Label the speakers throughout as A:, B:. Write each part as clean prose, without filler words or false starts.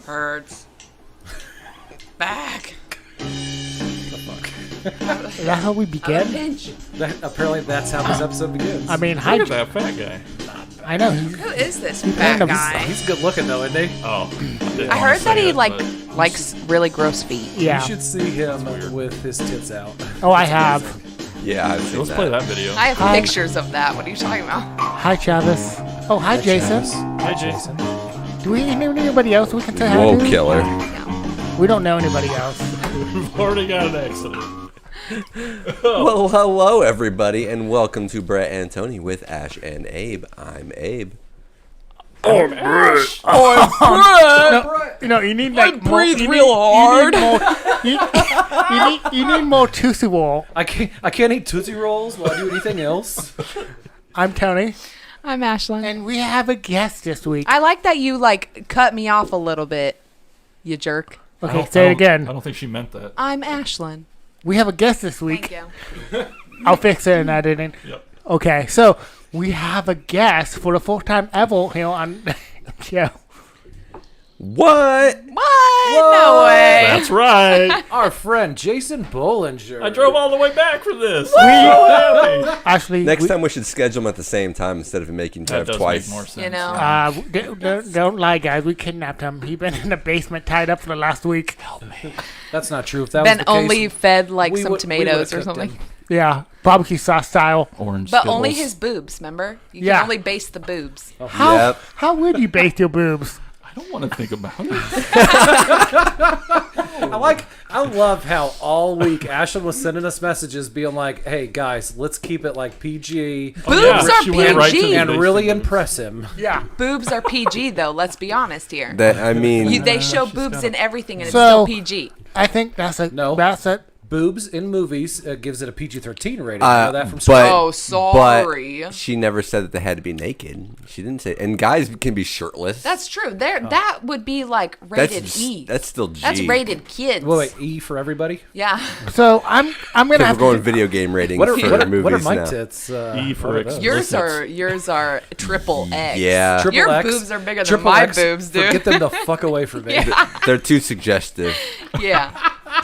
A: Hurts. Back.
B: Is that how we begin?
C: Apparently, that's how this episode begins.
B: I mean, hi.
D: Look at that fat guy.
B: I know.
A: Who is this fat guy?
C: He's good looking though, isn't he?
D: Oh.
A: I heard that he likes really gross feet.
B: Yeah.
C: You should see him with his tits out.
B: Oh, I have.
E: Yeah, I've seen
D: Let's play that video.
A: I have pictures of that. What are you talking about?
B: Hi, Travis. Oh, hi, Jason.
D: Hi, Jason.
B: Do we know anybody else we can say hi
E: Whoa,
B: to?
E: killer.
B: We don't know anybody else.
D: We've already got an accident.
E: Well, hello, everybody, and welcome to Brett and Tony with Ash and Abe. I'm Abe.
D: Oh, Brett.
B: No, you need like
A: breathe real hard.
B: You need more Tootsie Roll.
C: I can't eat Tootsie Rolls while I do anything else.
B: I'm Tony,
A: I'm Ashlyn.
B: and we have a guest this week.
A: I like that you cut me off a little bit, you jerk.
B: Okay, say it again.
D: I don't think she meant that.
A: I'm Ashlyn.
B: We have a guest this week.
A: Thank you.
B: I'll fix it in editing.
D: Yep.
B: Okay, so we have a guest for the first time ever here on the show.
E: What?
A: What? No way.
D: That's right.
C: Our friend Jason Bolinger.
D: I drove all the way back for this. So happy.
B: Actually,
E: Next time we should schedule them at the same time instead of making
D: That
E: drive
D: does
E: twice.
D: make more sense.
A: You know.
B: don't lie, guys. We kidnapped him. He's been in the basement tied up for the last week.
C: That's not true. If that was
A: Been
C: the case,
A: only fed
C: we
A: some
C: would-
A: tomatoes
C: we
A: or
C: would've cooked
A: something.
C: him.
B: Yeah, barbecue sauce style.
D: Orange
A: But
D: Skittles.
A: only his boobs, remember? You
B: Yeah.
A: can only base the boobs.
B: How would you bake your boobs?
D: I don't want to think about it.
C: I love how all week Ashlyn was sending us messages being like, "Hey guys, let's keep it like PG
A: Boobs
D: yeah,
A: are
D: she went right to
A: PG.
D: the
C: and
D: basic
C: really
D: boobs.
C: impress him."
B: Yeah.
A: Boobs are PG, though. Let's be honest here.
E: That I mean,
A: They show
D: she's
A: boobs
D: got
A: in everything, and it's
B: So-
A: still PG.
B: I think that's a
C: No.
B: That's a
C: Boobs in movies gives it a PG-13 rating. You know that from school.
E: but,
A: Oh, sorry.
E: But she never said that they had to be naked. She didn't say. And guys can be shirtless.
A: That's true. That would be like rated E.
E: That's still G.
A: That's rated kids.
C: Wait, E for everybody.
A: Yeah.
B: so. I'm gonna
E: We're
B: have
E: going
B: to.
E: video game ratings
C: What are,
E: for
C: what are,
E: movies
C: what are my
E: now.
C: tits?
D: E for
C: what are those?
D: explicit.
A: Yours are triple X.
E: Yeah.
C: Triple
A: Your
C: X,
A: boobs are bigger than
C: triple
A: my
C: X,
A: boobs, dude.
C: Get them the fuck away from me.
E: They're too suggestive.
A: Yeah.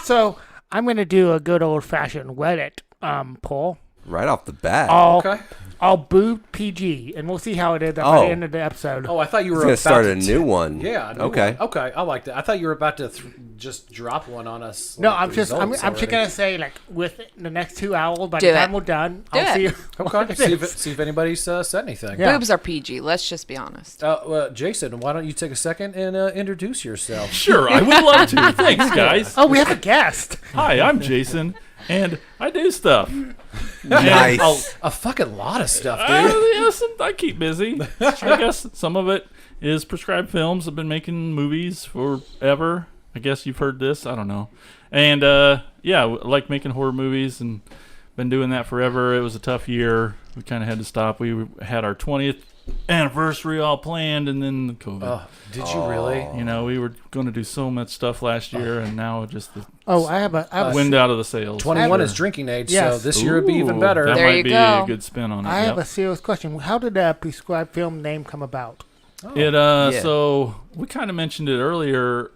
B: So I'm gonna do a good old fashioned Reddit poll.
E: Right off the bat.
B: All boob PG, and we'll see how it is at the end of the episode.
C: Oh, I thought you
E: I
C: were
E: was going
C: about
E: to start
C: to
E: a new one.
C: Yeah.
E: Okay.
C: Okay. I like that. I thought you were about to just drop one on us.
B: No,
C: like,
B: I'm
C: the
B: just
C: results already.
B: gonna say like with the next 2 hours by
A: Do
B: the time
A: it.
B: we're done,
A: Do
B: I'll
A: it.
B: see.
C: Okay. see if anybody's said anything.
B: Yeah.
A: Boobs are PG. Let's just be honest.
C: Jason, why don't you take a second and introduce yourself?
D: Sure, I would love to. Thanks, guys.
B: Oh, we have a guest.
D: Hi, I'm Jason, and I do stuff.
E: Nice.
C: A fucking lot of stuff, dude.
D: Yes, I keep busy. I guess some of it is prescribed films. I've been making movies forever. I guess you've heard this. I don't know. And, yeah, I like making horror movies and been doing that forever. It was a tough year. We kind of had to stop. We had our 20th anniversary all planned, and then COVID.
C: Oh, did you really?
D: You know, we were going to do so much stuff last year, and now just the
B: Oh, I have a
D: wind out of the sails.
C: 21
D: Sure.
C: is drinking age,
B: Yes.
C: so this year would be even better.
D: That
A: There
D: might
A: you
D: be
A: go.
D: a good spin on it.
B: I have
D: yep.
B: a serious question. How did that prescribed film name come about?
D: So we kind of mentioned it earlier.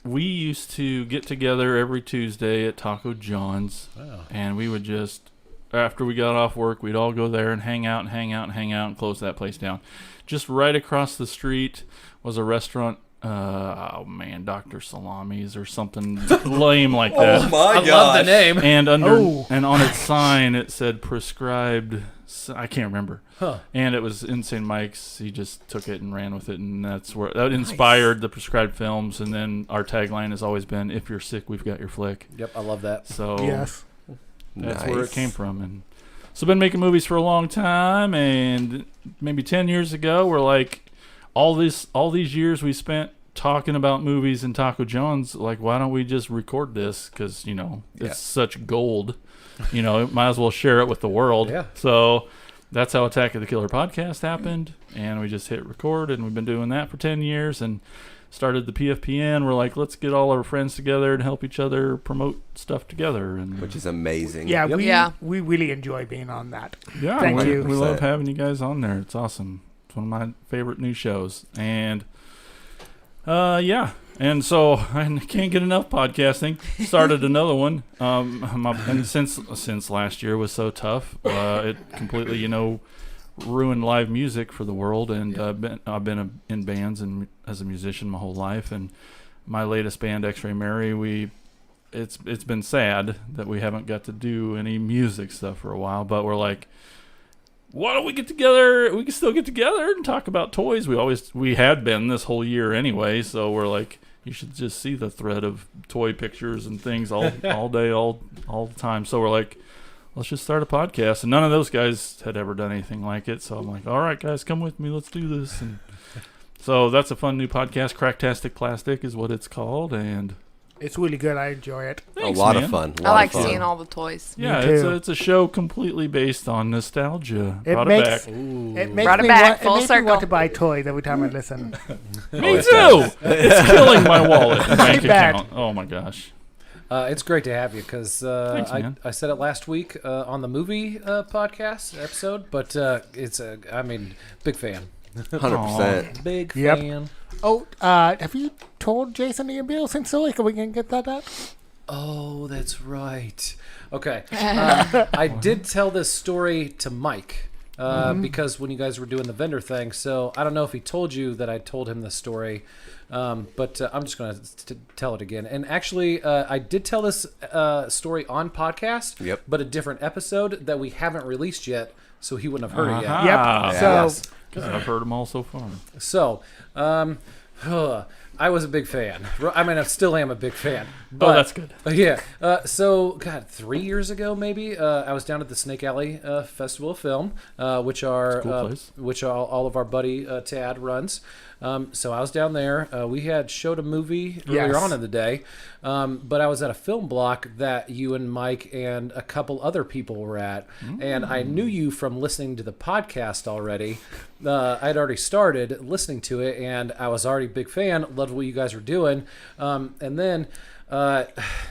D: We used to get together every Tuesday at Taco John's, and we would just, after we got off work, we'd all go there and hang out and close that place down. Just right across the street was a restaurant. Dr. Salami's or something lame like that.
E: Oh my
C: I love the name.
D: And and on its sign it said prescribed. I can't remember.
C: Huh.
D: And it was in St. Mike's. He just took it and ran with it, and that's where that inspired the prescribed films. And then our tagline has always been, "If you're sick, we've got your flick."
C: Yep, I love that.
D: So
B: Yes.
D: that's where it came from. And so been making movies for a long time, and maybe 10 years ago, we're like, all these years we spent talking about movies in Taco John's, like, why don't we just record this? Because, you know, it's such gold. You know, might as well share it with the world.
C: Yeah.
D: So that's how Attack of the Killer podcast happened, and we just hit record, and we've been doing that for 10 years, and started the PFPN. We're like, let's get all our friends together and help each other promote stuff together. And
E: Which is amazing.
B: Yeah,
A: Yep.
B: we really enjoy being on that.
D: yeah,
B: Thank
D: we,
B: you.
D: we love having you guys on there. It's awesome. It's one of my favorite new shows. And Yeah. And so I can't get enough podcasting. Started another one. And since last year was so tough, it completely, ruined live music for the world. And I've been in bands and as a musician my whole life. And my latest band, X-Ray Mary, it's been sad that we haven't got to do any music stuff for a while. But we're like, why don't we get together? We can still get together and talk about toys. We had been this whole year anyway, so we're like, you should just see the thread of toy pictures and things all day, all the time. So we're like, let's just start a podcast. And none of those guys had ever done anything like it. So I'm like, all right, guys, come with me. Let's do this. And so that's a fun new podcast. CrackTastic Plastic is what it's called, and
B: It's really good. I enjoy it.
D: thanks,
E: a lot
D: man.
E: of fun.
A: I like seeing all the toys.
D: Yeah,
B: Me too.
D: it's a show completely based on nostalgia.
B: It
D: Brought
B: makes-
D: it back.
B: It makes
A: Brought it
B: me
A: back,
B: want,
A: full
B: it makes me
A: circle.
B: want to buy toys every time I listen.
D: Me too. It's killing my wallet and bank
B: bad.
D: account. Oh my gosh.
C: It's great to have you because
D: Thanks, man.
C: I said it last week on the movie podcast episode, but big fan.
E: 100%.
C: Big
B: Yep.
C: fan.
B: Oh, have you told Jason the embarrassing story? Can we get that out?
C: Oh, that's right. Okay. I did tell this story to Mike because when you guys were doing the vendor thing, so I don't know if he told you that I told him this story, but I'm just going to tell it again. And actually, I did tell this story on podcast,
E: Yep.
C: but a different episode that we haven't released yet, so he wouldn't have heard it yet.
D: Uh-huh.
B: Yep.
D: Ah,
B: So
C: Yes.
D: 'Cause I've heard them all so far.
C: So, I was a big fan. I mean, I still am a big fan.
D: Oh,
C: But,
D: that's good.
C: Yeah. So, God, 3 years ago, maybe, I was down at the Snake Alley Festival of Film, which are
D: Cool place.
C: which all of our buddy Tad runs. So I was down there. We had showed a movie earlier
B: Yes.
C: on in the day, but I was at a film block that you and Mike and a couple other people were at, and I knew you from listening to the podcast already. I'd already started listening to it, and I was already a big fan. Loved what you guys were doing, and then.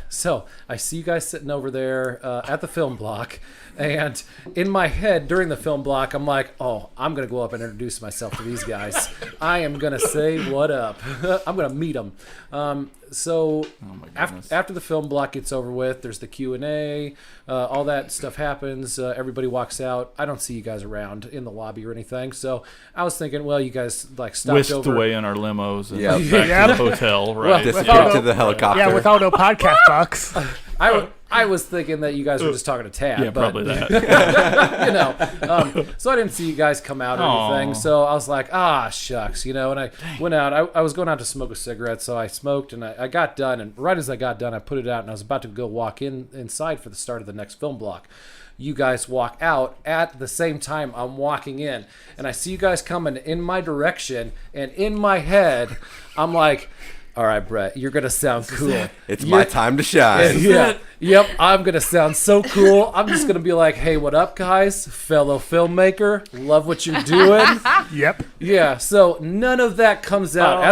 C: So I see you guys sitting over there at the film block, and in my head during the film block, I'm like, oh, I'm going to go up and introduce myself to these guys. I am going to say what up. I'm going to meet them. So
D: Oh my goodness.
C: after the film block gets over with, there's the Q&A, all that stuff happens. Everybody walks out. I don't see you guys around in the lobby or anything. So I was thinking, well, you guys like stopped
D: Whisked
C: over.
D: away in our limos and
E: Yep.
D: back
B: Yep.
D: to the hotel, right?
E: Just
B: Yeah.
E: straight to the helicopter.
B: yeah, with all the podcast bucks.
C: I was thinking that you guys were just talking to Tad.
D: Yeah,
C: but,
D: probably that.
C: So I didn't see you guys come out or anything.
D: Aw.
C: So I was like, shucks, and I went out. I was going out to smoke a cigarette, so I smoked, and I got done. And right as I got done, I put it out, and I was about to go walk inside for the start of the next film block. You guys walk out at the same time I'm walking in, and I see you guys coming in my direction, and in my head, I'm like, all right, Brett, you're going to sound cool.
E: It's my time to shine.
C: Yeah. Yep. I'm going to sound so cool. I'm just going to be like, hey, what up, guys? Fellow filmmaker. Love what you're doing.
B: Yep.
C: Yeah. So none of that comes out.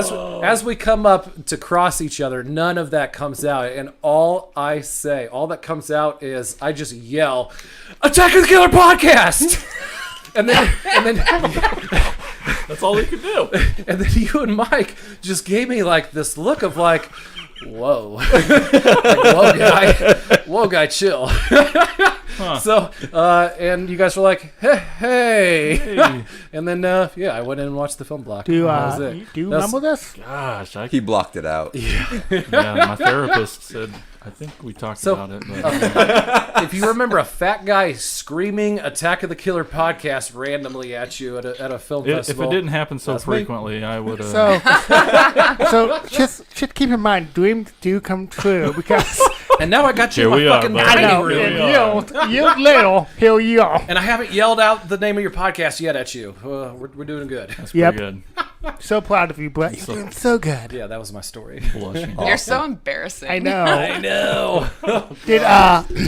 C: As we come up to cross each other, none of that comes out. And all that comes out is I just yell, Attack of the Killer Podcast! and then
D: That's all we could do.
C: and then you and Mike just gave me like this look of like, whoa, like, whoa, guy, chill. So, and you guys were like, hey. And then, I went in and watched the film block.
B: Do
C: That was it.
B: you
C: That's-
B: remember this?
D: Gosh,
E: He blocked it out.
D: yeah, my therapist said, I think we talked
C: So-
D: about it. But,
C: If you remember a fat guy screaming "Attack of the Killer" podcast randomly at you at a film
D: if
C: festival,
D: it didn't happen so
C: That's me.
D: frequently, I would have.
B: So just keep in mind, dreams do come true because
C: and now I got you
D: Here
C: in
D: we
C: my
D: are,
C: fucking
D: buddy.
B: I
C: dining
B: know
C: room.
B: you little, here you are.
C: And I haven't yelled out the name of your podcast yet at you. We're doing good.
D: That's
B: Yep.
D: pretty good.
B: So proud of you, Brett. You're doing so good.
C: Yeah, that was my story.
D: Blushing.
A: You're so embarrassing.
B: I know.
C: I know.
B: Did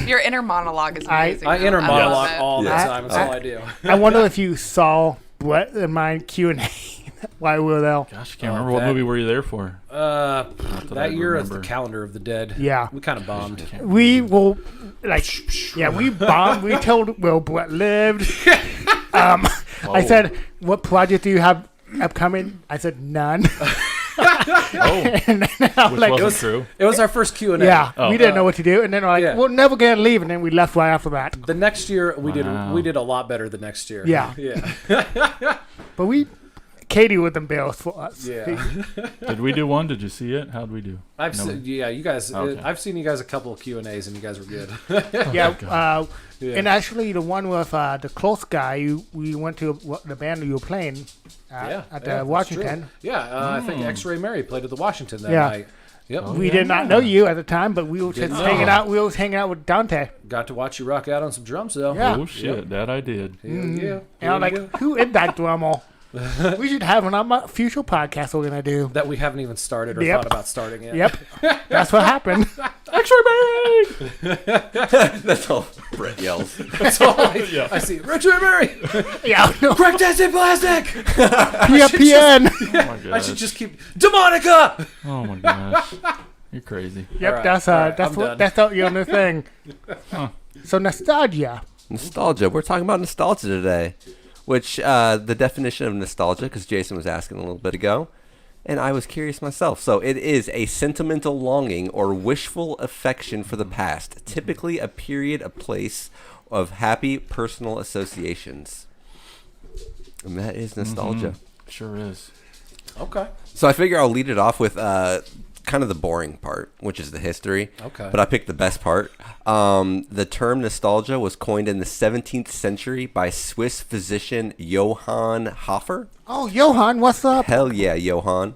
A: Your inner monologue is
B: I-
A: amazing.
C: I
A: though.
C: inner
A: love
C: monologue
A: it.
C: all the
B: Yeah.
C: time. That's all I do.
B: I wonder if you saw Brett and mine Q&A while we were there.
D: Gosh, I can't remember what
C: that-
D: movie were you there for.
C: That
D: I
C: year is the
D: remember.
C: Calendar of the Dead.
B: Yeah.
C: We kind of bombed.
B: We will, we bombed. We told Will Brett lived. I said, what project do you have upcoming? I said, none. And then I'm
D: Which
B: like,
D: wasn't true.
C: It was our first Q&A.
B: yeah,
D: Oh.
B: we didn't know what to do. And then we're like,
C: yeah.
B: we're never going to leave. And then we left right after that.
C: The next year we
D: Wow.
C: did a lot better the next year.
B: Yeah.
C: Yeah.
B: But Katie was embarrassed for us.
C: Yeah.
D: Did we do one? Did you see it? How'd we do?
C: I've
D: No.
C: seen, yeah, you guys.
D: Okay.
C: I've seen you guys a couple of Q&As and you guys were good.
B: Yeah,
C: Yeah.
B: and actually the one with the close guy, we went to the band you were playing at
C: that's
B: Washington.
C: true. Yeah, I think X-Ray Mary played at the Washington that
B: Yeah.
C: night. Yep.
B: We did not know you at the time, but we were just
C: Didn't
B: hanging
C: know.
B: out. We was hanging out with Dante.
C: Got to watch you rock out on some drums though.
B: Yeah.
D: Oh shit,
C: Yep.
D: that I did.
C: Hell yeah.
B: And I'm
C: There you
B: like,
C: go.
B: who is that drummer? We should have him on my future podcast we're going to do.
C: That we haven't even started or
B: Yep.
C: thought about starting yet.
B: Yep. That's what happened.
E: That's all Brett yells.
C: That's all I see. X-Ray Mary.
B: Yeah. No.
C: CrackTastic Plastic.
B: PFPN.
D: Oh my
C: I should
D: gosh.
C: just keep Demonica.
D: Oh my gosh. You're crazy.
B: Yep.
C: All right,
B: That's
C: all right,
B: that's
C: I'm
B: what
C: done.
B: that's your new thing. So nostalgia.
E: Nostalgia. We're talking about nostalgia today, which the definition of nostalgia, because Jason was asking a little bit ago, and I was curious myself. So it is a sentimental longing or wishful affection for the past, typically a period, a place of happy personal associations. And that is nostalgia.
D: Sure is.
C: Okay.
E: So I figure I'll lead it off with kind of the boring part, which is the history.
C: Okay.
E: But I picked the best part. The term nostalgia was coined in the 17th century by Swiss physician Johann Hofer.
B: Oh, Johan, what's up?
E: Hell yeah, Johann.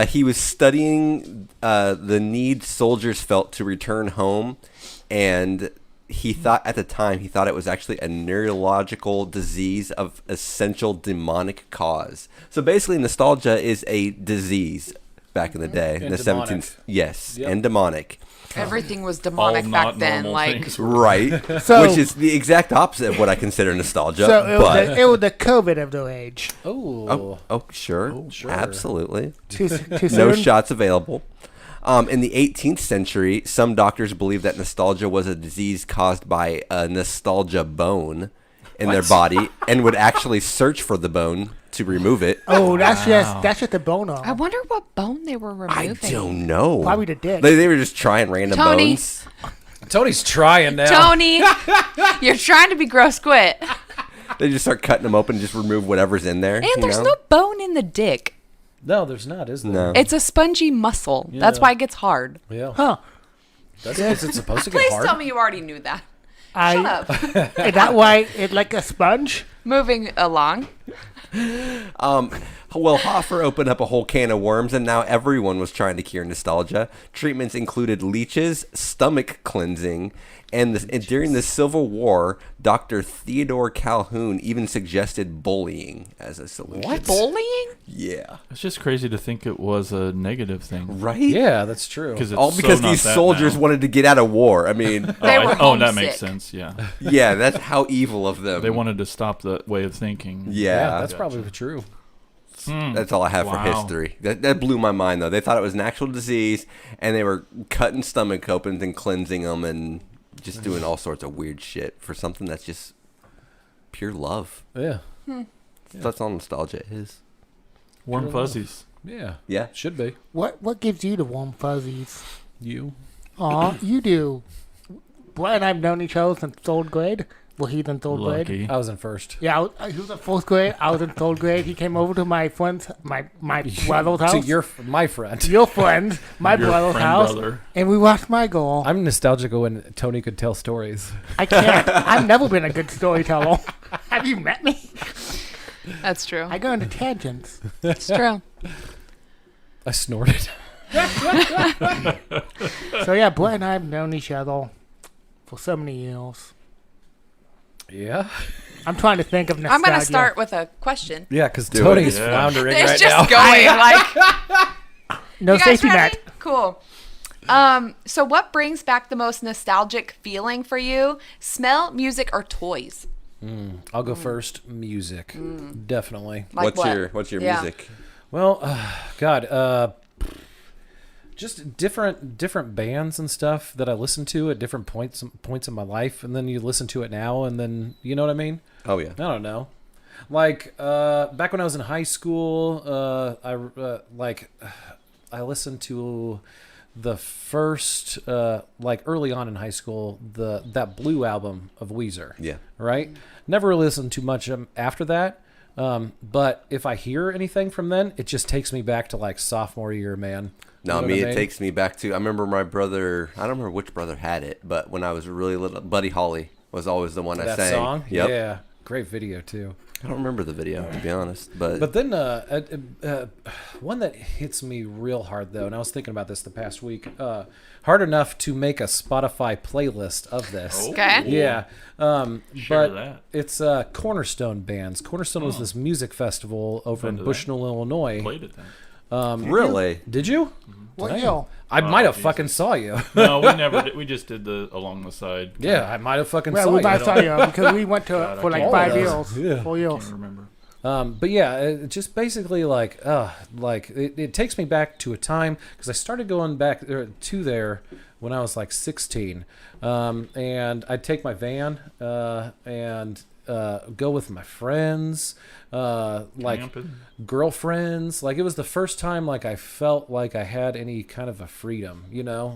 E: He was studying the need soldiers felt to return home, and he thought at the time it was actually a neurological disease of essential demonic cause. So basically, nostalgia is a disease back in the day,
C: And
E: the
C: demonic.
E: 17th. Yes,
C: Yep.
E: and demonic.
A: Everything was
D: All
A: demonic
D: not
A: back then.
D: normal
A: Like,
D: things.
E: Right,
B: So-
E: which is the exact opposite of what I consider nostalgia.
B: So
E: but
B: it was the COVID of the age.
C: Oh.
E: sure,
C: sure.
E: absolutely.
B: Too
E: No
B: soon?
E: shots available. In the 18th century, some doctors believed that nostalgia was a disease caused by a nostalgia bone in their body and would actually search for the bone to remove it.
B: Oh, that's just a boner.
A: I wonder what bone they were removing.
E: I don't know.
B: Probably the dick.
E: They were just trying random
A: Tony.
E: bones.
C: Tony's trying now.
A: Tony, you're trying to be gross. Quit.
E: They just start cutting them open and just remove whatever's in there.
A: And
E: you
A: there's
E: know?
A: no bone in the dick.
C: No, there's not, is there?
E: No.
A: It's a spongy muscle. That's
C: Yeah.
A: why it gets hard.
C: Yeah.
B: Huh.
C: Is it supposed to get
A: Please
C: hard?
A: tell me you already knew that. Shut
B: I,
A: up.
B: is that why it's like a sponge?
A: Moving along.
E: Well, Hoffer opened up a whole can of worms, and now everyone was trying to cure nostalgia. Treatments included leeches, stomach cleansing, and during the Civil War, Dr. Theodore Calhoun even suggested bullying as a solution.
C: What?
A: Bullying?
E: Yeah.
D: It's just crazy to think it was a negative thing.
E: Right?
C: Yeah, that's true.
D: Because
E: All because these soldiers wanted to get out of war. I mean,
A: They were
D: that makes
A: homesick.
D: sense. Yeah,
E: yeah, that's how evil of them.
D: they wanted to stop that way of thinking.
E: Yeah,
C: that's probably true.
E: that's all I have for
D: Wow.
E: history. That blew my mind, though. They thought it was an actual disease, and they were cutting stomach opens and cleansing them and just doing all sorts of weird shit for something that's just pure love.
C: Yeah.
E: That's all nostalgia is.
D: Warm fuzzies.
C: Yeah.
E: Yeah.
C: Should be.
B: What gives you the warm fuzzies?
C: You.
B: Aw, you do. Brett and I've known each other since third grade. Well, he's in third grade.
D: Lucky.
C: I was in first.
B: Yeah, he was in fourth grade. I was in third grade. He came over to my friend's, my brother's house.
C: To my friend.
B: Your friend, my
D: Your
B: brother's
D: friend
B: house,
D: brother.
B: and we watched my goal.
C: I'm nostalgic when Tony could tell stories.
B: I can't. I've never been a good storyteller. Have you met me?
A: That's true.
B: I go into tangents.
A: It's true.
C: I snorted.
B: So yeah, Brett and I have known each other for so many years.
C: Yeah.
B: I'm trying to think of nostalgia.
A: I'm going to start with a question.
C: Yeah, because
E: Do
C: Tony's
E: it.
D: Yeah.
C: floundering
A: It's
C: right
A: just
C: now.
A: going like,
B: No
A: you guys
B: safety
A: ready?
B: net.
A: Cool. So what brings back the most nostalgic feeling for you? Smell, music, or toys?
C: I'll go first. Music. Definitely.
A: Like
E: What's your
A: Yeah.
E: music?
C: Well, God, just different bands and stuff that I listen to at different points in my life, and then you listen to it now, and then you know what I mean.
E: Oh yeah.
C: I don't know. Like back when I was in high school, I listened to the first like early on in high school that Blue album of Weezer.
E: Yeah.
C: Right. Never really listened to much after that. But if I hear anything from then, it just takes me back to like sophomore year, man.
E: No,
C: You know
E: me,
C: what I
E: it
C: mean?
E: takes me back to, I remember my brother, I don't remember which brother had it, but when I was really little, Buddy Holly was always the one I
C: That
E: sang.
C: song.
E: Yep.
C: Yeah. Great video too.
E: I don't remember the video, to be honest. But
C: Then one that hits me real hard, though, and I was thinking about this the past week, hard enough to make a Spotify playlist of this.
A: Okay.
C: Yeah.
D: Share
C: But
D: that.
C: it's Cornerstone Bands. Cornerstone was this music festival over in
D: Been to that.
C: Bushnell, Illinois.
D: Played it then.
E: really,
C: Did you?
B: What
C: Damn.
B: hill?
C: I might have
D: Jesus.
C: fucking saw you.
D: No, we never did. We just did the along the side.
C: Yeah, I might have fucking
B: Well,
C: saw
B: we
C: you.
B: might saw you because we went to
D: God,
B: it
D: I
B: for like
D: can't
B: 5
C: remember.
B: years.
C: Yeah.
B: 4
D: I
B: years.
D: can't remember.
C: But yeah, it just basically like it takes me back to a time because I started going back to there when I was like 16, and I'd take my van and go with my friends, like
D: Camping.
C: girlfriends. Like it was the first time like I felt like I had any kind of a freedom,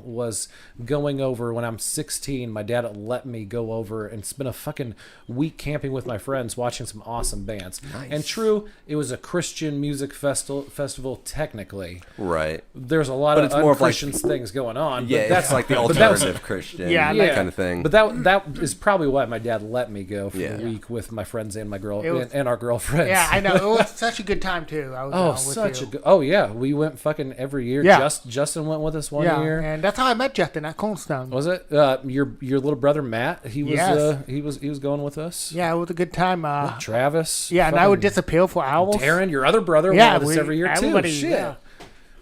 C: was going over when I'm 16. My dad let me go over and spend a fucking week camping with my friends watching some awesome bands.
E: Nice.
C: And true, it was a Christian music festival technically.
E: right.
C: There's a lot
E: But
C: of
E: it's more of like-
C: Christian things going on.
E: Yeah,
C: but that's
E: it's like the
C: but that was-
E: alternative Christian
B: Yeah,
E: kind of thing.
C: But that is probably why my dad let me go for
E: Yeah.
C: the week with my friends and my
B: It was-
C: and our girlfriends.
B: Yeah, I know. It was such a good time too. I was
C: Oh,
B: with
C: such
B: you.
C: a good. Oh yeah, we went fucking every year.
B: Yeah.
C: Justin went with us one
B: Yeah,
C: year.
B: and that's how I met Justin at Cornerstone.
C: Was it your little brother Matt? He was
B: Yes.
C: he was going with us.
B: Yeah, it was a good time.
C: Travis.
B: Yeah, and I would
C: fucking
B: disappear for hours.
C: Darren, your other brother,
B: Yeah,
C: went with us every year too.
B: everybody,
C: Shit,
B: yeah.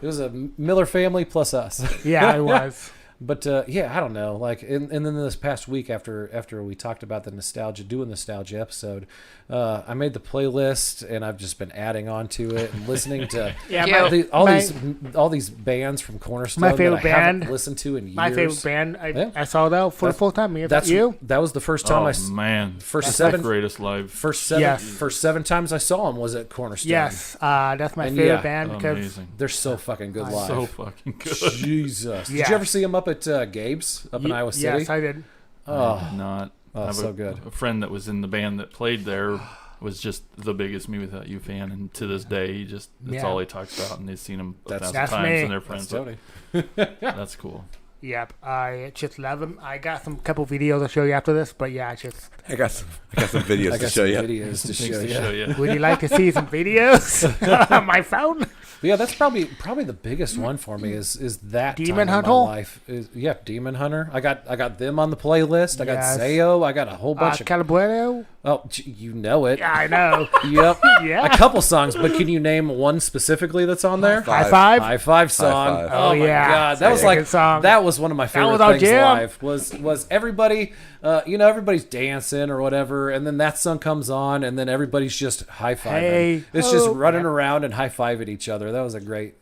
C: it was a Miller family plus us.
B: Yeah, I was.
C: But yeah, I don't know. Like, and then this past week after we talked about the nostalgia episode, I made the playlist and I've just been adding on to it and listening to
B: Yeah,
A: Cute.
C: all these bands from Cornerstone
B: My favorite
C: that I haven't
B: band-
C: listened to in years.
B: My favorite band.
C: Yeah.
B: I saw that for the first time.
C: That's
B: You?
C: That was the first time
D: Oh man,
C: first
D: That's
C: seven-
D: the greatest live.
C: first seven times I saw them was at Cornerstone.
B: Yes, that's my
C: And
B: favorite
C: yeah,
B: band because
D: Amazing.
C: They're so fucking good live.
D: So fucking good.
C: Jesus. Did
B: Yeah.
C: you ever see them up at Gabe's up in Iowa City?
B: Yes, I did.
C: Oh,
D: Not.
C: Oh,
D: I have
C: so
D: a,
C: good.
D: A friend that was in the band that played there was just the biggest Me Without You fan, and to this day, that's
B: Yeah.
D: all he talks about, and they've seen him a thousand
B: That's
D: times,
B: me.
D: and they're
C: That's
D: friends.
C: Tony.
D: That's cool.
B: Yep, I just love them. I got some couple videos to show you after this, but yeah,
E: I got some videos
C: I
E: to
C: got
E: show
C: some
E: you.
C: videos to
D: Things
C: show
D: to
C: you.
D: show you.
B: would you like to see some videos on my phone?
C: But yeah, that's probably the biggest one for me is that
B: Demon
C: time in
B: Hunter?
C: my life. Demon Hunter. I got them on the playlist. I got
B: Yes.
C: Zayo. I got a whole bunch of.
B: Calabrero?
C: You know it.
B: Yeah, I know.
C: Yep.
B: Yeah.
C: A couple songs, but can you name one specifically that's on there?
B: High five?
C: High Five song.
E: Five.
C: Oh,
B: Oh,
C: my
B: yeah.
C: god, that was
B: That's a
C: like
B: good song.
C: that was one of my favorite
B: was our
C: things
B: jam.
C: live. Was everybody, everybody's dancing or whatever, and then that song comes on, and then everybody's just high fiving.
B: Hey,
C: It's just
B: oh.
C: running around and high fiving each other. That was a great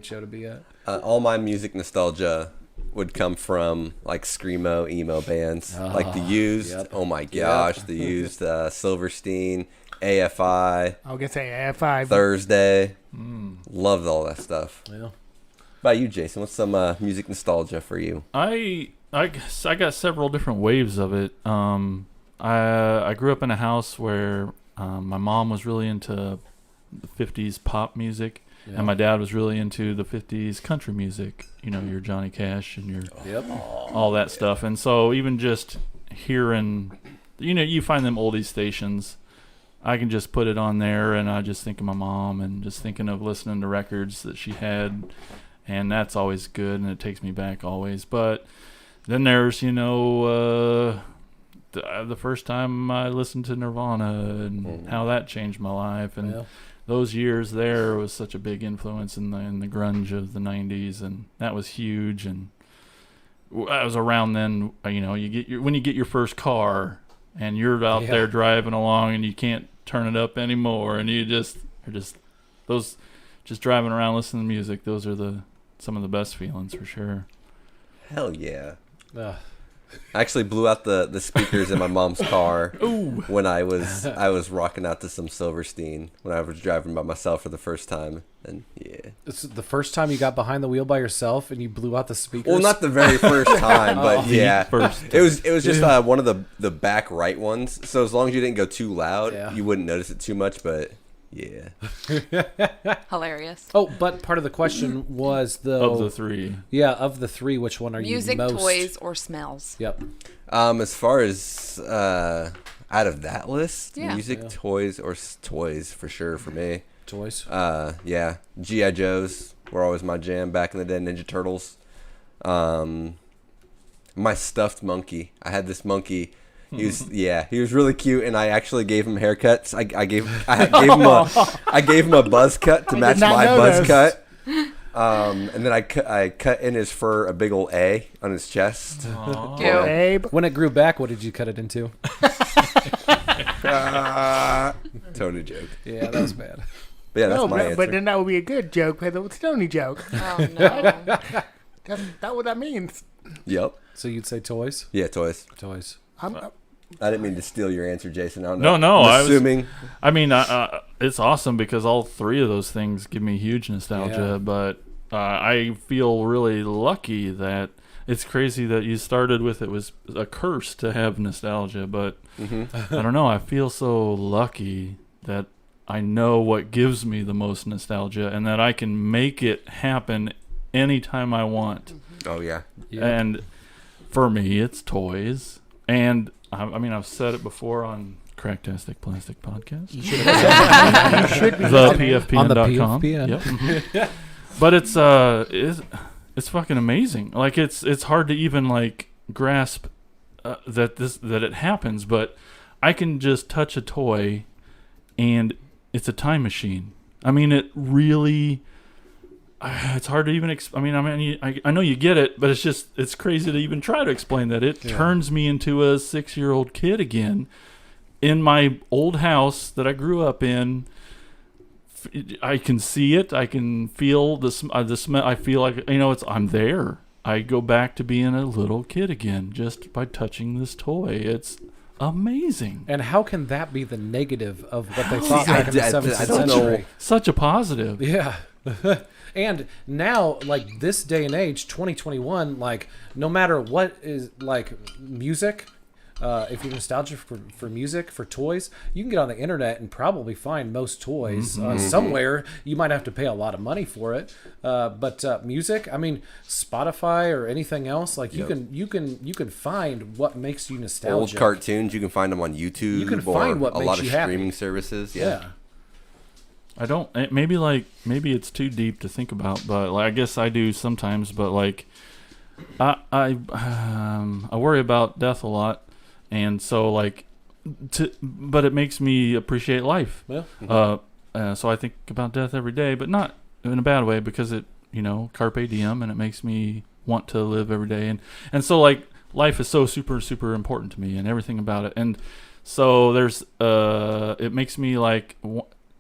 C: show to be at.
E: All my music nostalgia would come from like screamo emo bands, like the Used.
C: Yep.
E: Oh my gosh, the Used, Silverstein, AFI,
B: I was gonna say F5.
E: Thursday. Loved all that stuff.
C: Yeah.
E: How about you, Jason? What's some music nostalgia for you?
D: I guess I got several different waves of it. I grew up in a house where my mom was really into the 50s pop music,
C: Yeah.
D: and my dad was really into the 50s country music. You know, your Johnny Cash and your
C: Yep.
D: all that stuff. And so even just hearing, you find them oldies stations. I can just put it on there, and I just think of my mom and just thinking of listening to records that she had, and that's always good, and it takes me back always. But then there's, the first time I listened to Nirvana and how that changed my life, and
C: Yeah.
D: those years there was such a big influence in the grunge of the 90s, and that was huge. And I was around then, when you get your first car and you're out
C: Yeah.
D: there driving along and you can't turn it up anymore, and you just driving around listening to music. Those are some of the best feelings for sure.
E: Hell yeah.
C: Ugh.
E: I actually blew out the speakers in my mom's car when I was rocking out to some Silverstein when I was driving by myself for the first time. And yeah,
C: It's the first time you got behind the wheel by yourself and you blew out the speakers.
E: well, not the very first time, but yeah,
D: First.
E: it was just one of the back right ones. So as long as you didn't go too loud,
C: Yeah.
E: you wouldn't notice it too much. But yeah,
A: Hilarious.
C: Oh, but part of the question was
D: Of the three.
C: Yeah, of the three, which one are
A: Music,
C: you most?
A: toys, or smells?
C: Yep.
E: as far as out of that list,
A: Yeah.
E: music,
C: Yeah.
E: toys, or toys for sure for me.
C: Toys.
E: Yeah, G.I. Joes were always my jam back in the day. Ninja Turtles. My stuffed monkey. I had this monkey. He was really cute, and I actually gave him haircuts. I gave him a buzz cut to
B: I
E: match
B: did not
E: my
B: know
E: buzz
B: this.
E: cut. And then I cut in his fur a big old A on his chest.
A: Cute.
B: Babe.
C: When it grew back, what did you cut it into?
E: Tony joke.
C: Yeah, that was bad.
E: But yeah, that's
B: No,
E: my answer.
B: but then that would be a good joke, but it's a Tony joke.
A: Oh, no.
B: That's that what that means.
E: Yep.
C: So you'd say toys?
E: Yeah, toys.
C: Toys.
B: I'm,
E: I didn't mean to steal your answer, Jason. I don't know.
D: No,
E: I'm
D: I was-
E: assuming.
D: I mean, it's awesome because all three of those things give me huge nostalgia.
C: Yeah.
D: But I feel really lucky that it's crazy that you started with it was a curse to have nostalgia. But
E: Mm-hmm.
D: I don't know. I feel so lucky that I know what gives me the most nostalgia and that I can make it happen anytime I want.
E: Oh yeah.
C: Yeah.
D: And for me, it's toys. And I mean, I've said it before on CrackTastic Plastic Podcast.
B: you should be listening.
C: On the
D: thepfpn.com.
C: PFPN.
D: Yep. But it's fucking amazing. Like it's hard to even like grasp that it happens. But I can just touch a toy, and it's a time machine. I mean, it really. It's hard to even. I know you get it, but it's crazy to even try to explain that. It turns me into a 6-year-old kid again, in my old house that I grew up in. I can see it. I can feel the smell. I feel like I'm there. I go back to being a little kid again just by touching this toy. It's amazing.
C: And how can that be the negative of what they thought
E: I
C: back in the
E: don't
C: 17th
E: know.
C: century?
D: Such a positive.
C: Yeah. And now, like this day and age, 2021, like no matter what is like music, if you're nostalgic for music, for toys, you can get on the internet and probably find most toys somewhere. You might have to pay a lot of money for it, but music, I mean, Spotify or anything else, like you can find what makes you nostalgic.
E: Old cartoons, you can find them on YouTube.
C: You can
E: or
C: find what
E: a
C: makes
E: lot of
C: you happy.
E: streaming services.
C: Yeah.
D: I don't. Maybe it's too deep to think about, but I guess I do sometimes. But I worry about death a lot, and so but it makes me appreciate life.
C: Yeah.
D: So I think about death every day, but not in a bad way because it carpe diem, and it makes me want to live every day, and so life is so super super important to me and everything about it, and so there's it makes me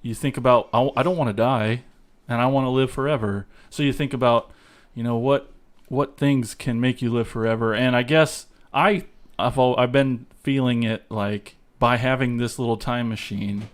D: you think about, I don't want to die, and I want to live forever. So you think about, what things can make you live forever. And I guess I've been feeling it by having this little time machine.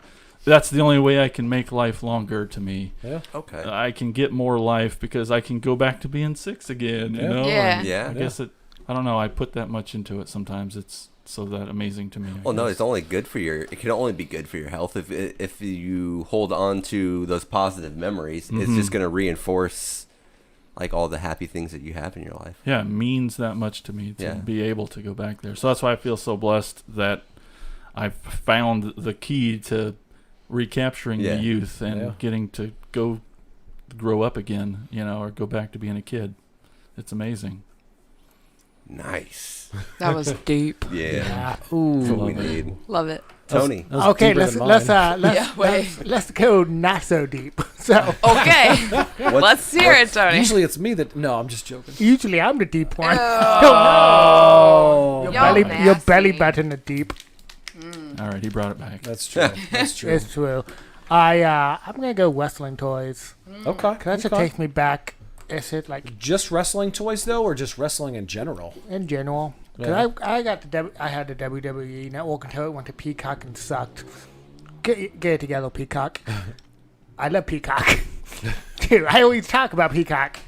D: That's the only way I can make life longer to me.
C: Yeah.
E: Okay.
D: I can get more life because I can go back to being 6 again. You know.
A: Yeah.
D: And
E: Yeah.
D: I guess I don't know. I put that much into it. Sometimes it's so that amazing to me. I
E: Well, no,
D: guess.
E: it's only good for it can only be good for your health if you hold on to those positive memories. It's just going to reinforce all the happy things that you have in your life.
D: Yeah, it means that much to me to be able to go back there. So that's why I feel so blessed that I've found the key to recapturing the youth and getting to go grow up again, or go back to being a kid. It's amazing.
E: Nice.
A: That was deep.
E: Yeah.
B: Ooh.
E: That's what we need.
A: Love it.
E: Tony.
C: That was
B: Okay,
C: deeper
B: let's
C: than mine.
A: Yeah, wait.
B: let's go not so deep. So
A: Okay. Let's hear it, Tony.
C: Usually it's me that. No, I'm just joking.
B: usually I'm the deep one.
A: Oh.
B: Your
A: Y'all
B: belly
A: nasty.
B: button is deep.
D: All right, he brought it back.
C: That's true. That's true.
B: It's true. I'm gonna go wrestling toys.
C: Okay.
B: 'Cause that should take me back. Is it
C: Just wrestling toys though, or just wrestling in general?
B: in general? Because I had the WWE Network until it went to Peacock and sucked. Get it together, Peacock. I love Peacock. Dude, I always talk about Peacock.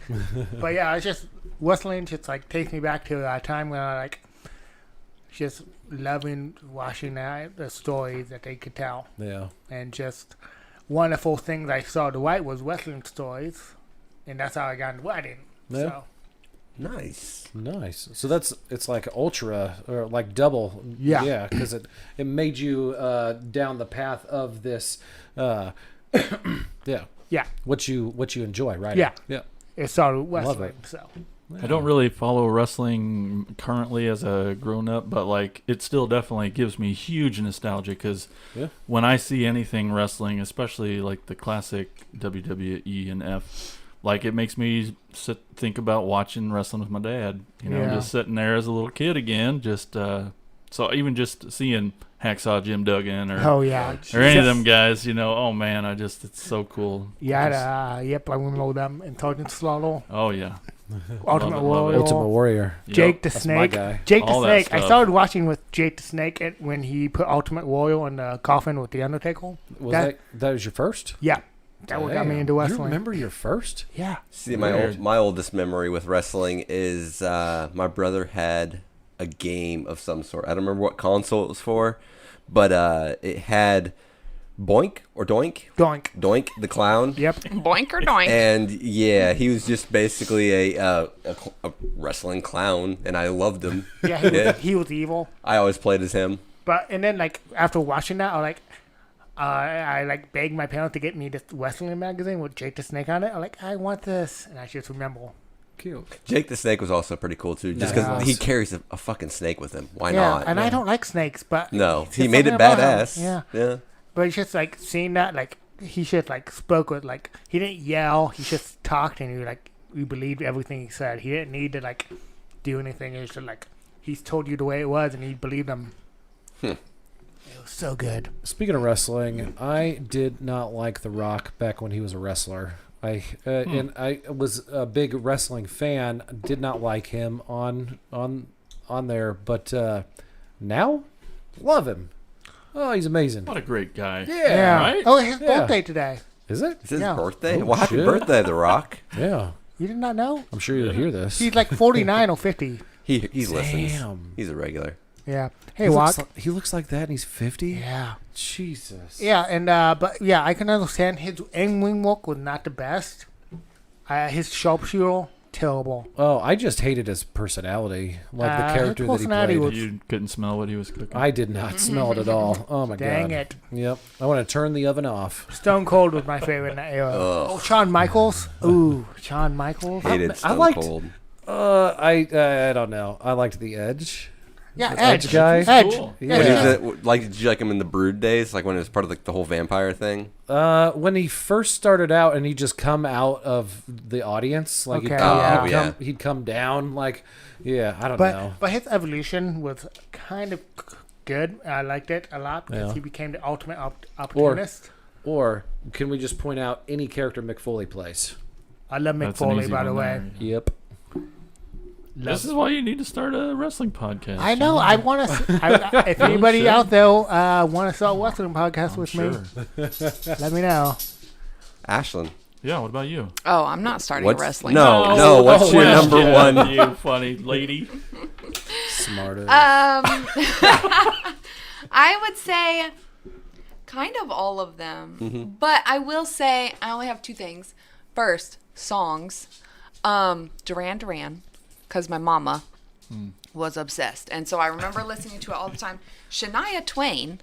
B: But yeah, it's just wrestling just like takes me back to a time when I like just loving watching the stories that they could tell.
C: Yeah.
B: And just wonderful things I saw to write was wrestling stories. And that's how I got into writing.
C: Yeah.
B: So
E: Nice.
C: So it's like ultra or like double.
B: Yeah.
C: Yeah, because it made you down the path of this. Yeah.
B: yeah,
C: What you enjoy, right?
B: Yeah.
C: Yeah.
B: it started
C: Love
B: wrestling.
C: it.
B: So
D: I don't really follow wrestling currently as a grown up, but like it still definitely gives me huge nostalgia because
C: Yeah.
D: when I see anything wrestling, especially like the classic WWE and F, like it makes me think about watching wrestling with my dad. You know,
B: Yeah.
D: just sitting there as a little kid again. Just so even just seeing Hacksaw Jim Duggan or
B: yeah,
D: or any of them guys, you know, oh man, it's so cool.
B: yeah, yep, I remember them. Intelligent Slaughter,
D: Oh yeah,
B: Ultimate
D: love it.
B: Warrior,
C: Ultimate Warrior.
B: Jake the
C: That's my
B: Snake.
C: guy.
B: Jake the
D: All that
B: Snake. I
D: stuff.
B: started watching with Jake the Snake when he put Ultimate Warrior in the coffin with the Undertaker.
C: That was your first?
B: Yeah, that what got me
C: Damn.
B: into wrestling.
C: You remember your first?
B: Yeah,
E: See,
D: Weird.
E: my oldest memory with wrestling is my brother had a game of some sort. I don't remember what console it was for, but it had Boink or Doink.
B: Doink.
E: The clown.
B: Yep.
A: Boink or doink.
E: And yeah, he was just basically a wrestling clown, and I loved him.
B: Yeah, he was evil.
E: I always played as him.
B: And then like after watching that, I like begged my parents to get me this wrestling magazine with Jake the Snake on it. I want this, and I just remember.
C: Cute.
E: Jake the Snake was also pretty cool too, just because
B: Nice.
E: he carries a fucking snake with him. Why
B: Yeah,
E: not?
B: and I don't like snakes, but
E: No,
B: it's
E: he
B: just
E: made it
B: something about him.
E: badass.
B: Yeah,
E: Yeah.
B: but it's just like seeing that, like he just like spoke with like he didn't yell, he just talked, and we believed everything he said. He didn't need to like do anything. It was just like he's told you the way it was, and he believed him. It was so good.
C: Speaking of wrestling, I did not like The Rock back when he was a wrestler. And I was a big wrestling fan. Did not like him on there, but now love him. Oh, he's amazing.
D: what a great guy.
C: Yeah.
D: Right?
B: Oh, his
C: Yeah.
B: birthday today.
C: Is it?
E: It's his
B: Yeah.
E: birthday.
C: Oh,
E: Well, happy
C: shit.
E: birthday, The Rock.
C: Yeah.
B: You did not know?
C: I'm sure you'll hear this.
B: He's like 49 or 50.
E: He listens.
C: Damn.
E: He's a regular.
B: Yeah. Hey,
C: He
B: Walk.
C: he looks like that and he's 50?
B: Yeah.
C: Jesus.
B: Yeah, and but yeah, I can understand his in-ring work was not the best. His sharpshooter, terrible.
C: Oh, I just hated his personality. Like the
B: His
C: character that he
B: personality
C: played.
B: was-
D: You couldn't smell what he was cooking.
C: I did not smell it at all. Oh my
B: Dang
C: god.
B: it.
C: Yep. I want to turn the oven off.
B: Stone Cold was my favorite in that era. Oh, Shawn Michaels. Ooh, Shawn Michaels.
E: Hated
C: I
E: Stone
C: liked-
E: Cold.
C: I don't know. I liked the Edge.
B: Yeah,
C: the
B: Edge.
C: Edge guy.
B: Edge.
D: Cool.
B: Yeah,
E: When he
B: yeah.
E: was did you like him in the Brood days? Like when it was part of like the whole vampire thing?
C: When he first started out and he just come out of the audience, like
B: Okay, yeah.
C: he'd come down, like, yeah, I don't
B: But
C: know.
B: but his evolution was kind of good. I liked it a lot because
C: Yeah.
B: he became the ultimate opportunist.
C: Or can we just point out any character Mick Foley plays?
B: I love Mick
D: That's an
B: Foley,
D: easy
B: by the
D: one
B: way.
D: there.
C: Yep.
D: This is why you need to start a wrestling podcast.
B: I know. I want to. If anybody
D: shit.
B: out there want to start a wrestling podcast with
D: Sure.
B: me, let me know.
E: Ashlyn.
D: Yeah, what about you?
A: Oh, I'm not starting
E: What's
A: a wrestling.
E: No, what's your
D: yeah,
E: number
D: yeah,
E: one?
D: You funny lady.
C: Smarter.
A: I would say kind of all of them. But I will say I only have two things. First, songs. Duran Duran, because my mama was obsessed. And so I remember listening to it all the time. Shania Twain.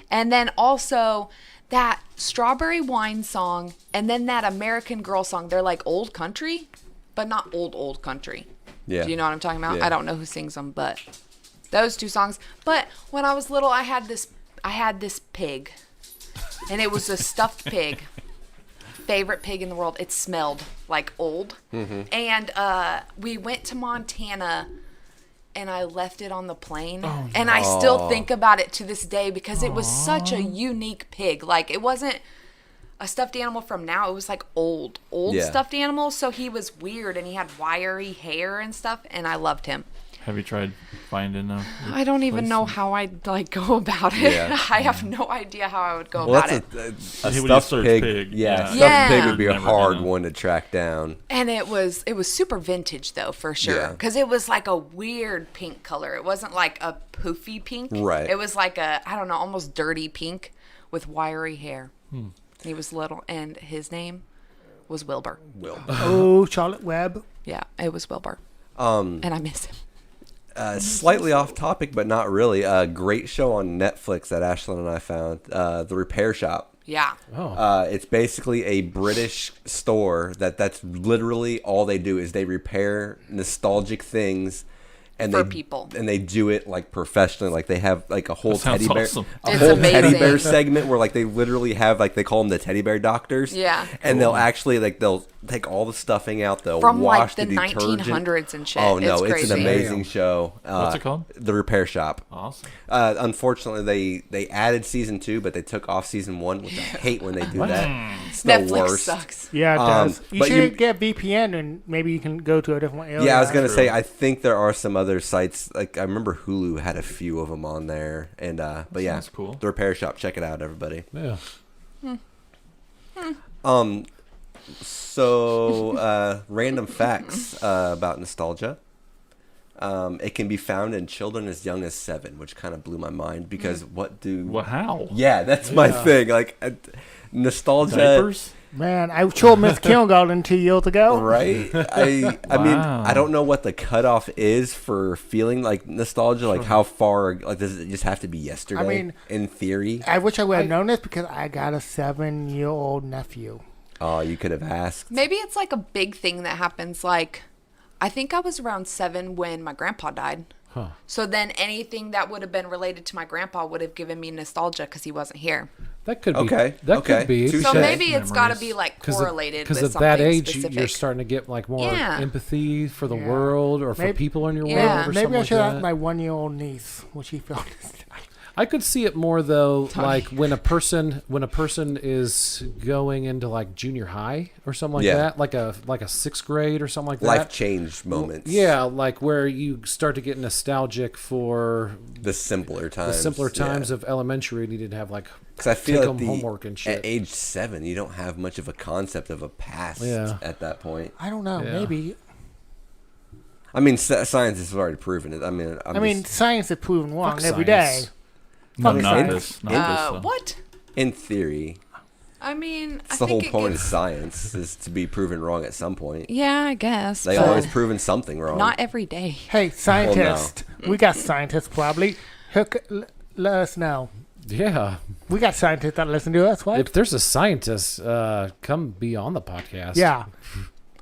A: And then also that Strawberry Wine song. And then that American Girl song. They're like old country, but not old country.
E: Yeah.
A: Do you know what I'm talking about?
E: Yeah.
A: I don't know who sings them, but those two songs. But when I was little, I had this pig, and it was a stuffed pig. Favorite pig in the world. It smelled like old. And we went to Montana, and I left it on the plane. And I still think about it to this day because it was such a unique pig. Like, it wasn't a stuffed animal from now. It was like old
E: Yeah.
A: stuffed animal. So he was weird, and he had wiry hair and stuff, and I loved him.
D: Have you tried finding a
A: I don't even know how I'd like go about it.
E: Yeah.
A: I have no idea how I would go
E: Well,
A: about it.
E: that's a
D: When you
E: stuffed
D: search
E: pig.
D: pig,
E: Yeah,
D: yeah.
E: stuffed
A: Yeah.
E: pig would be a
D: Never
E: hard
D: gonna-
E: one to track down.
A: And it was super vintage though, for sure.
E: Yeah.
A: Because it was like a weird pink color. It wasn't like a poofy pink.
E: Right.
A: It was like a, I don't know, almost dirty pink with wiry hair. He was little, and his name was Wilbur.
B: Oh, Charlotte Webb.
A: Yeah, it was Wilbur.
E: Um,
A: And I miss him.
E: Slightly off topic, but not really. A great show on Netflix that Ashlyn and I found, The Repair Shop.
A: Yeah.
E: It's basically a British store that's literally all they do is they repair nostalgic things. And
A: For
E: they,
A: people.
E: and they do it like professionally. Like they have like a whole
D: That sounds
E: teddy bear,
D: awesome.
E: a
A: It's
E: whole teddy
A: amazing.
E: bear segment where like they literally have like they call them the teddy bear doctors.
A: Yeah.
E: and they'll actually like they'll take all the stuffing out. They'll
A: From
E: wash
A: like the
E: detergent.
A: 1900s and shit.
E: Oh no, it's
A: crazy.
E: an amazing show.
D: What's it called?
E: The Repair Shop.
D: Awesome.
E: Unfortunately, they added season 2, but they took off season 1, which I hate when they do that. It's the
A: Netflix
E: worst.
A: sucks.
B: Yeah, it
E: Um,
B: does. You
E: but
B: should
E: you-
B: get VPN and maybe you can go to a different area.
E: Yeah, I was gonna
D: True.
E: say I think there are some other sites like I remember Hulu had a few of them on there, and but yeah,
D: Sounds cool.
E: The Repair Shop, check it out, everybody.
C: Yeah.
E: So random facts about nostalgia. It can be found in children as young as 7, which kind of blew my mind because what do?
D: Well, how?
E: Yeah, that's my thing. Like nostalgia.
D: Diapers?
B: Man, I sure missed kindergarten 2 years ago.
E: Right. I mean,
D: Wow.
E: I don't know what the cutoff is for feeling like nostalgia. Like how far? Like does it just have to be yesterday?
B: I mean-
E: in theory.
B: I wish I would have known this because I got a 7-year-old nephew.
E: Oh, you could have asked.
A: Maybe it's like a big thing that happens. Like, I think I was around 7 when my grandpa died.
C: Huh.
A: So then anything that would have been related to my grandpa would have given me nostalgia because he wasn't here.
C: That could be.
E: Okay,
C: That
E: okay.
C: could be.
E: Touche.
A: So
E: Shay.
A: maybe it's got to
D: Memories.
A: be like
C: Because
A: correlated
C: because
A: with
C: at that
A: something
C: age,
A: specific.
C: you're starting to get like more
A: Yeah.
C: empathy for the
B: Yeah.
C: world or for
B: Maybe-
C: people in your
A: Yeah.
C: world or
B: Maybe
C: something
B: I
C: like
B: should ask
C: that.
B: my 1-year-old niece what she felt.
C: I could see it more though, like when a person is going into like junior high or something like
E: Yeah.
C: that, like a 6th grade or something like
E: Life
C: that.
E: change moments.
C: Yeah, like where you start to get nostalgic for
E: The simpler times.
C: the simpler times
E: yeah.
C: of elementary. And you didn't have like
E: Because I feel
C: take
E: like
C: home homework and shit.
E: At age 7, you don't have much of a concept of a past
C: Yeah.
E: at that point.
B: I don't know.
C: Yeah.
B: Maybe.
E: I mean, science has already proven it. I mean,
B: I mean, science is proven wrong
C: Fuck
B: every day.
C: science.
D: No,
B: Fuck
D: not
B: science.
D: this. Not this. Though.
A: What?
E: in theory,
A: I mean,
E: it's
A: I
E: the whole
A: think it
E: point of
A: gets-
E: science is to be proven wrong at some point.
A: Yeah, I guess.
E: They
A: but
E: always proven something wrong.
A: not every day.
B: Hey, scientists. We got scientists probably. Let us know.
C: Yeah,
B: We got scientists that listen to us, what?
C: if there's a scientist, come be on the podcast.
B: Yeah.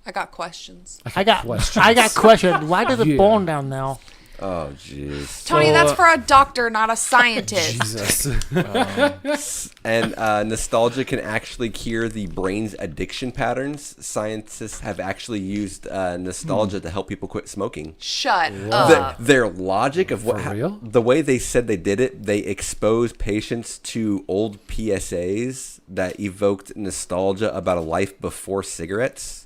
A: I got questions.
B: I got
C: questions.
B: questions. Why does it
C: Yeah.
B: burn down now?
E: Oh, jeez.
A: Tony,
C: So,
A: that's for a doctor, not a scientist.
C: Jesus.
E: And nostalgia can actually cure the brain's addiction patterns. Scientists have actually used nostalgia to help people quit smoking.
A: Shut
E: The,
A: up.
E: their logic of what
C: For real?
E: the way they said they did it, they exposed patients to old PSAs that evoked nostalgia about a life before cigarettes.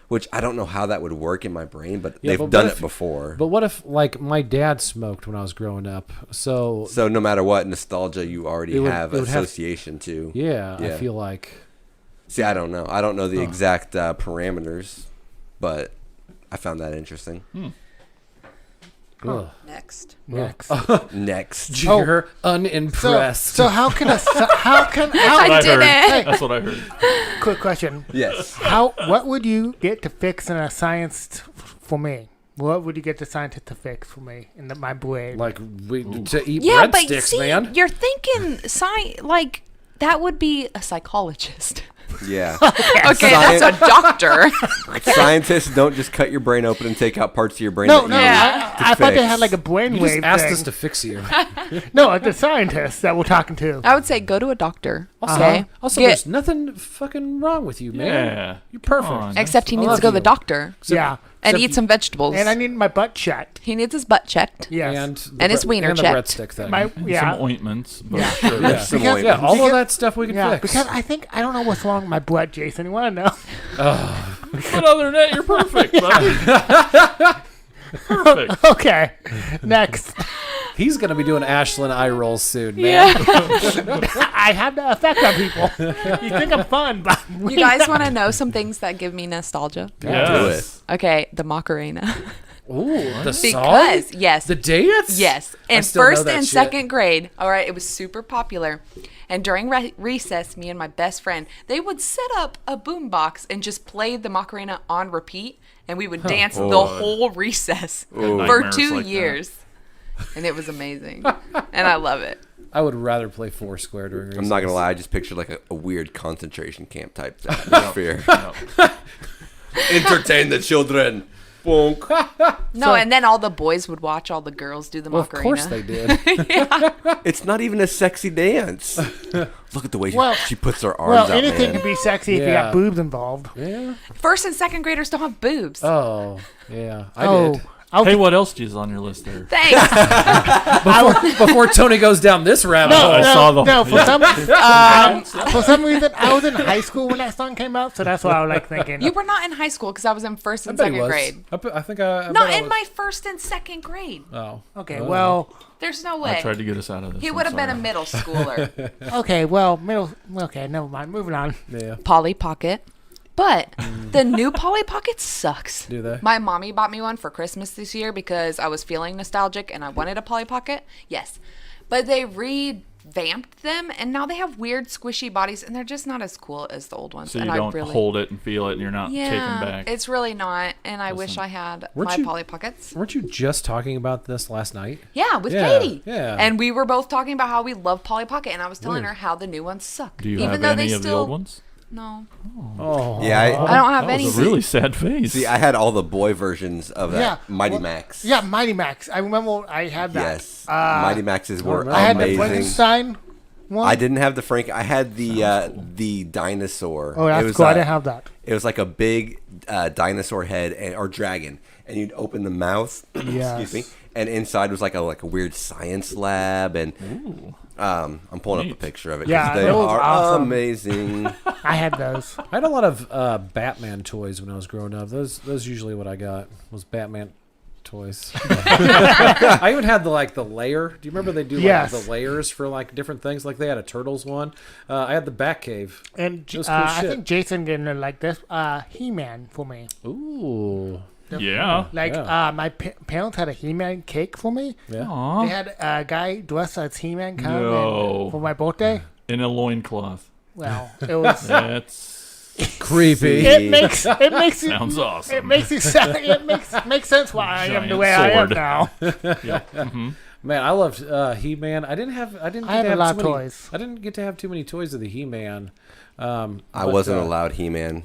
E: Which I don't know how that would work in my brain, but
C: Yeah,
E: they've
C: but
E: done
C: what
E: it
C: if-
E: before.
C: But what if like my dad smoked when I was growing up? So
E: So no matter what nostalgia you already
C: It would-
E: have
C: it would have-
E: association to.
C: yeah,
E: Yeah.
C: I feel like
E: See, I don't know. I don't know the exact parameters, but I found that interesting.
C: ugh.
A: Next.
B: Next.
E: Next.
C: You're unimpressed.
B: So how can a how can
D: That's
B: how,
D: what I
A: did
D: heard.
A: it.
D: That's what I heard.
B: quick question.
E: Yes.
B: What would you get to fix in a science for me? What would you get the scientist to fix for me in my brain?
C: like to eat
A: Yeah, but
C: breadsticks,
A: see,
C: man.
A: you're thinking like that would be a psychologist.
E: Yeah.
A: Okay, that's a doctor.
E: Scientists don't just cut your brain open and take out parts of your brain.
B: no,
E: that
B: no.
E: you
A: Yeah.
E: use to
B: I thought they
E: fix.
B: had like a
C: You
B: brainwave
C: just asked
B: thing.
C: us to fix you.
B: No, the scientists that we're talking to.
A: I would say go to a doctor.
C: Also,
A: Okay.
C: also
A: Get-
C: there's nothing fucking wrong with you, man.
D: Yeah.
C: You're perfect.
D: Come on.
A: except he
C: I
A: needs
C: love
A: to go to the
C: you.
A: doctor
B: Yeah.
A: and
C: Except
A: eat some vegetables.
B: And I need my butt checked.
A: He needs his butt checked.
B: Yes.
C: And
A: his wiener
C: and the
A: checked.
C: breadstick thing.
B: my yeah.
D: Some ointments. But
B: Yeah.
D: sure.
C: yeah.
E: Some
B: Because-
E: ointments.
C: Yeah, all
B: Because-
C: of that stuff we can
B: Yeah,
C: fix.
B: because I don't know what's wrong with my blood, Jason. You want to know?
D: But other than that, you're perfect, buddy. Perfect.
B: Okay. Next.
C: He's gonna be doing Ashlyn eye rolls soon, man.
B: I have that effect on people. You think I'm fun, but
A: You guys want to know some things that give me nostalgia?
D: Yes.
A: Okay, the Macarena.
C: Ooh, the song?
A: Because, yes.
C: The dance?
A: Yes.
C: I
A: In
C: still know
A: first
C: that
A: and
C: shit.
A: second grade, all right, it was super popular. And during recess, me and my best friend, they would set up a boombox and just play the Macarena on repeat, and we would dance the whole recess for
D: Nightmares
A: 2
D: like that.
A: years. And it was amazing. And I love it.
C: I would rather play Foursquare during recess.
E: I'm not gonna lie. I just pictured like a weird concentration camp type atmosphere. Entertain the children. Bonk.
A: No, and then all the boys would watch all the girls do the
C: Well, of
A: Macarena.
C: course they did.
E: It's not even a sexy dance. Look at the way she puts her arms
B: well,
E: out,
B: anything
E: man.
B: can be sexy if you
C: Yeah.
B: got boobs involved.
C: Yeah.
A: First and second graders don't have boobs.
C: Oh, yeah. I did.
D: Hey, what else is on your list there?
A: Thanks.
C: Before Tony goes down this rabbit hole.
D: I saw the.
B: No, for some reason, I was in high school when that song came out, so that's what I was like thinking.
A: You were not in high school because I was in first
C: I
A: and
C: bet he
A: second
C: was.
A: grade.
C: I think I
A: Not
C: bet I
A: in
C: was.
A: my first and second grade.
C: Oh.
B: Okay, well,
A: There's no way.
D: I tried to get us out of this.
A: He
D: I'm
A: would have been a
D: sorry.
A: middle schooler.
B: okay, well, okay, never mind. Moving on.
C: Yeah.
A: Polly Pocket. But the new Polly Pocket sucks.
C: Do they?
A: My mommy bought me one for Christmas this year because I was feeling nostalgic and I wanted a Polly Pocket. Yes. But they revamped them and now they have weird squishy bodies and they're just not as cool as the old ones.
D: So
A: and
D: you
A: I
D: don't
A: really,
D: hold it and feel it, and you're not
A: yeah,
D: taken back.
A: it's really not. And I wish I had
C: Weren't
A: my
C: you-
A: Polly Pockets.
C: Weren't you just talking about this last night?
A: Yeah, with
C: Yeah,
A: Katie.
C: yeah.
A: And we were both talking about how we love Polly Pocket and I was telling
C: Weird.
A: her how the new ones suck.
D: Do you
A: Even
D: have
A: though
D: any
A: they
D: of the
A: still
D: old ones?
A: No.
C: Oh.
E: Yeah,
A: I don't have
D: That
A: any.
D: was a really sad face.
E: see, I had all the boy versions of that
B: Yeah,
E: Mighty
B: well,
E: Max.
B: Yeah, Mighty Max. I remember I had that.
E: Yes, Mighty Maxes were
C: remember.
B: I had the
E: amazing.
B: Frankenstein one.
E: I didn't have the Frank. I had the dinosaur.
B: Oh,
E: It
B: that's
E: was,
B: cool. I didn't have that.
E: It was like a big dinosaur head or dragon, and you'd open the mouth.
B: Yes.
E: Excuse me. And inside was like a weird science lab, and I'm pulling up
D: Neat.
E: a picture of it. 'cause
B: Yeah,
E: they
B: it was
E: are
B: awesome.
E: amazing.
B: I had those.
C: I had a lot of Batman toys when I was growing up. Those usually what I got was Batman toys. I even had the layer. Do you remember they do
B: Yes.
C: the layers for different things? Like they had a Turtles one. I had the Batcave.
B: And
C: It was cool
B: I
C: shit.
B: think Jason didn't like this. He-Man for me.
C: Ooh.
D: Yeah.
B: Like
C: Yeah.
B: my parents had a He-Man cake for me.
C: Yeah.
B: They
D: Aw.
B: had a guy dressed as He-Man come
D: No.
B: for my birthday.
D: In a loincloth.
B: Well, it was.
D: That's
C: Creepy.
B: it makes you.
D: sounds awesome.
B: It makes you. It makes sense why I am the
D: Giant
B: way I am
D: sword.
B: now.
D: Yeah.
C: Man, I loved He-Man. I didn't get
B: I
C: to
B: had a
C: have
B: lot
C: too
B: of
C: many-
B: toys.
C: I didn't get to have too many toys of the He-Man.
E: I
C: but,
E: wasn't allowed He-Man.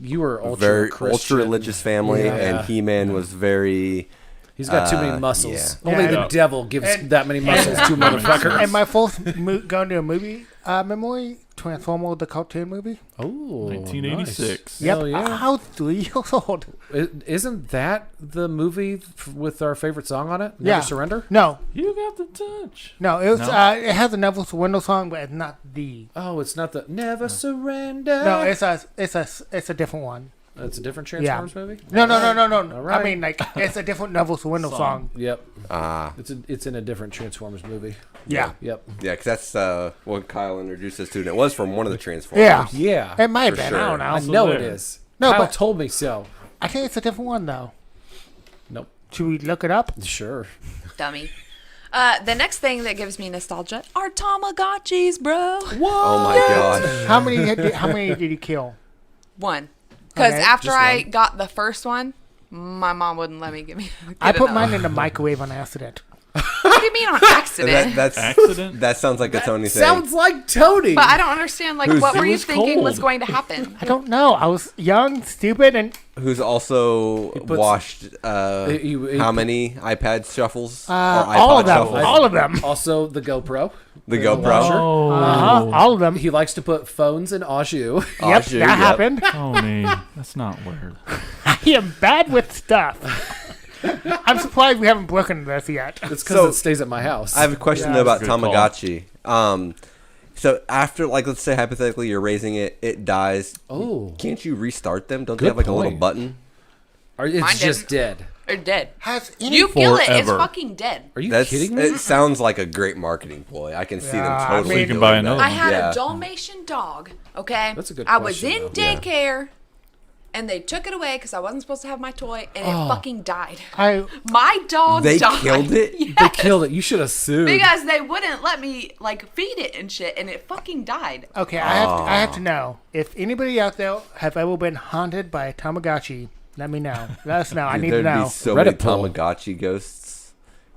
C: You were ultra
E: Very
C: Christian.
E: ultra religious family,
C: Yeah.
E: and He-Man was very.
C: He's got too many muscles.
B: yeah.
C: Only
B: Yeah.
C: the devil gives
B: And-
C: that many muscles to motherfuckers.
B: And my first going to a movie memory, Transformers the cartoon movie.
C: Oh,
D: 1986.
C: Nice.
B: Yep,
C: Hell yeah.
B: I was 3 years old.
C: Isn't that the movie with our favorite song on it? Never
B: Yeah.
C: Surrender?
B: No,
D: You got the touch.
B: no, it was.
D: No?
B: It has a Neville Window song, but it's not the.
C: Oh, it's not the Never Surrender.
B: No, it's a different one.
C: It's a different Transformers movie?
B: No.
C: All right.
B: I mean, like it's a different Neville Window song.
C: Yep.
E: Ah,
C: It's in a different Transformers movie.
B: Yeah,
C: Yep.
E: yeah, because that's what Kyle introduced us to, and it was from one of the Transformers.
B: yeah.
C: Yeah.
B: It might have
E: For
B: been.
E: sure.
B: I don't know.
C: I
D: So
C: know it
D: there.
C: is.
B: No,
C: Kyle
B: but-
C: told me so.
B: I think it's a different one though.
C: Nope.
B: Should we look it up?
C: Sure.
A: Dummy. The next thing that gives me nostalgia are Tamagotchis, bro.
E: Oh my gosh.
B: How many did you kill?
A: One. Because
B: Okay,
A: after
C: just
A: I
C: one.
A: got the first one, my mom wouldn't let me get
B: I put
A: another.
B: mine in the microwave on accident.
A: What do you mean on accident?
E: That's
D: Accident?
E: that sounds like a Tony thing.
C: Sounds like Tony.
A: But I don't understand. Like,
E: Who's-
A: what
E: it
A: were you
D: was
A: thinking was
D: cold.
A: going to happen?
B: I don't know. I was young, stupid, and
E: Who's also
C: puts-
E: washed
C: he
E: how many iPad shuffles? or
B: all
E: iPod
B: of them.
E: shuffles?
B: All of them.
C: Also, the GoPro.
E: The
C: washer.
E: GoPro.
D: Oh,
B: All of them.
C: He likes to put phones in au jus.
B: Yep,
E: shoot,
B: that
E: yep.
B: happened.
D: Tony. That's not weird.
B: I am bad with stuff. I'm surprised we haven't broken this yet.
C: It's because
E: So-
C: it stays at my house.
E: I have a question
B: Yeah,
E: though about
D: that's a good call.
E: Tamagotchi. So after, let's say hypothetically, you're raising it, it dies.
C: Oh.
E: Can't you restart them? Don't
C: Good
E: they have like a little
C: point.
E: button?
C: Or it's
A: Mine
C: just
A: didn't.
C: dead.
A: They're dead.
B: Has any
A: You kill it, it's
D: Forever.
A: fucking dead.
C: Are you
E: That's
C: kidding me?
E: it. Sounds like a great marketing ploy. I can see them
B: Yeah,
E: totally.
B: so you
D: can
E: doing
D: buy
E: that.
D: another
A: I had
E: Yeah.
A: a Dalmatian dog, okay?
C: That's a good
A: I was
C: question,
A: in
C: though.
A: daycare, and they took it away because I wasn't supposed to have my toy, and it fucking died. My dog
E: They
A: died.
E: killed it?
A: Yes.
C: They killed it. You should have sued.
A: Because they wouldn't let me, like, feed it and shit, and it fucking died.
B: Okay, I have to know if anybody out there have ever been haunted by a Tamagotchi. Let me know. Let us know. I
E: Dude,
B: need to
E: there'd
B: know.
E: be so many
C: Reddit poll.
E: Tamagotchi ghosts.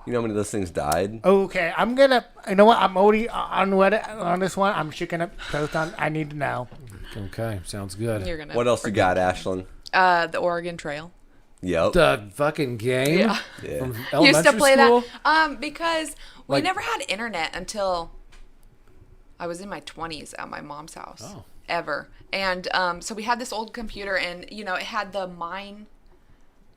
E: You know how many of those things died?
B: Okay, I'm gonna. You know what? I'm already on Reddit on this one. I'm just gonna post on. I need to know.
C: Okay, sounds good.
A: You're gonna.
E: What else you got, Ashlyn?
A: The Oregon Trail.
E: Yep.
C: The fucking game.
A: Yeah.
E: Yeah.
C: From
A: Used
C: elementary
A: to play
C: school?
A: that. Because we
C: Like-
A: never had internet until I was in my 20s at my mom's house.
C: Oh.
A: Ever. And so we had this old computer, and, it had the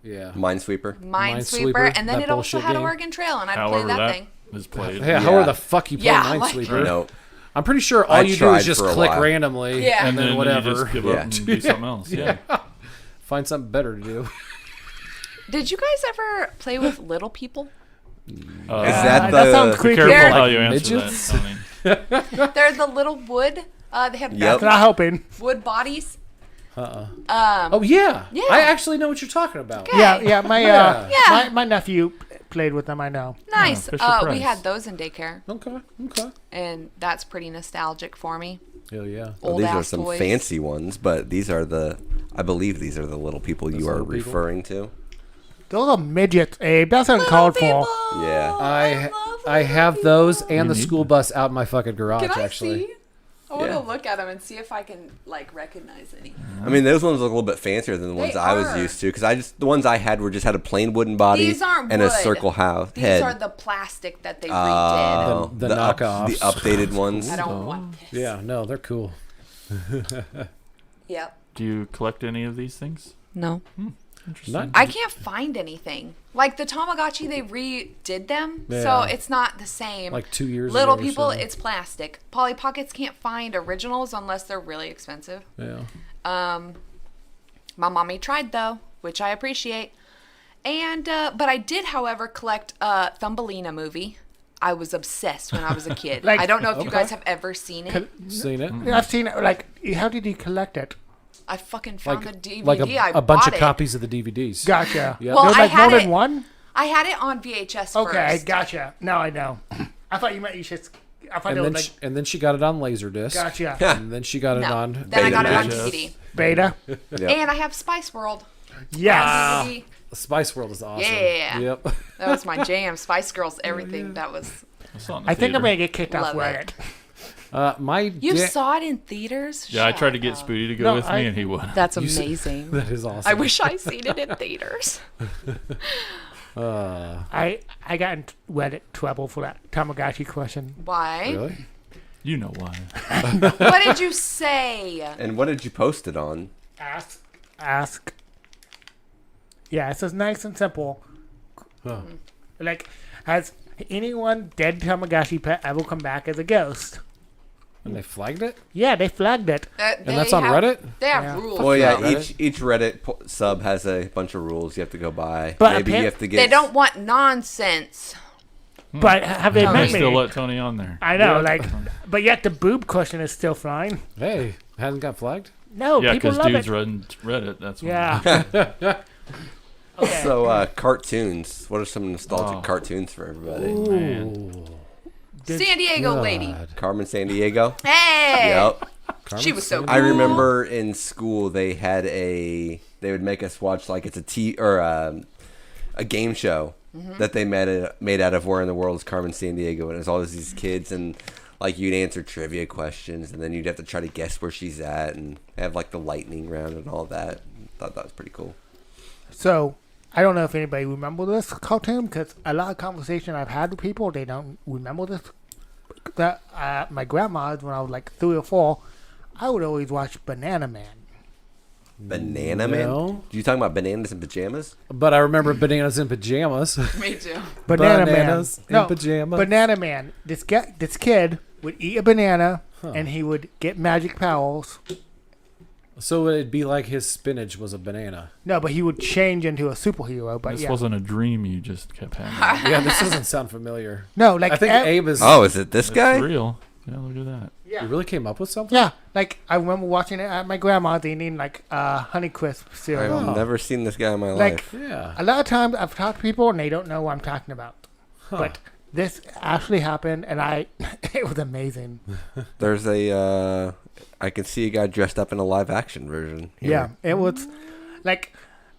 C: Yeah.
E: Minesweeper.
A: Minesweeper, and then
C: that
A: it also
C: bullshit
A: had
C: game?
A: Oregon Trail, and I'd play
D: However,
A: that
D: that
A: thing.
D: is played.
C: Yeah, how
E: Yeah.
C: the fuck you play
A: Yeah, like-
C: Minesweeper?
E: No.
C: I'm pretty sure all
E: I
C: you do
E: tried
C: is just
E: for a
C: click
E: while.
C: randomly
A: Yeah.
C: and then
D: you
C: whatever.
D: just give
E: Yeah.
D: up and do something else. Yeah.
C: Find something better to do.
A: Did you guys ever play with little people?
E: Is that
B: that sounds
E: the?
B: creepy.
D: Careful
A: They're-
D: how you answer
C: midgets?
D: that, Tony.
A: They're the little wood. They have
E: Yep.
B: Not helping.
A: wood bodies.
C: Oh yeah.
A: Yeah.
C: I actually know what you're talking about.
A: Okay.
B: Yeah.
A: Yeah.
B: My nephew played with them. I know.
A: Nice.
D: Fisher
A: We
D: Price.
A: had those in daycare,
C: Okay.
A: and that's pretty nostalgic for me.
C: Hell yeah.
A: Old
E: These
A: ass
E: are some
A: toys.
E: fancy ones, but these are the. I believe these are the little people you are
C: little people?
E: referring to.
B: Those are midgets, Abe. That's uncalled for.
E: Yeah.
C: I have those and the
D: need
C: school bus out in my fucking garage.
A: Can I
C: actually.
A: see? I want
E: Yeah.
A: to look at them and see if I can recognize any.
E: I mean, those ones look a little bit fancier than the ones
A: They
E: I was
A: are.
E: used to, because the ones I had were just had a plain wooden body
A: These aren't
E: and a
A: wood.
E: circle house
A: These
E: head.
A: are the plastic that they redid.
E: Oh,
C: The
E: up-
C: knockoffs.
E: the updated ones.
A: I don't want this.
C: Yeah. No, they're cool.
A: Yep.
D: Do you collect any of these things?
A: No.
D: Interesting.
C: Not-
A: I can't find anything. Like the Tamagotchi, they redid them, so
C: Yeah.
A: it's not the same.
C: Like 2 years
A: Little
C: ago or
A: people,
C: so.
A: it's plastic. Polly Pockets can't find originals unless they're really expensive.
C: Yeah.
A: My mommy tried though, which I appreciate. And but I did, however, collect a Thumbelina movie. I was obsessed when I was a kid.
B: Like-
A: I don't know if you
C: Okay.
A: guys have ever seen it.
C: Seen it?
B: I've seen it. Like, how did you collect it?
A: I fucking found
C: Like
A: a DVD.
C: like
A: I
C: a bunch
A: bought
C: of
A: it.
C: copies of the DVDs.
B: Gotcha.
C: Yeah.
A: Well,
B: There's
A: I
B: like
A: had
B: more
A: it.
B: than one.
A: I had it on VHS
B: Okay,
A: first.
B: gotcha. Now I know. I thought you meant you should. I thought
C: And
B: it
C: then,
B: was like
C: and then she got it on Laserdisc.
B: gotcha.
C: And then she got it
A: No.
C: on.
A: Then I got it on
D: VHS.
A: DVD.
B: Beta.
E: Yep.
A: And I have Spice World.
B: Yes.
A: DVD.
C: Spice World is awesome.
A: Yeah.
C: Yep.
A: That was my jam. Spice Girls, everything. That was.
D: It's not in the
B: I think I'm
D: theater.
B: gonna get kicked off
A: Love it.
B: Reddit.
C: My
A: You
C: da-
A: saw it in theaters?
D: Yeah, I tried to
A: Shut
D: get
A: up.
D: Spooty to go
B: No,
D: with
B: I-
D: me, and he wouldn't.
A: That's
C: You see-
A: amazing.
C: that is awesome.
A: I wish I seen it in theaters.
B: I got in Reddit trouble for that Tamagotchi question.
A: Why?
C: Really?
D: You know why.
A: What did you say?
E: And what did you post it on?
B: Ask. Yeah, it's just nice and simple.
C: Huh.
B: Like, has anyone dead Tamagotchi pet ever come back as a ghost?
C: And they flagged it?
B: Yeah, they flagged it.
C: And that's on Reddit?
A: They have
B: Yeah.
A: rules.
E: Well, yeah,
C: Reddit?
E: each Reddit sub has a bunch of rules you have to go by.
B: But
E: Maybe you
B: appa-
E: have to get.
A: They don't want nonsense.
B: But have they
A: No,
D: They
B: met
D: still
B: me?
D: let Tony on there.
B: I know,
C: Yeah.
B: like, but yet the boob question is still fine.
C: Hey, hasn't got flagged?
B: No,
D: Yeah,
B: people
D: because
B: love
D: dudes
B: it.
D: read it. That's why.
B: Yeah. Okay.
E: So, cartoons. What are some nostalgic
D: Oh.
E: cartoons for everybody?
D: Man.
A: San Diego lady.
C: God.
E: Carmen San Diego.
A: Hey.
E: Yep.
A: She was so
C: Carmen
E: I
A: cool.
E: remember in school they had they would make us watch like it's a game show that they made out of Where in the World is Carmen San Diego, and it was always these kids, and like you'd answer trivia questions, and then you'd have to try to guess where she's at, and have like the lightning round and all that. Thought that was pretty cool.
B: So, I don't know if anybody remember this cartoon, because a lot of conversation I've had with people, they don't remember this. That my grandma, when I was like 3 or 4, I would always watch Banana Man.
E: Banana Man?
C: No.
E: You talking about bananas in pajamas?
C: But I remember Bananas in Pajamas.
A: Me too.
B: Banana
C: Bananas
B: Man.
C: in pajamas.
B: Banana Man. This kid would eat a banana, and he would get magic powers.
C: So it'd be like his spinach was a banana.
B: No, but he would change into a superhero. But
D: This
B: yeah.
D: wasn't a dream you just kept having.
C: Yeah, this doesn't sound familiar.
B: No, like
C: I think Abe is.
E: Oh, is it this guy?
D: It's real. Yeah, look at that.
C: You really came up with something?
B: Yeah, like I remember watching it at my grandma's eating like Honeycrisp cereal.
E: I've never seen this guy in my
B: Like
E: life.
C: Yeah.
B: a lot of times I've talked to people and they don't know what I'm talking about. But this actually happened and it was amazing.
E: There's I can see a guy dressed up in a live action version. here.
B: Yeah, it was like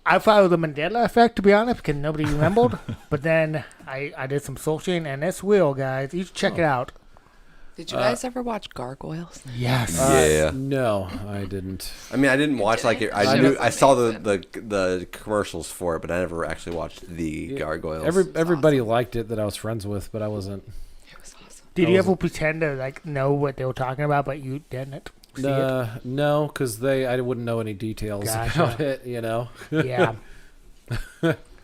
B: I thought it was a Mandela effect to be honest because nobody remembered. But then I did some searching and it's real, guys. You should check it out.
A: Did you guys ever watch Gargoyles?
B: Yes.
E: Yeah.
C: No, I didn't.
E: I mean, I didn't watch like it. I saw the commercials for it, but I never actually watched the Gargoyles.
C: Everybody liked it that I was friends with, but I wasn't.
A: It was awesome.
B: Did you ever pretend to like know what they were talking about, but you didn't see it?
C: No, because I wouldn't know any details about it. You know.
B: Yeah.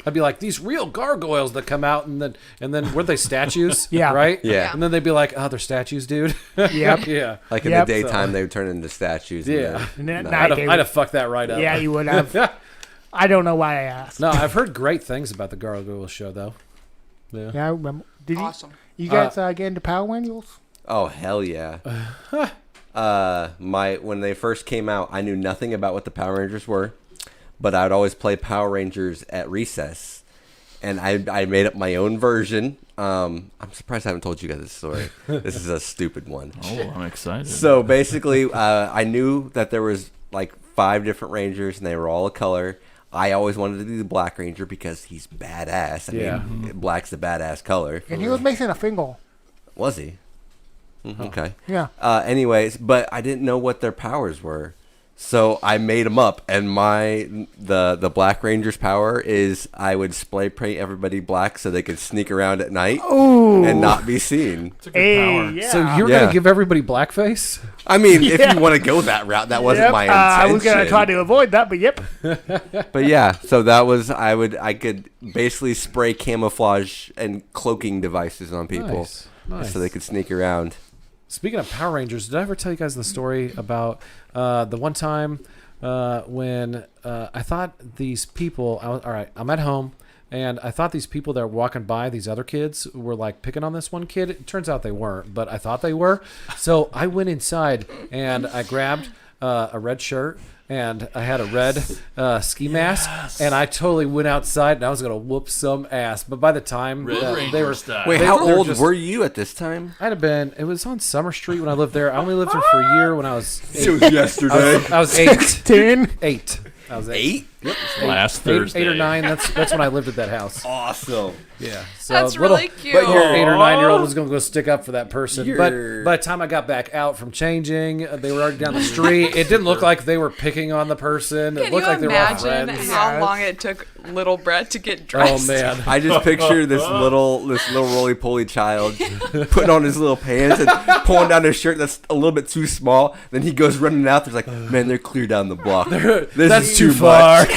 C: I'd be like, these real gargoyles that come out, and then weren't they statues?
B: Yeah.
C: Right?
E: Yeah.
C: And then they'd be like, oh, they're statues, dude.
B: Yep.
C: Yeah.
E: Like in
B: Yep.
E: the daytime, they would turn into statues.
C: Yeah.
B: And then at
E: No.
B: night they
C: I'd have fucked that right up.
B: yeah, you would have. I don't know why I asked.
C: No, I've heard great things about the Gargoyles show, though. Yeah.
B: Yeah, I remember. Did
A: Awesome.
B: you guys get into Power Rangers?
E: Oh hell yeah. When they first came out, I knew nothing about what the Power Rangers were, but I would always play Power Rangers at recess. And I made up my own version. I'm surprised I haven't told you guys this story. This is a stupid one.
D: Oh, I'm excited.
E: So basically, I knew that there was like 5 different Rangers, and they were all a color. I always wanted to be the Black Ranger because he's badass. I mean, black's the badass color.
B: And he was missing a finger.
E: Was he? Okay.
B: Yeah.
E: Anyways, but I didn't know what their powers were. So I made them up, and the Black Ranger's power is I would spray paint everybody black so they could sneak around at night and not be seen.
D: It's a good power.
B: Yeah.
C: So you're
E: Yeah.
C: going to give everybody blackface?
E: I mean, if
B: Yeah.
E: you want to go that route, that wasn't
B: Yep,
E: my intention.
B: I was gonna try to avoid that, but yep.
E: But yeah, so that was I could basically spray camouflage and cloaking devices on people
C: Nice.
E: so they could sneak around.
C: Speaking of Power Rangers, did I ever tell you guys the story about the one time when I thought these people... I'm at home, and I thought these people that were walking by, these other kids, were like picking on this one kid. It turns out they weren't, but I thought they were. So I went inside, and I grabbed a red shirt, and I had a red ski mask, and I totally went outside, and I was going to whoop some ass. But by the time they were...
E: Wait,
C: They
E: how
C: were
E: old
C: just-
E: were you at this time?
C: I'd have been. It was on Summer Street when I lived there. I only lived there for a year when I was.
E: It was yesterday.
C: I was 8.
B: 10.
C: 8. I was 8.
E: 8?
D: Last Thursday.
C: 8 or 9. That's when I lived at that house.
E: Awesome.
C: Yeah. So
A: That's
C: little,
A: really cute.
E: but you're-
C: 8 or 9-year-old was going to go stick up for that person. But
E: You're-
C: by the time I got back out from changing, they were already down the street. It didn't look like they were picking on the person. It
A: Can
C: looked
A: you
C: like they were all
A: imagine
C: friends.
A: how
B: Yes.
A: long it took little Brett to get
C: Oh
A: dressed?
C: man.
E: I just picture this little roly-poly child putting on his little pants and pulling down his shirt that's a little bit too small. Then he goes running out. There's like, man, they're clear down the block. This
C: That's
E: is
C: too
E: too
C: far.
E: much.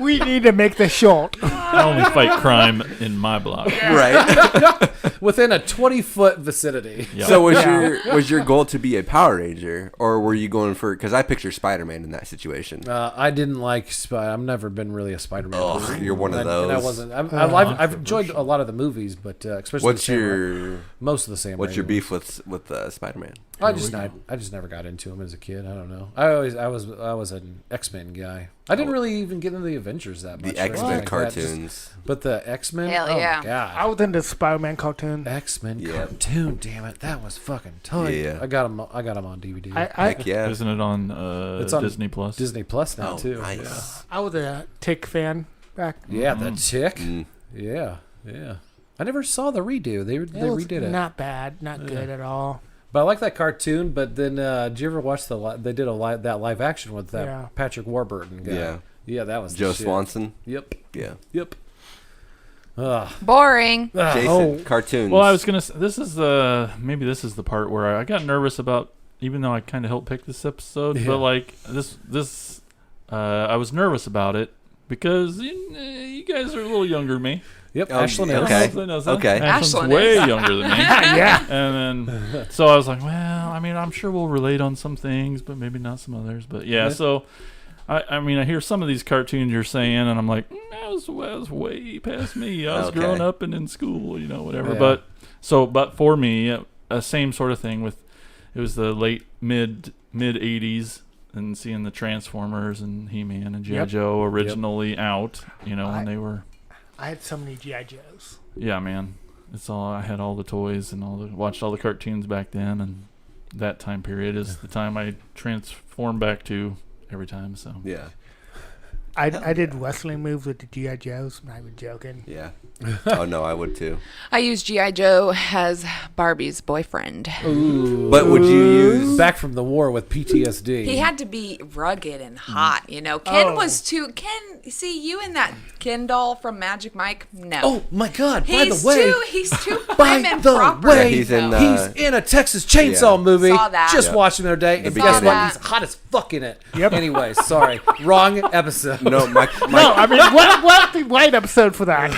B: We need to make this short.
D: I only fight crime in my block.
E: Right.
C: Within a 20-foot vicinity.
D: Yeah.
E: So was your goal to be a Power Ranger, or were you going for? Because I picture Spider-Man in that situation.
C: I didn't like I've never been really a Spider-Man
E: Ugh,
C: person.
E: you're one of
C: And I
E: those.
C: wasn't. I've enjoyed a lot of the movies, but especially
E: What's
C: the Sam
E: your
C: most of the Sam.
E: What's your
C: Raimi
E: beef
C: ones.
E: with Spider-Man?
C: I just never got into him as a kid. I don't know. I was an X-Men guy. I didn't really even get into the Avengers that much.
E: The
C: or anything
E: X-Men
C: like that.
E: cartoons.
C: But the X-Men.
A: Hell
C: oh
A: yeah.
C: my God.
B: I was into Spider-Man cartoon.
C: X-Men
E: Yeah.
C: cartoon. Damn it, that was fucking tight.
E: Yeah.
C: I got them on DVD.
E: Heck yeah.
D: Isn't it on,
C: It's on
D: Disney Plus?
C: Disney Plus now
E: Oh,
C: too.
E: nice.
B: I was a Tick fan back.
C: Yeah, the Tick.
E: Mm.
C: Yeah. I never saw the redo. They
B: It was
C: redid it.
B: not bad, not good at all.
C: But I like that cartoon. But then, did you ever watch they did that live action with that
B: Yeah.
C: Patrick Warburton guy?
E: Yeah.
C: Yeah, that was the
E: Joe
C: shit.
E: Swanson.
C: Yep.
E: Yeah.
C: Yep. Ugh.
A: Boring.
E: Jason, cartoons.
D: Well, I was gonna. This is maybe this is the part where I got nervous about, even though I kind of helped pick this episode.
C: Yeah.
D: But like this, I was nervous about it because you guys are a little younger than me.
C: Yep, Ashlyn is.
E: okay.
D: Ashlyn knows that.
E: Okay.
D: Ashlyn's
A: Ashlyn
D: way
A: is.
D: younger than me.
B: Yeah.
D: And then, so I was like, well, I mean, I'm sure we'll relate on some things, but maybe not some others. But yeah, so I mean, I hear some of these cartoons you're saying, and I'm like, that was way past me. I was
E: Okay.
D: growing up and in school, whatever.
C: Yeah.
D: But for me, same sort of thing with, it was the late mid 80s, and seeing the Transformers and He-Man and G.I.
B: Yep.
D: Joe originally out, when they were.
B: I had so many G.I. Joes.
D: Yeah, man. I had all the toys and watched all the cartoons back then, and that time period is the time I transform back to every time. So
E: Yeah.
B: I did wrestling moves with the G.I. Joes. I'm not even joking.
E: Yeah. Oh no, I would too.
A: I used G.I. Joe as Barbie's boyfriend.
E: But would you use?
C: Back from the war with PTSD.
A: He had to be rugged and hot, Ken
B: Oh.
A: was too. See you in that Ken doll from Magic Mike? No.
C: Oh my God!
A: he's
C: by the way,
A: he's too
C: by
A: prim and
C: the
A: proper.
C: way,
E: Yeah, he's in,
C: he's in a Texas Chainsaw
E: yeah.
C: movie.
A: Saw that.
C: Just
E: Yeah.
C: watched him the other day, and
E: The
C: guess
E: beginning.
C: what? He's hot as fuck in it.
B: Yep.
C: Anyway, sorry, wrong episode.
E: No, my
B: No, I mean, what the right episode for that?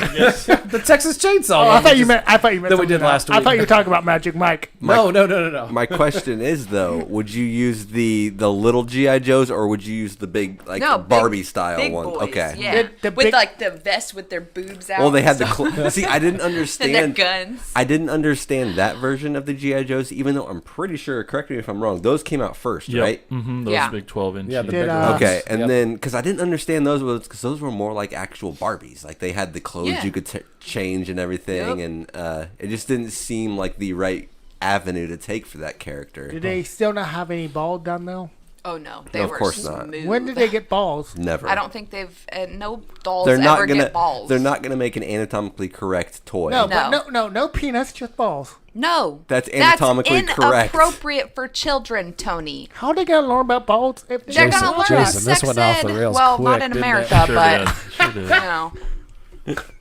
C: The Texas Chainsaw.
B: Oh, I
C: one,
B: thought
C: which
B: you
C: is-
B: meant. I thought you meant
C: that we
B: something
C: did last
B: else. I
C: week.
B: thought you were talking about Magic Mike.
C: No.
E: my question is though, would you use the little GI Joes or would you use the big
A: No, big-
E: Barbie style
A: big
E: one?
A: boys,
E: Okay.
A: Yeah.
B: The
A: with
B: big-
A: like the vest with their boobs out.
E: Well, they had the
A: and
E: see. I didn't
A: their
E: understand.
A: guns.
E: I didn't understand that version of the GI Joes, even though I'm pretty sure. Correct me if I'm wrong. Those came out first,
D: Yep.
E: right?
D: Mm-hmm, those
A: Yeah.
D: big 12-inch.
C: Yeah, the
B: Did,
C: bigger
B: uh,
C: ones.
E: Okay, and
C: Yep.
E: then because I didn't understand those because those were more like actual Barbies. Like they had the clothes
A: Yeah.
E: you could change and everything,
A: Yep.
E: and it just didn't seem like the right avenue to take for that character.
B: Did they still not have any balls done though?
A: Oh no, they
E: No, of
A: were
E: course not.
A: smooth.
B: When did they get balls?
E: Never.
A: I don't think they've. No dolls
E: They're not
A: ever
E: gonna.
A: get balls.
E: They're not gonna make an anatomically correct toy.
B: No,
A: No.
B: but no peanuts, just balls.
A: No,
E: That's anatomically correct.
A: Inappropriate for children, Tony.
B: How are they gonna learn about balls if
A: They're
C: Jason-
A: gonna learn
C: Jason, this
A: sex
C: went off
A: ed.
C: the rails
A: Well,
C: quick,
A: not in
C: didn't it?
A: America,
D: Sure
A: but
D: did. Sure did.
A: you know.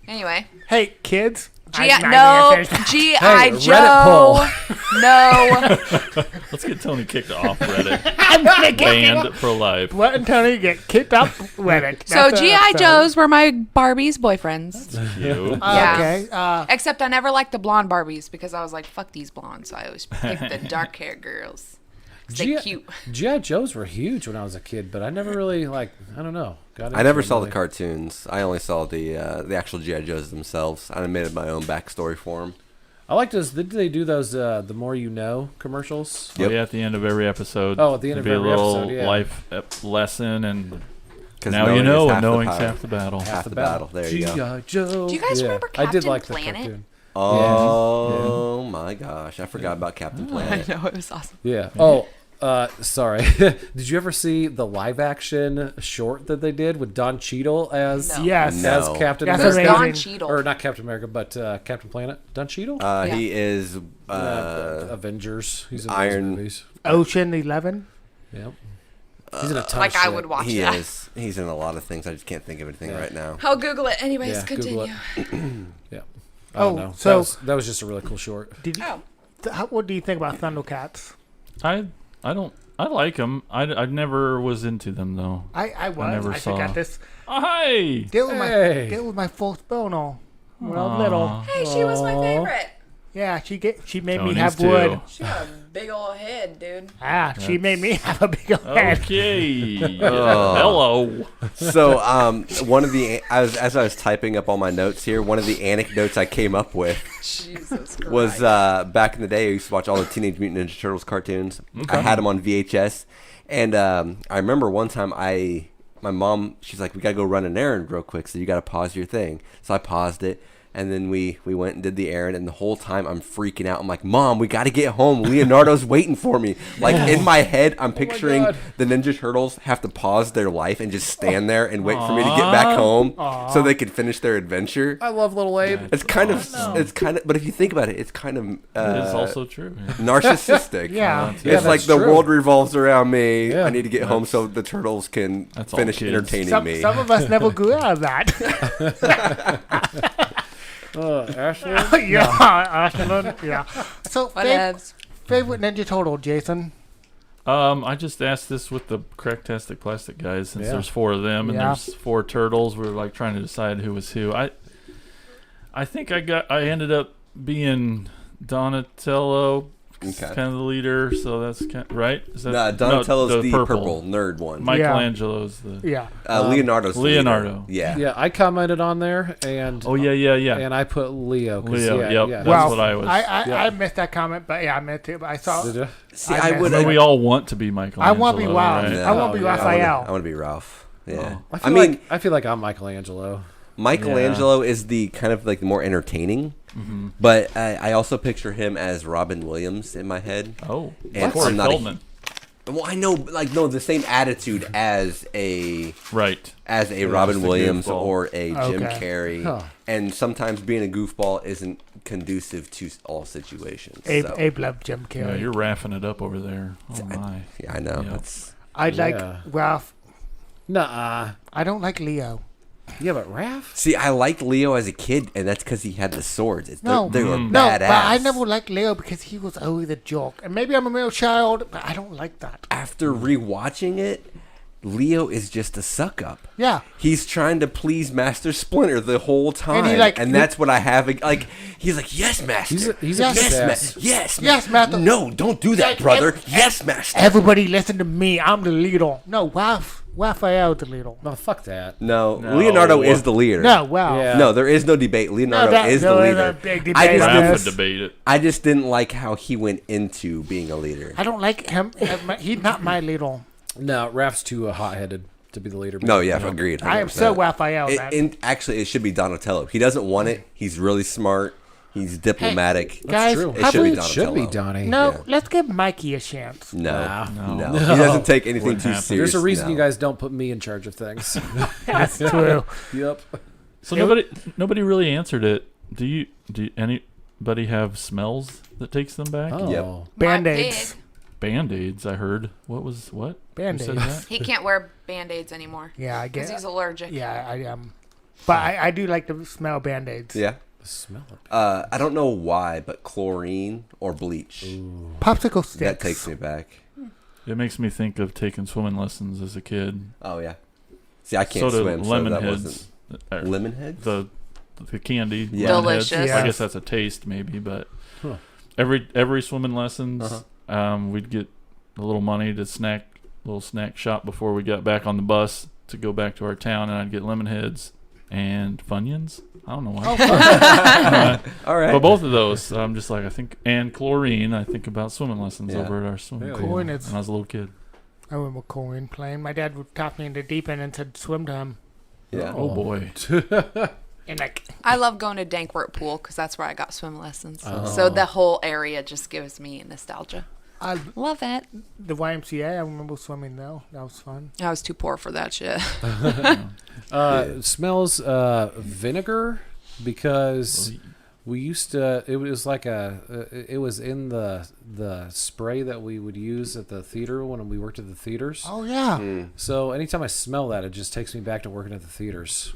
A: Anyway,
B: Hey, kids.
A: G.I.
B: I'm not
A: No,
B: even finished.
A: G.I.
C: Hey,
A: Joe.
C: Reddit poll.
A: No,
D: Let's get Tony kicked off Reddit.
B: I'm gonna get
D: Banned for life.
B: Let and Tony get kicked up with it.
A: so
B: That's
A: G.I.
B: episode.
A: Joes were my Barbie's boyfriends.
D: Cute.
A: Yeah.
B: Okay.
A: Except I never liked the blonde Barbies because I was like, fuck these blondes. So I always picked the dark hair girls. 'Cause they cute.
C: G.I. Joes were huge when I was a kid, but I never really I don't know. Got
E: I never
C: into
E: saw
C: them
E: the
C: really.
E: cartoons. I only saw the actual GI Joes themselves. I made my own backstory for them.
C: I like those. Did they do those? The More You Know commercials.
D: Oh, yeah, at the end of every episode.
C: Oh, at the end of
D: there'd be
C: every
D: a little
C: episode, yeah.
D: life lesson, and
E: 'Cause
D: now
E: knowing
D: you know,
E: is
D: and
E: half the
D: knowing's
E: power.
D: half the battle.
E: Half the battle. There you go.
C: G.I. Joe.
A: Do you guys remember
C: I did
A: Captain
C: like the
A: Planet?
C: cartoon.
E: Oh my gosh, I forgot about Captain Planet.
A: I know, it was awesome.
C: Yeah. Oh, sorry. Did you ever see the live action short that they did with Don Cheadle as
A: No.
B: Yes.
E: No.
C: as Captain
B: That's
A: Who's
C: America?
A: Don
B: amazing.
A: Cheadle?
C: Or not Captain America, but Captain Planet. Don Cheadle?
E: He is
C: Avengers. He's in
E: Iron-
C: those movies.
B: Ocean 11.
C: Yep. He's in a ton
A: Like
C: of
A: I
C: shit.
A: would watch
E: he
A: that.
E: is. He's in a lot of things. I just can't think of anything
C: Yeah.
E: right now.
A: I'll Google it. Anyways,
C: Yeah, Google
A: continue.
C: it. Yeah. I
B: Oh,
C: don't know.
B: so-
C: that was just a really cool short.
B: Did you,
A: Oh,
B: what do you think about Thundercats?
D: I don't. I like them. I never was into them though.
B: I was.
D: never
B: I
D: saw.
B: got this.
D: Oh, hi.
B: Deal with
C: Hey.
B: my deal with my fourth bono. When I was little.
A: hey, she was my favorite.
B: Yeah, she made me
D: Tony's
B: have
D: too.
B: wood.
A: She had a big old head, dude.
B: She made me have a big old head.
D: Okay. Hello.
E: So, one of the as I was typing up all my notes here, one of the anecdotes I came up with
A: Jesus Christ.
E: was back in the day I used to watch all the Teenage Mutant Ninja Turtles cartoons. I had them on VHS, and I remember one time my mom, she's like, we gotta go run an errand real quick, so you gotta pause your thing. So I paused it. And then we went and did the errand, and the whole time I'm freaking out. I'm like, Mom, we got to get home. Leonardo's waiting for me. Like, in my head, I'm picturing
C: God.
E: the Ninja Turtles have to pause their life and just stand there and wait for me to get back home so they could finish their adventure.
C: I love Little Abe.
E: It's kind of, but if you think about it, it's kind of
D: It is also true. Yeah.
E: narcissistic.
B: Yeah.
E: It's
C: Yeah,
E: like
C: that's
E: the
C: true.
E: world revolves around me.
C: Yeah.
E: I need to get home so the turtles can
D: That's all
E: finish
D: kids.
E: entertaining me.
B: Some of us never grew out of that.
C: Ashley?
B: Yeah, Ashland. Yeah. So,
A: Whatevs.
B: favorite Ninja Turtle, Jason?
D: I just asked this with the CrackTastic Plastic guys since there's 4 of them and
B: Yeah.
D: there's 4 turtles. We were like trying to decide who was who. I think I ended up being Donatello,
E: Okay.
D: kind of the leader. So that's right. Is that
E: Nah, Donatello's
D: no,
E: the purple nerd one.
D: Michelangelo's the
B: Yeah.
E: Leonardo's the leader.
D: Leonardo.
E: Yeah.
C: Yeah, I commented on there, and
D: yeah.
C: and I put Leo. 'Cause,
D: Leo,
C: yeah,
D: yep.
C: yeah.
D: That's
B: Well,
D: what I was.
B: I missed that comment, but yeah, I meant to. But I saw.
C: Did ya?
E: See,
B: I
E: I
B: meant
E: would.
D: But we all want to be Michelangelo.
B: I want to be Ralph.
D: right?
B: I want to be
C: Oh, yeah.
B: Raphael.
E: I want to be Ralph. Yeah.
D: Oh.
C: I feel like I'm Michelangelo.
E: Michelangelo is the kind of like more entertaining, but I also picture him as Robin Williams in my head.
D: Oh,
E: And
D: Corey
E: I'm not a-
D: Feldman.
E: Well, I know, like, no, the same attitude as a
D: Right.
E: Robin
D: the
E: Williams
D: goofball.
E: or a Jim
B: Okay.
E: Carrey,
C: Huh.
E: and sometimes being a goofball isn't conducive to all situations.
B: Abe,
E: so.
B: Abe loved Jim
D: Yeah,
B: Carrey.
D: you're raffing it up over there. Oh my.
E: Yeah, I know.
D: Yeah.
E: It's
B: I like
C: Yeah.
B: Ralph.
C: Nuh-uh.
B: I don't like Leo.
C: Yeah, but Raph?
E: see, I liked Leo as a kid, and that's because he had the swords.
B: No.
E: They were
B: No,
E: badass.
B: but I never liked Leo because he was always a joke. And maybe I'm a middle child, but I don't like that.
E: After rewatching it, Leo is just a suck up.
B: Yeah.
E: He's trying to please Master Splinter the whole time,
B: he, like,
E: and that's what I have. Like, he's like, "Yes, Master.
C: He's
B: a
E: yes,
C: kiss-ass.
E: yes,
B: Yes, Master.
E: No, don't do that,
B: Like,
E: brother. Yes, Master."
B: Everybody listen to me. I'm the leader. No, Raphael the leader.
C: No, fuck that.
E: No,
D: No.
E: Leonardo is the leader.
B: No, wow.
C: Yeah.
E: No, there is no debate. Leonardo
B: that-
E: is the
B: there is
E: leader.
B: a big
E: I
B: debate
E: just,
B: on
E: didn't,
D: Raph
B: this.
D: would debate it.
E: I just didn't like how he went into being a leader.
B: I don't like him. He's not my leader.
C: No, Raph's too hot-headed to be the leader.
E: No, yeah,
C: No.
E: agreed.
B: I am so
E: 100%.
B: Raphael, man.
E: Actually, it should be Donatello. He doesn't want it. He's really smart. He's diplomatic.
B: Guys,
C: true.
E: It
B: have
E: should be
B: we-
E: Donatello.
C: Should be Donnie.
B: No,
E: Yeah.
B: let's give Mikey a chance.
E: No,
C: No.
E: no, he doesn't take anything
D: Wouldn't
E: too
D: happen.
E: serious.
C: There's a reason
E: no.
C: you guys don't put me in charge of things.
B: That's true.
C: Yep.
D: So nobody really answered it. Do anybody have smells that takes them back?
C: Oh.
E: Yep.
B: Band-Aids.
D: Band-Aids, I heard. What? Who said
B: Band-Aids.
D: that?
A: He can't wear Band-Aids anymore
B: Yeah, I
A: because
B: guess.
A: he's allergic.
B: Yeah, I am. But I do like to smell Band-Aids.
E: Yeah.
C: The smell of
E: I don't know why, but chlorine or bleach
B: Popsicle sticks.
E: that takes me back.
D: It makes me think of taking swimming lessons as a kid.
E: Oh yeah. See, I can't
D: So do
E: swim, so
D: lemon
E: that
D: heads.
E: wasn't lemon heads.
D: The candy.
E: Yeah.
D: lemon heads.
A: Delicious.
D: I
B: Yeah.
D: guess that's a taste maybe, but
C: Huh.
D: every swimming lessons,
E: Uh-huh.
D: we'd get a little money to little snack shop before we got back on the bus to go back to our town, and I'd get lemon heads and Funyuns. I don't know why.
E: All right.
D: But both of those, I'm just like, and chlorine. I think about swimming lessons
E: Yeah.
D: over at our swimming
C: Hell
D: pool
B: yeah.
D: when
B: Chlorine
D: I was a little kid.
B: I remember chlorine playing. My dad would top me in the deep end and said, swim to him.
E: yeah.
D: Oh boy.
B: And like,
A: I love going to Dankworth Pool because that's where I got swim lessons. So the whole area just gives me nostalgia.
B: I,
A: Love it.
B: the YMCA, I remember swimming though. That was fun.
A: I was too poor for that shit.
C: Smells vinegar because we used to. It was like it was in the spray that we would use at the theater when we worked at the theaters.
B: Oh, yeah.
E: Hmm.
C: So anytime I smell that, it just takes me back to working at the theaters.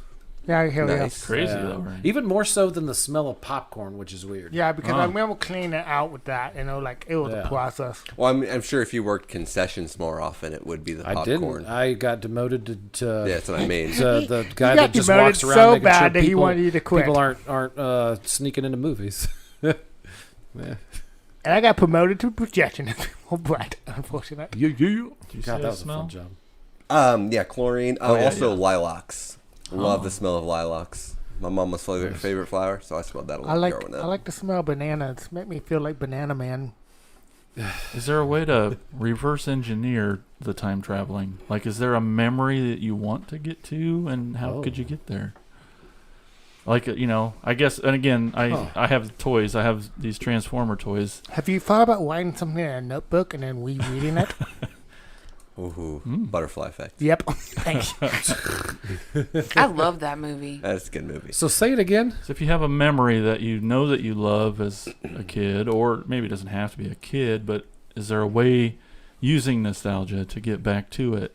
B: Yeah, hell
E: Nice.
D: Crazy though, right?
C: Even more so than the smell of popcorn, which is weird.
B: yeah. Yeah, because
D: Oh.
B: I remember cleaning it out with that. Like, it was
C: Yeah.
B: a process.
E: Well, I'm sure if you worked concessions more often, it would be the
C: I
E: popcorn.
C: didn't. I got demoted to
E: Yeah, that's what I mean.
C: the guy
B: got
C: that just
B: demoted
C: walks around
B: so
C: making
B: bad
C: sure
B: that he
C: people,
B: wanted you to quit.
C: people aren't sneaking into movies. Yeah.
B: And I got promoted to projection. Oh, Brett, unfortunately.
D: Yeah. Did you
C: God,
D: say
C: that
D: a
C: was a
D: smell?
C: fun job.
E: Yeah, chlorine.
D: Oh, yeah,
E: Also
D: yeah.
E: lilacs. Love
D: Oh.
E: the smell of lilacs. My mama's favorite flower, so I smelled that a lot growing up.
B: I like to smell bananas. Make me feel like Banana Man.
D: Is there a way to reverse engineer the time traveling? Like, is there a memory that you want to get to, and how could you get there? Like, I guess, and again, I have toys. I have these Transformer toys.
B: Have you thought about writing something in a notebook and then rereading it?
E: Ooh, butterfly effect.
B: Yep. Thanks.
A: I love that movie.
E: That's a good movie.
C: So say it again.
D: So if you have a memory that you know that you love as a kid, or maybe it doesn't have to be a kid, but is there a way using nostalgia to get back to it?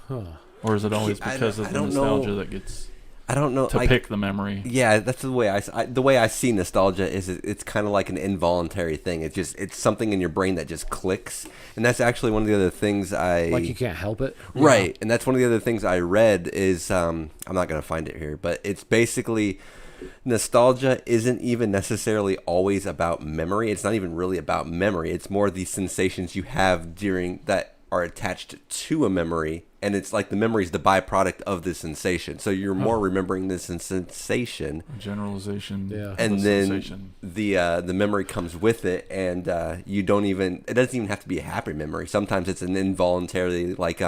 C: Huh.
D: Or is it always
E: I
D: because of the
E: don't know.
D: nostalgia that gets...
E: I don't know.
D: to pick the memory.
E: Yeah, that's the way I see nostalgia is it's kind of like an involuntary thing. It's something in your brain that just clicks, and that's actually one of the other things
C: Like you can't help it.
E: Right, and that's one of the other things I read is I'm not gonna find it here, but it's basically nostalgia isn't even necessarily always about memory. It's not even really about memory. It's more the sensations you have during that are attached to a memory, and it's like the memory is the byproduct of the sensation. So you're more remembering this sensation,
D: Generalization.
C: Yeah.
E: and then
D: sensation.
E: the memory comes with it, and it doesn't even have to be a happy memory. Sometimes it's an involuntary, like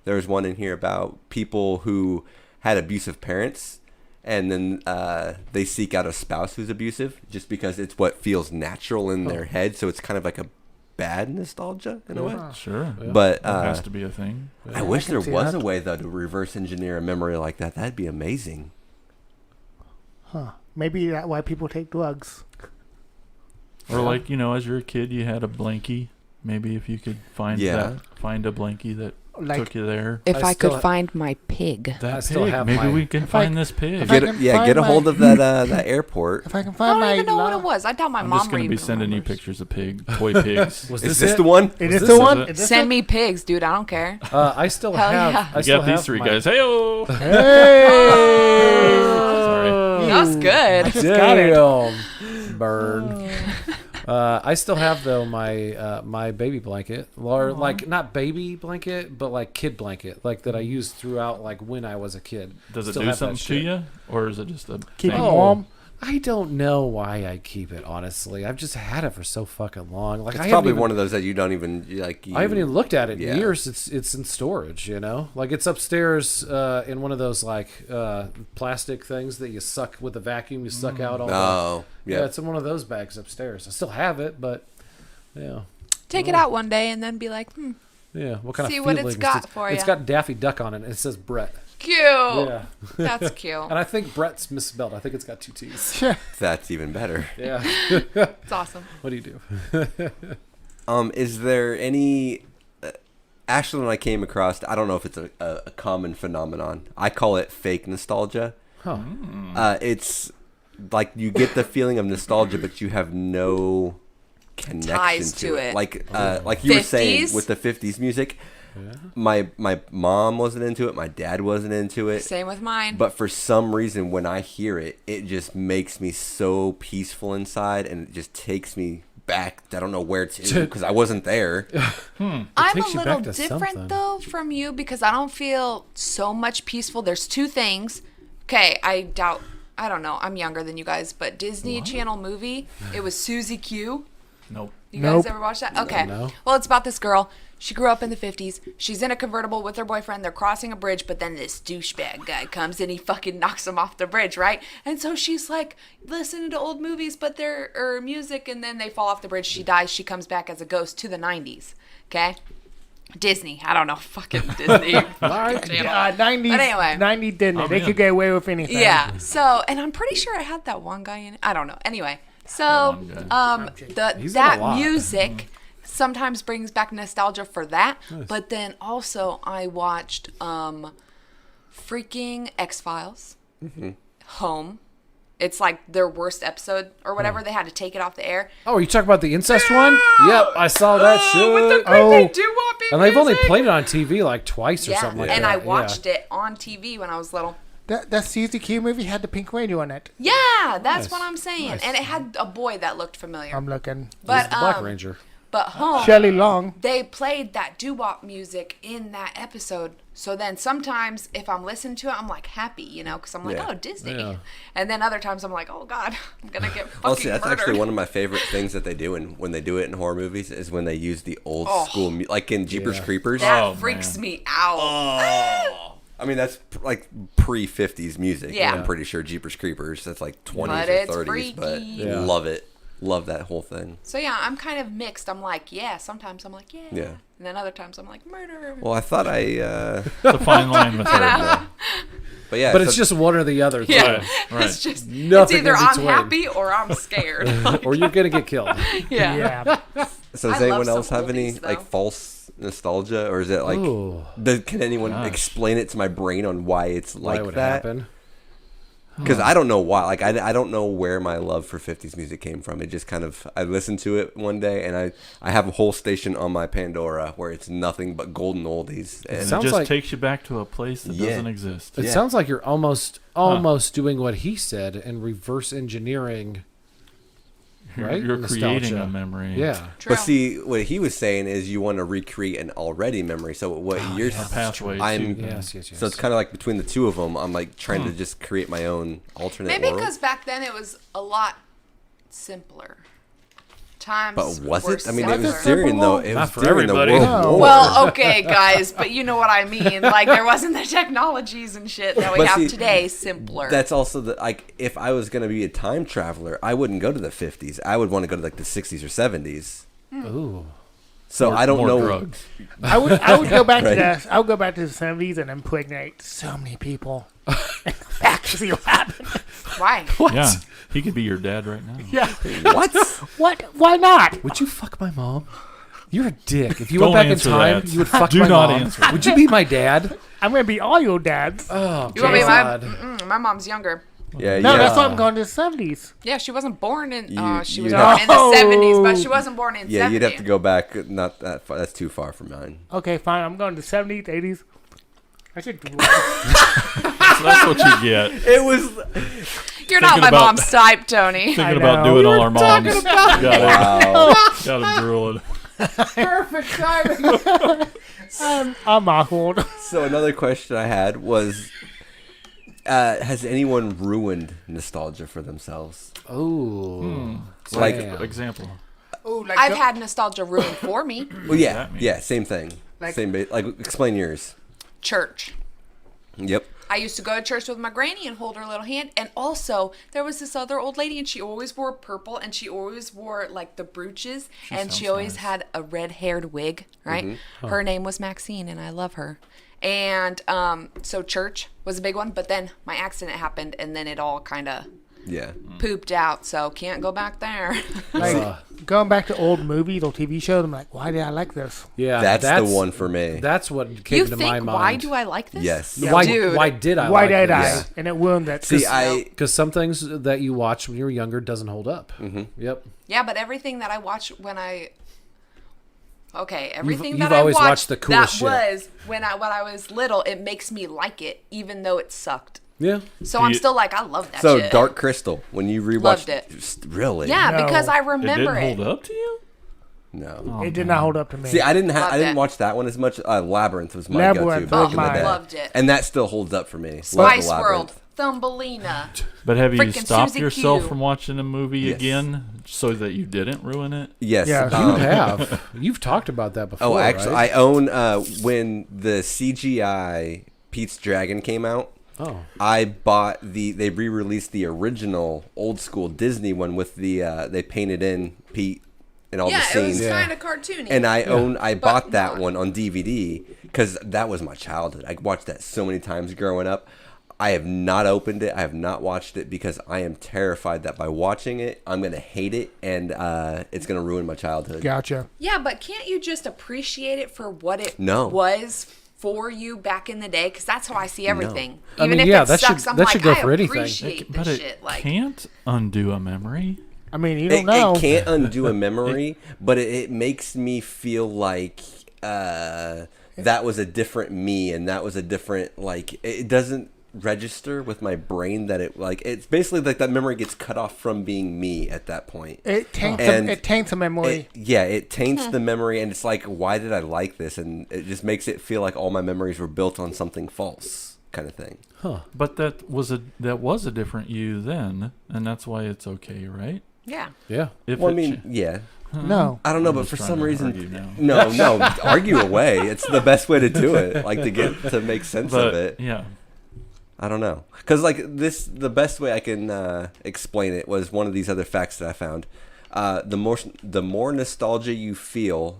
E: there's one in here about people who had abusive parents, and then they seek out a spouse who's abusive just because it's what feels natural in their head. So it's kind of like a bad nostalgia in a way.
D: Sure.
E: But
D: That has to be a thing.
E: I wish
B: can
E: there
B: see
E: was
B: that.
E: a way though to reverse engineer a memory like that. That'd be amazing.
B: Huh. Maybe that's why people take drugs.
D: Or like, as you're a kid, you had a blankie. Maybe if you could find a blankie that
B: Like,
D: took you there.
A: If
C: I
A: I could
C: still-
A: find my pig.
C: I
D: That
C: still
D: pig.
C: have
D: Maybe
C: my-
D: we can
B: If I-
D: find this pig.
B: if I
E: Get
B: can
E: get
B: find
E: a hold
B: my-
E: of that airport.
B: if I can
A: I
B: find
A: don't
B: my
A: even know what
B: law-
A: it was. I doubt my
D: I'm
A: mom
D: just going to be
A: even
D: sending you
A: remembers.
D: pictures of toy pigs.
C: Was
E: Is
C: this
E: this
C: it?
E: the one?
B: Is this
C: this
B: the
C: is
B: one?
D: it?
B: Is this
A: Send
B: it?
A: me pigs, dude. I don't care.
C: I still
A: Hell
C: have.
A: yeah.
C: I
D: We
C: still
D: got these
C: have
D: three
C: my-
D: guys. Hey-oh!
B: Hey!
D: Sorry.
A: That was good.
B: Just got it.
C: Damn. Burn. I still have though my baby blanket, or like not baby blanket, but like kid blanket, like that I used throughout like when I was a kid.
D: Does it
C: Still
D: do
C: have that
D: something to
C: shit.
D: you? Or is it just a
B: Keep
D: thing?
B: it warm.
C: I don't know why I keep it. Honestly, I've just had it for so fucking long. Like
E: It's
C: I
E: probably
C: haven't even,
E: one of those that you don't even like.
C: I haven't even looked at it
E: Yeah.
C: in years. It's in storage, like it's upstairs in one of those like plastic things that you suck with a vacuum. You suck out all.
E: Oh,
C: yeah,
E: yeah.
C: it's in one of those bags upstairs. I still have it, but yeah.
A: Take it out one day and then be like,
C: Yeah, what kind
A: See
C: of
A: what
C: feelings?
A: it's got for
C: It's
A: ya.
C: got Daffy Duck on it. And it says Brett.
A: cute.
C: Yeah,
A: That's cute.
C: and I think Brett's misspelled. I think it's got 2 T's.
E: That's even better.
C: Yeah.
A: It's awesome.
C: What do you do?
E: Is there any? Ashley and I came across. I don't know if it's a common phenomenon. I call it fake nostalgia.
C: Huh.
E: It's like you get the feeling of nostalgia, but you have no connection
A: Ties
E: to
A: to
E: it.
A: it.
E: Like you were saying
A: 50s?
E: with the 50s music. My mom wasn't into it. My dad wasn't into it.
A: Same with mine.
E: But for some reason, when I hear it, it just makes me so peaceful inside, and it just takes me back. I don't know where to because I wasn't there.
A: I'm
C: takes
A: a
C: you
A: little
C: back to
A: different
C: something.
A: though from you because I don't feel so much peaceful. There's 2 things. Okay, I don't know. I'm younger than you guys, but Disney Channel movie. It was Susie Q.
D: Nope.
A: You
B: Nope.
A: guys ever watch that? Okay.
C: No.
A: Well, it's about this girl. She grew up in the 50s. She's in a convertible with her boyfriend. They're crossing a bridge, but then this douchebag guy comes and he fucking knocks them off the bridge, right? And so she's like listening to old movies, but or music, and then they fall off the bridge. She dies. She comes back as a ghost to the 90s. Okay? Disney. I don't know. Fucking Disney. fucking channel.
B: 90s,
A: But anyway.
B: 90 didn't.
D: Oh,
B: They
D: man.
B: could get away with anything.
A: Yeah. So, and I'm pretty sure I had that one guy in it. I don't know. Anyway, so
C: He's in a
A: that
C: lot.
A: music sometimes brings back nostalgia for that. But then also I watched freaking X-Files. Home. It's like their worst episode or whatever. They had to take it off the air.
C: Oh, are you talking about the incest one? Yep, I saw that shit.
A: With the
C: Oh,
A: creepy doo-woppy
C: and they've only
A: music.
C: played it on TV like twice or
A: Yeah,
C: something like
A: and
C: that.
A: I watched it on TV when I was little.
B: That CZQ movie had the Pink Radio in it.
A: Yeah, that's
C: Nice.
A: what I'm saying.
C: Nice.
A: And it had a boy that looked familiar.
B: I'm looking.
A: But
C: the Black Ranger.
A: But Home,
B: Shelley Long.
A: they played that doo-wop music in that episode. So then sometimes if I'm listening to it, I'm like happy, because I'm like,
E: Yeah.
A: oh, Disney.
C: Yeah.
A: And then other times I'm like, oh God, I'm gonna get fucking
E: Honestly, that's
A: murdered.
E: actually one of my favorite things that they do, and when they do it in horror movies, is when they use the old school, like in Jeepers
C: Yeah.
E: Creepers.
A: that
D: Oh,
A: freaks
D: man.
A: me out.
E: I mean, that's like pre-50s music.
A: Yeah.
E: I'm pretty sure Jeepers Creepers. That's like 20s
A: But
E: or
A: it's
E: 30s, but
A: freaky.
C: Yeah.
E: love it. Love that whole thing.
A: So yeah, I'm kind of mixed. I'm like, yeah. Sometimes I'm like, yeah.
E: Yeah.
A: And then other times I'm like, murder.
E: Well, I thought
D: It's a fine line with her.
E: but yeah.
C: But
E: so-
C: it's just one or the other. too.
A: Yeah.
D: Right, right.
A: It's just
C: Nothing
A: it's either
C: in
A: I'm
C: between.
A: happy or I'm scared.
C: Or you're going to get killed.
A: yeah.
B: Yeah.
E: So
A: I
E: does
A: love
E: anyone
A: some
E: else have any
A: oldies,
E: like
A: though.
E: false nostalgia, or is it like?
C: Ooh.
E: Can anyone
D: Gosh.
E: explain it to my brain on why it's
C: Why
E: like
C: it would
E: that?
C: happen.
E: Because I don't know why. Like, I don't know where my love for 50s music came from. It just kind of, I listened to it one day, and I have a whole station on my Pandora where it's nothing but golden oldies. And
D: It
C: sounds
D: just
C: like-
D: takes you back to a place that doesn't exist.
C: It sounds like you're almost doing what he said and reverse engineering. Right?
D: You're creating
C: Nostalgia.
D: a memory.
C: Yeah.
A: True.
E: But see, what he was saying is you want to recreate an already memory. So what you're
D: A pathway.
C: Yes.
E: So it's kind of like between the two of them, I'm like trying to just create my own alternate
A: Maybe
E: world.
A: because back then it was a lot simpler. Times
E: But was
A: were
E: it? I mean, it was
A: simpler.
E: during the it
C: Not
E: was
C: for
E: during the
C: everybody.
E: World
B: No.
E: War.
A: Well, okay, guys, but you know what I mean. Like, there wasn't the technologies and shit that we
E: But
A: have
E: see,
A: today. Simpler.
E: That's also the like. If I was gonna be a time traveler, I wouldn't go to the 50s. I would want to go to like the 60s or 70s.
C: Ooh.
E: So I don't
D: more
E: know.
D: drugs.
B: I would go back
E: Right.
B: to that. I would go back to the 70s and impregnate so many people. Back to see what happened.
A: Why?
D: Yeah, he could be your dad right now.
B: Yeah.
E: What?
B: What? Why not?
C: Would you fuck my mom? You're a dick. If you
D: Don't
C: went back in
D: answer
C: time,
D: that.
C: you would fuck
D: Do
C: my
D: not
C: mom.
D: answer that.
C: Would you be my dad?
B: I'm gonna be all your dads.
C: Oh,
A: You want me?
C: God.
A: My mom's younger.
E: Yeah,
B: No,
E: yeah.
B: that's why I'm going to the 70s.
A: Yeah, she wasn't born in. She was
E: you'd
A: born
E: have-
A: in the 70s, but she wasn't born in.
E: Yeah,
A: 70.
E: you'd have to go back. Not that far. That's too far from mine.
B: Okay, fine. I'm going to the 70s, 80s. I should do
D: So that's what you get.
E: It was.
A: You're not
D: Thinking
A: my
D: about-
A: mom's type, Tony.
D: Thinking about
B: know.
D: doing all our moms. Got
E: Wow.
D: him drooling.
C: Perfect timing.
B: I'm awkward.
E: So another question I had was, has anyone ruined nostalgia for themselves?
C: Oh.
E: Like-
C: Damn.
D: Example.
B: Ooh, like
A: I've had nostalgia ruined for me.
E: Well, yeah,
D: that mean?
E: yeah, same thing.
B: Like-
E: Like, explain yours.
A: Church.
E: Yep.
A: I used to go to church with my granny and hold her little hand. And also, there was this other old lady, and she always wore purple, and she always wore, like, the brooches, and she always had a red-haired wig, right? Her name was Maxine, and I love her. And so church was a big one, but then my accident happened, and then it all kind of
E: Yeah.
A: pooped out, so can't go back there.
B: like going back to old movies or TV shows. I'm like, why did I like this?
C: Yeah,
E: That's the one for me.
C: That's what came
A: You
C: to my
A: think,
C: mind.
A: why do I like this?
E: Yes.
B: Yeah.
C: Why,
A: Dude.
C: why did I
B: Why
C: like
B: did I?
C: this?
B: And it ruined that.
E: See, I
C: Because some things that you watched when you were younger doesn't hold up. Mm-hmm. Yep.
A: Yeah, but everything that I watched when I... Okay, everything
C: you've
A: that
C: always
A: I
C: watched the coolest
A: that
C: shit.
A: was when I was little, it makes me like it, even though it sucked.
C: Yeah.
A: So
D: Do
A: I'm
D: you-
A: still like, I love that
E: so
A: shit.
E: Dark Crystal when you rewatched
A: Loved it.
E: Really?
A: Yeah,
B: No.
A: because I
D: It
A: remember
D: didn't
A: it.
D: hold up to you?
E: No.
B: It did not hold up to me.
E: See, I didn't
A: Loved
E: didn't
A: it.
E: watch that one as much. Labyrinth was my go-to
B: Labyrinth
E: back
B: was
E: in the
B: mine.
E: day.
A: Loved it.
E: And that still holds up for me. Love
A: Spice
E: the
A: World,
E: Labyrinth.
A: Thumbelina.
D: But have you
A: Freaking
D: stopped
A: Suzy
D: yourself
A: Q.
D: from watching a movie
E: Yes.
D: again so that you didn't ruin it?
E: Yes.
B: Yeah.
C: You have. You've talked about that before.
E: Oh, actually,
C: right?
E: I own when the CGI Pete's Dragon came out.
C: Oh.
E: I bought they re-released the original old school Disney one with the they painted in Pete and all
A: Yeah,
E: the
A: it was
E: scenes.
A: kind of cartoony.
E: And I bought that
A: not.
E: one on DVD because that was my childhood. I watched that so many times growing up. I have not opened it. I have not watched it because I am terrified that by watching it, I'm going to hate it and it's going to ruin my childhood.
B: Gotcha.
A: Yeah, but can't you just appreciate it for what it
E: No.
A: was for you back in the day? Because that's how I see everything.
C: I
A: Even
C: mean,
A: if
C: yeah,
A: it
C: that
A: sucks,
C: should-
A: I'm
C: that
A: like,
C: should go
A: I
C: for anything.
A: appreciate
D: But
A: this
D: it
A: shit. Like,
D: can't undo a memory.
B: I mean, you
E: It,
B: don't know.
E: it can't undo a memory, but it makes me feel like that was a different me and that was a different, like, it doesn't register with my brain that it, like, it's basically like that memory gets cut off from being me at that point.
B: It taints.
E: And
B: It taints a memory.
E: It taints the memory, and it's like, why did I like this? And it just makes it feel like all my memories were built on something false, kind of thing.
D: But that was a different you then, and that's why it's okay, right?
A: yeah.
C: Yeah.
D: If
E: Well, I
D: it
E: mean,
D: cha-
E: yeah.
B: No.
E: I don't know,
D: I'm
E: but
D: just
E: for
D: trying
E: some
D: to
E: reason,
D: argue now.
E: no, argue away. It's the best way to do it, like to make sense
D: But
E: of it.
D: yeah,
E: I don't know, because like the best way I can explain it was one of these other facts that I found. The more nostalgia you feel,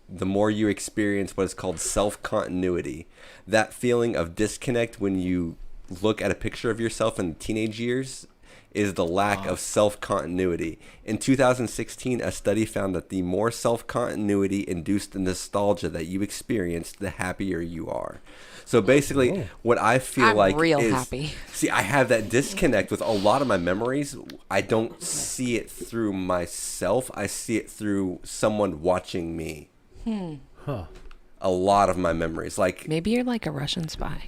E: the more you experience what is called self-continuity. That feeling of disconnect when you look at a picture of yourself in teenage years, is the lack of self-continuity. In 2016, a study found that the more self-continuity induced the nostalgia that you experience, the happier you are. So basically, what I feel
A: I'm
E: like
A: real
E: is,
A: happy.
E: see, I have that disconnect with a lot of my memories. I don't see it through myself. I see it through someone watching me. A lot of my memories, like
A: Maybe you're like a Russian spy.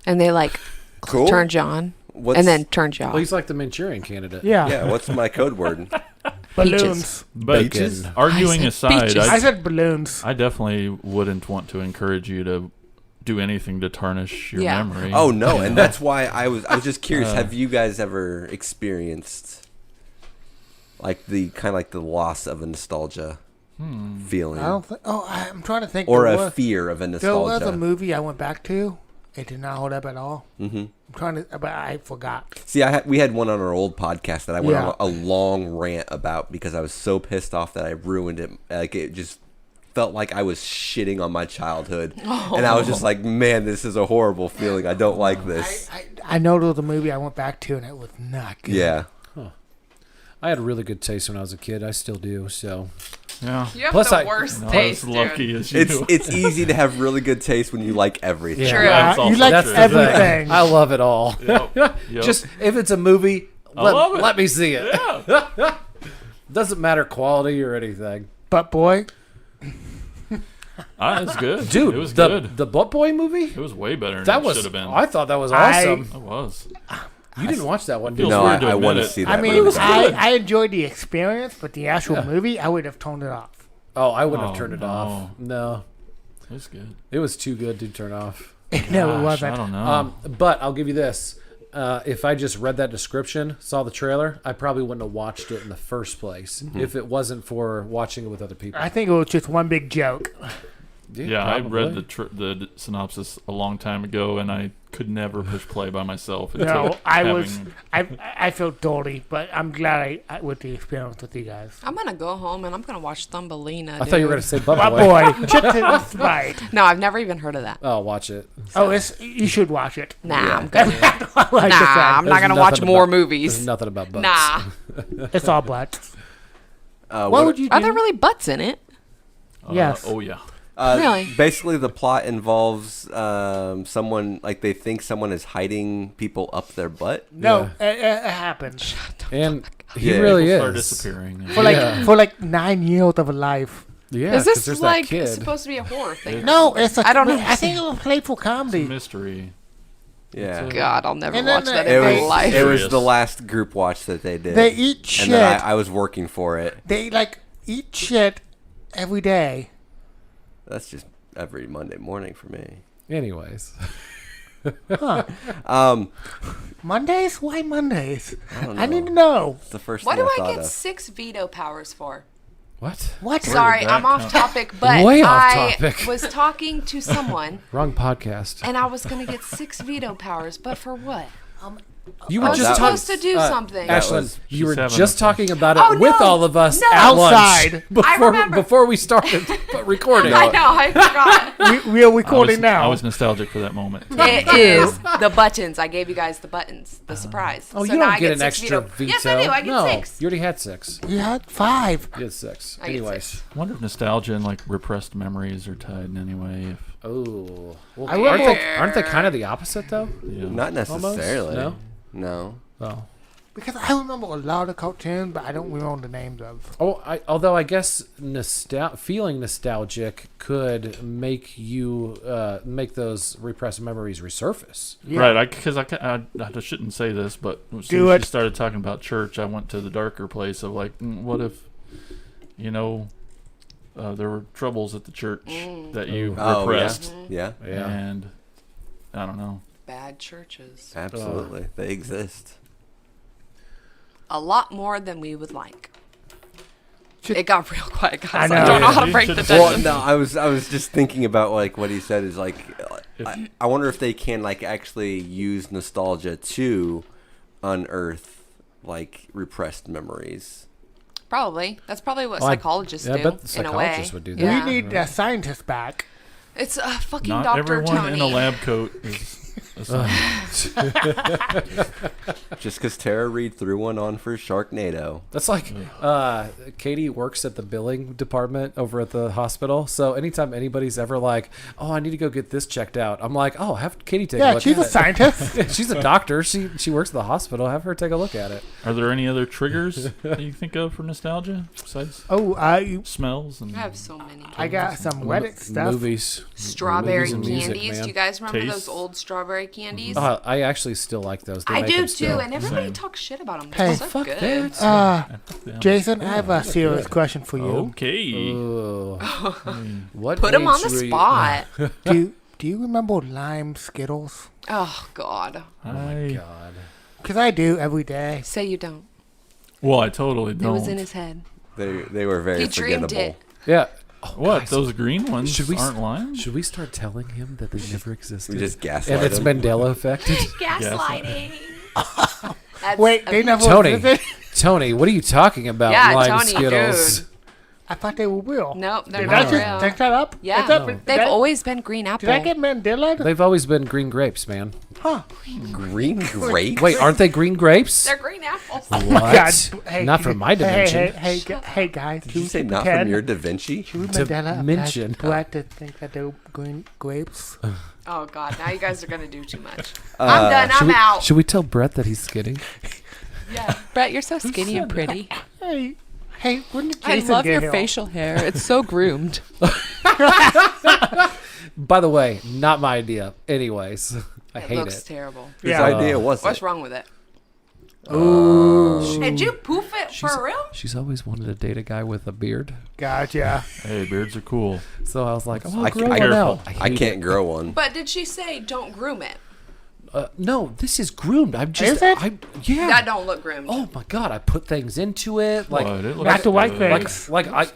A: And they like
E: Cool.
A: turned you on and then turned you off.
C: Well, he's like the Manchurian candidate.
B: Yeah.
E: yeah. What's my code word?
B: Balloons.
D: But
C: Bacon.
D: arguing
A: I said
D: aside,
A: peaches.
B: I said balloons.
D: I definitely wouldn't want to encourage you to do anything to tarnish your
A: Yeah.
D: memory.
E: Oh no, and that's why I was just curious. Have you guys ever experienced like the kind of like the loss of a nostalgia feeling,
B: I don't think. Oh, I'm trying to think.
E: or
B: there
E: a
B: was,
E: fear of a
B: there was a
E: nostalgia?
B: movie I went back to. It did not hold up at all.
E: Mm-hmm.
B: I'm trying to, but I forgot.
E: See, we had one on our old podcast that I went
B: Yeah.
E: on a long rant about because I was so pissed off that I ruined it. Like it just felt like I was shitting on my childhood, and I was just like, man, this is a horrible feeling. I don't like this.
B: I know there was a movie I went back to, and it was not good.
E: Yeah.
C: I had a really good taste when I was a kid. I still do. So
D: Yeah.
A: You have
C: Plus
A: the
C: I-
A: worst
D: Not
A: taste,
D: as lucky
A: dude.
D: as you.
E: It's easy to have really good taste when you like everything.
C: Yeah.
A: True.
D: That's
B: You
D: also
B: like
D: true.
B: everything.
C: I love it all.
D: Yep.
C: Just if it's a movie,
D: love it.
C: let me see it.
D: Yeah.
C: Doesn't matter quality or anything.
B: But boy,
D: It's good.
C: Dude,
D: it was
C: the
D: good.
C: the Butt Boy movie?
D: It was way better than
C: That
D: it
C: was
D: should have been.
C: I thought that was
B: I-
C: awesome.
D: It was.
C: You didn't watch that one, did
D: Feels
C: you?
E: No,
D: weird to
E: I want
D: admit
E: to
D: it.
E: see that.
B: I mean,
E: movie.
B: I enjoyed the experience, but the actual movie, I would have toned it off.
C: Oh, I wouldn't
D: Oh,
C: have turned it
D: no.
C: off. No.
D: It was good.
C: It was too good to turn off.
B: No, it
D: Gosh,
B: wasn't.
D: I don't know.
C: But I'll give you this. If I just read that description, saw the trailer, I probably wouldn't have watched it in the first place if it wasn't for watching it with other people.
B: I think it was just one big joke.
D: Yeah, I read
C: probably.
D: the synopsis a long time ago, and I could never push play by myself. It
B: No,
D: took
B: I
D: having-
B: was. I felt dirty, but I'm glad I with the experience with you guys.
A: I'm gonna go home and I'm gonna watch Thumbelina.
C: I thought you were going to say Butt
B: But
C: Boy.
B: boy, check this right.
A: No, I've never even heard of that.
C: Oh, watch it.
B: Oh, you should watch it.
A: Nah, I'm
B: Like
A: good.
B: I
A: Nah, I'm
B: said,
A: not
C: There's
A: gonna watch
C: nothing
A: more
C: about- There's
A: movies.
C: nothing about butts.
A: Nah.
B: it's all butts.
E: What
B: What would you do?
A: Are there really butts in it?
B: Yes.
D: Oh yeah.
A: Really?
E: Basically, the plot involves someone like they think someone is hiding people up their butt.
B: No, it happens
C: And he
E: Yeah.
C: really
D: People start
C: is.
D: disappearing.
B: for like 9 years of a life.
C: Yeah,
A: Is
C: 'cause
A: this
C: there's
A: like
C: that kid.
A: supposed to be a horror thing?
B: No, it's a,
A: I don't know.
B: I think it was playful comedy.
D: Mystery.
E: Yeah.
A: God, I'll never
B: And then
A: watch that
B: the-
A: in my
B: It was-
A: life.
E: It was
D: Serious.
E: the last group watch that they did.
B: They eat shit.
E: and then I was working for it.
B: They like eat shit every day.
E: That's just every Monday morning for me.
C: Anyways.
B: Mondays? Why Mondays?
E: I don't know.
B: I need to know.
E: It's the first
A: What
E: thing
A: do
E: I
A: I
E: thought
A: get
E: of.
A: 6 veto powers for?
C: What?
B: What?
A: Sorry,
D: that
A: I'm off
D: come-
A: topic, but
C: Way off
A: I
C: topic.
A: was talking to someone
C: Wrong podcast.
A: and I was going to get 6 veto powers, but for what?
C: You
A: I
C: were
A: was
C: just
A: supposed
C: talking.
A: to do something.
C: Ashlyn, you were
D: she's having
C: just
D: a-
C: talking about it
A: Oh,
C: with
A: no,
C: all of us
A: no.
C: at lunch
B: Outside.
A: remember.
C: before we started recording.
A: I know, I forgot.
B: We are recording now.
D: I was nostalgic for that moment.
A: It is the buttons. I gave you guys the buttons, the surprise.
C: Oh,
A: So
C: you
A: now
C: don't
A: I
C: get an
A: 6
C: extra
A: veto.
C: veto.
A: Yes, I do. I get
C: no,
A: 6.
C: You already had 6.
B: You had 5.
C: You had 6.
A: I get
C: Anyways.
A: 6.
D: I wonder if nostalgia and like repressed memories are tied in any way. If
C: Oh. Well,
B: I will-
C: aren't they kind of the opposite, though?
D: yeah.
E: Not necessarily.
C: No?
E: No.
C: Oh.
B: Because I remember a lot of cartoons, but I don't remember the names of.
C: Although I guess feeling nostalgic could make you make those repressed memories resurface.
B: Yeah.
D: Right, because I shouldn't say this, but as soon
B: Do
D: as
B: it.
D: she started talking about church, I went to the darker place of like, what if, there were troubles at the church that you
E: Oh,
D: repressed,
E: yeah.
C: Yeah.
D: and I don't know.
A: Bad churches.
E: Absolutely. They exist.
A: A lot more than we would like.
B: Should-
A: It got real quiet, guys.
B: I
A: I,
B: know.
A: don't know how to
D: You
A: break the
D: should've-
A: tension.
E: Well, no, I was just thinking about like what he said is like I wonder if they can like actually use nostalgia to unearth like repressed memories.
A: Probably. That's probably what
C: Well,
A: psychologists
C: I
A: do,
C: bet the
A: in a way.
C: psychologists would do that.
A: Yeah.
B: We need a scientist back.
A: It's fucking
D: Not
A: Dr.
D: everyone
A: Tony.
D: in a lab coat is
E: Just because Tara Reid threw one on for Sharknado.
C: That's like Katie works at the billing department over at the hospital. So anytime anybody's ever like, "Oh, I need to go get this checked out," I'm like, "Oh, have Katie take a
B: Yeah,
C: look
B: she's
C: at
B: a
C: it."
B: scientist.
C: She's a doctor. She works at the hospital. Have her take a look at it.
D: Are there any other triggers that you think of for nostalgia besides
B: Oh,
D: smells and
A: I have so many.
B: I got some Reddit stuff.
C: Movies,
A: Strawberry
C: movies and music,
A: candies.
C: man.
A: Do you guys remember
D: Taste.
A: those old strawberry candies?
C: I actually still like those. They
A: I
C: make
A: do
C: them
A: too,
C: still.
A: and everybody
D: Same.
A: talks shit about them.
B: Hey.
A: They're so
C: Fuck
A: good.
C: that.
B: Jason, I have a serious question for you.
D: Okay.
C: Ooh. What
A: Put them on the
C: age were you-
A: spot.
B: Do you remember lime Skittles?
A: Oh God.
C: God.
B: Because I do every day.
A: Say you don't.
D: Well, I totally don't.
A: It was in his head.
E: They were very
A: He dreamed
E: forgettable.
A: it.
C: Yeah.
D: What? Those green ones
C: Should we
D: aren't lime?
C: Should we start telling him that they never existed?
E: We just gaslight
C: and it's
E: him.
C: Mandela affected.
A: Gaslighting. That's
B: Wait, they never
C: Tony.
B: existed?
C: Tony, what are you talking about?
A: Yeah,
C: Lime
A: Tony,
C: Skittles.
A: dude.
B: I thought they were real.
A: Nope, they're
B: Did I
A: not
B: just
A: real.
B: take that up?
A: Yeah,
B: Is that-
A: they've
B: did I-
A: always been green apple.
B: Did I get Mandela?
C: They've always been green grapes, man.
B: Huh.
E: Green grape?
C: Wait, aren't they green grapes?
A: They're green apples.
C: What?
B: God, hey,
C: Not from my dimension.
B: Hey, guys.
E: Did you say not from your Da Vinci?
B: Dimension. Glad to think that they were green grapes.
A: Oh God, now you guys are gonna do too much. I'm done. I'm out.
C: Should we tell Brett that he's skinny?
A: Yeah, Brett, you're so skinny and pretty.
B: Hey, when did
A: I
B: Jason
A: love
B: get
A: your
B: here?
A: facial hair. It's so groomed.
C: By the way, not my idea. Anyways, I
A: It
C: hate
A: looks
C: it.
A: terrible.
E: Whose
B: Yeah.
E: idea was
A: What's
E: it?
A: wrong with it?
B: Ooh.
A: Did you poof it for real?
C: She's always wanted to date a guy with a beard.
B: Gotcha.
D: Hey, beards are cool.
C: So I was like, oh,
E: I
C: I'll grow
E: ca- I-
C: one out.
E: I
C: hate
E: can't
C: it.
E: grow one.
A: But did she say don't groom it?
C: No, this is groomed. I'm just.
B: Is it?
C: Yeah.
A: That don't look groomed.
C: Oh my god! I put things into it. Like,
D: What? It looks
B: Back to white
D: good.
B: things.
C: like I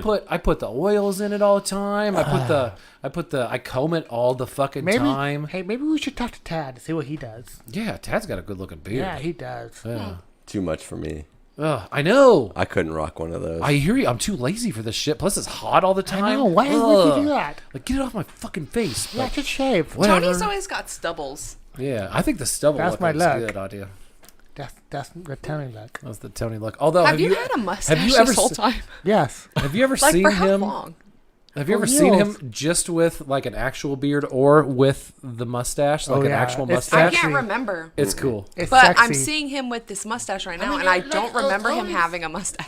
D: good.
C: put the oils in it all the time. I comb it all the fucking
B: Maybe.
C: time.
B: Hey, maybe we should talk to Tad to see what he does.
C: Yeah, Tad's got a good looking beard.
B: Yeah, he does.
C: Yeah.
E: Too much for me.
C: I know.
E: I couldn't rock one of those.
C: I hear you. I'm too lazy for this shit. Plus, it's hot all the time.
B: I know. Why would you do that?
C: Like, get it off my fucking face.
B: Yeah,
C: Like,
B: just shave.
C: whatever.
A: Tony's always got stubbles.
C: Yeah, I think the stubble
B: That's
C: look
B: my
C: looks
B: luck.
C: good on you.
B: That's the Tony look.
C: That's the Tony look. Although,
A: Have you had a mustache
C: have you ever
A: this whole
C: se-
A: time?
B: Yes.
C: Have you ever
A: Like
C: seen
A: for how
C: him?
A: long?
C: Have you
B: For
C: ever seen
B: years.
C: him just with like an actual beard or with the mustache, like
B: Oh,
C: an
B: yeah.
C: actual
B: It's
A: I
C: mustache?
B: sexy.
A: can't remember.
C: It's cool.
B: It's
A: But
B: sexy.
A: I'm seeing him with this mustache right now,
B: mean,
A: and I
B: like,
A: don't remember him
B: Tony's-
A: having a mustache.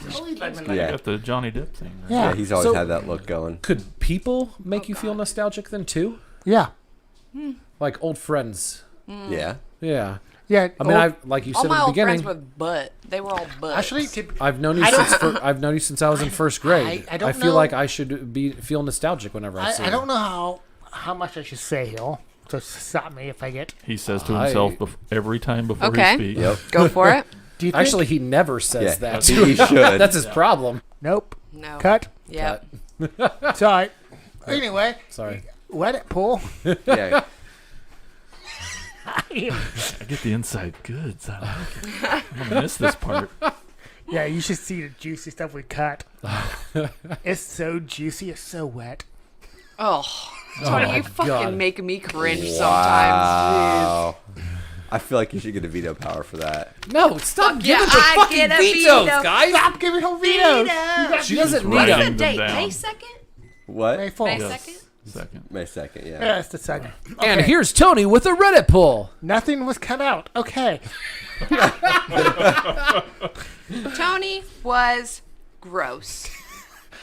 E: Yeah.
D: Got the Johnny Depp thing. Right?
B: Yeah.
E: Yeah, he's always
C: So-
E: had that look going.
C: Could people make you feel nostalgic then too?
B: Yeah.
C: Like old friends?
E: Yeah.
C: Yeah.
B: Yeah.
C: I mean, I like you
A: All
C: said
A: my
C: at the
A: old friends
C: beginning.
A: with butt. They were all butt.
B: actually,
C: I've known you
B: I don't-
C: I've known you since I was in first grade.
B: I don't
C: feel
B: know-
C: like I should feel nostalgic whenever I see
B: I
C: him.
B: don't know how much I should say here. So stop me if I get.
D: He says to
C: I-
D: himself every time before
A: Okay.
D: he speaks.
E: Yep.
A: Go for it.
B: Do you think?
C: Actually, he never says
E: Yeah,
C: that.
E: I think he should.
C: That's his problem.
B: Nope.
A: No.
B: Cut.
A: Yep.
B: Sorry. Anyway,
C: Sorry.
B: let it pull.
E: Yeah.
D: I get the inside goods. I like it. I'm gonna miss this part.
B: Yeah, you should see the juicy stuff we cut. It's so juicy. It's so wet.
A: Oh, Tony,
C: my
A: you fucking
C: God.
A: make me cringe sometimes.
E: Wow. I feel like you should get a veto power for that.
C: No, stop
A: Fuck
C: giving
A: yeah,
C: her
A: I
C: fucking
A: get a
C: vetoes,
A: veto.
C: guys.
B: Stop giving her vetoes.
C: She doesn't need
D: Right.
C: them.
A: What's the
D: them
A: date?
D: down.
A: May 2nd?
E: What?
B: May
A: May
B: 4th.
D: Yes.
A: 2nd?
D: Second.
E: May 2nd, yeah.
B: Yeah, it's the second.
C: And
B: Okay.
C: here's Tony with a Reddit poll.
B: Nothing was cut out. Okay.
A: Tony was gross.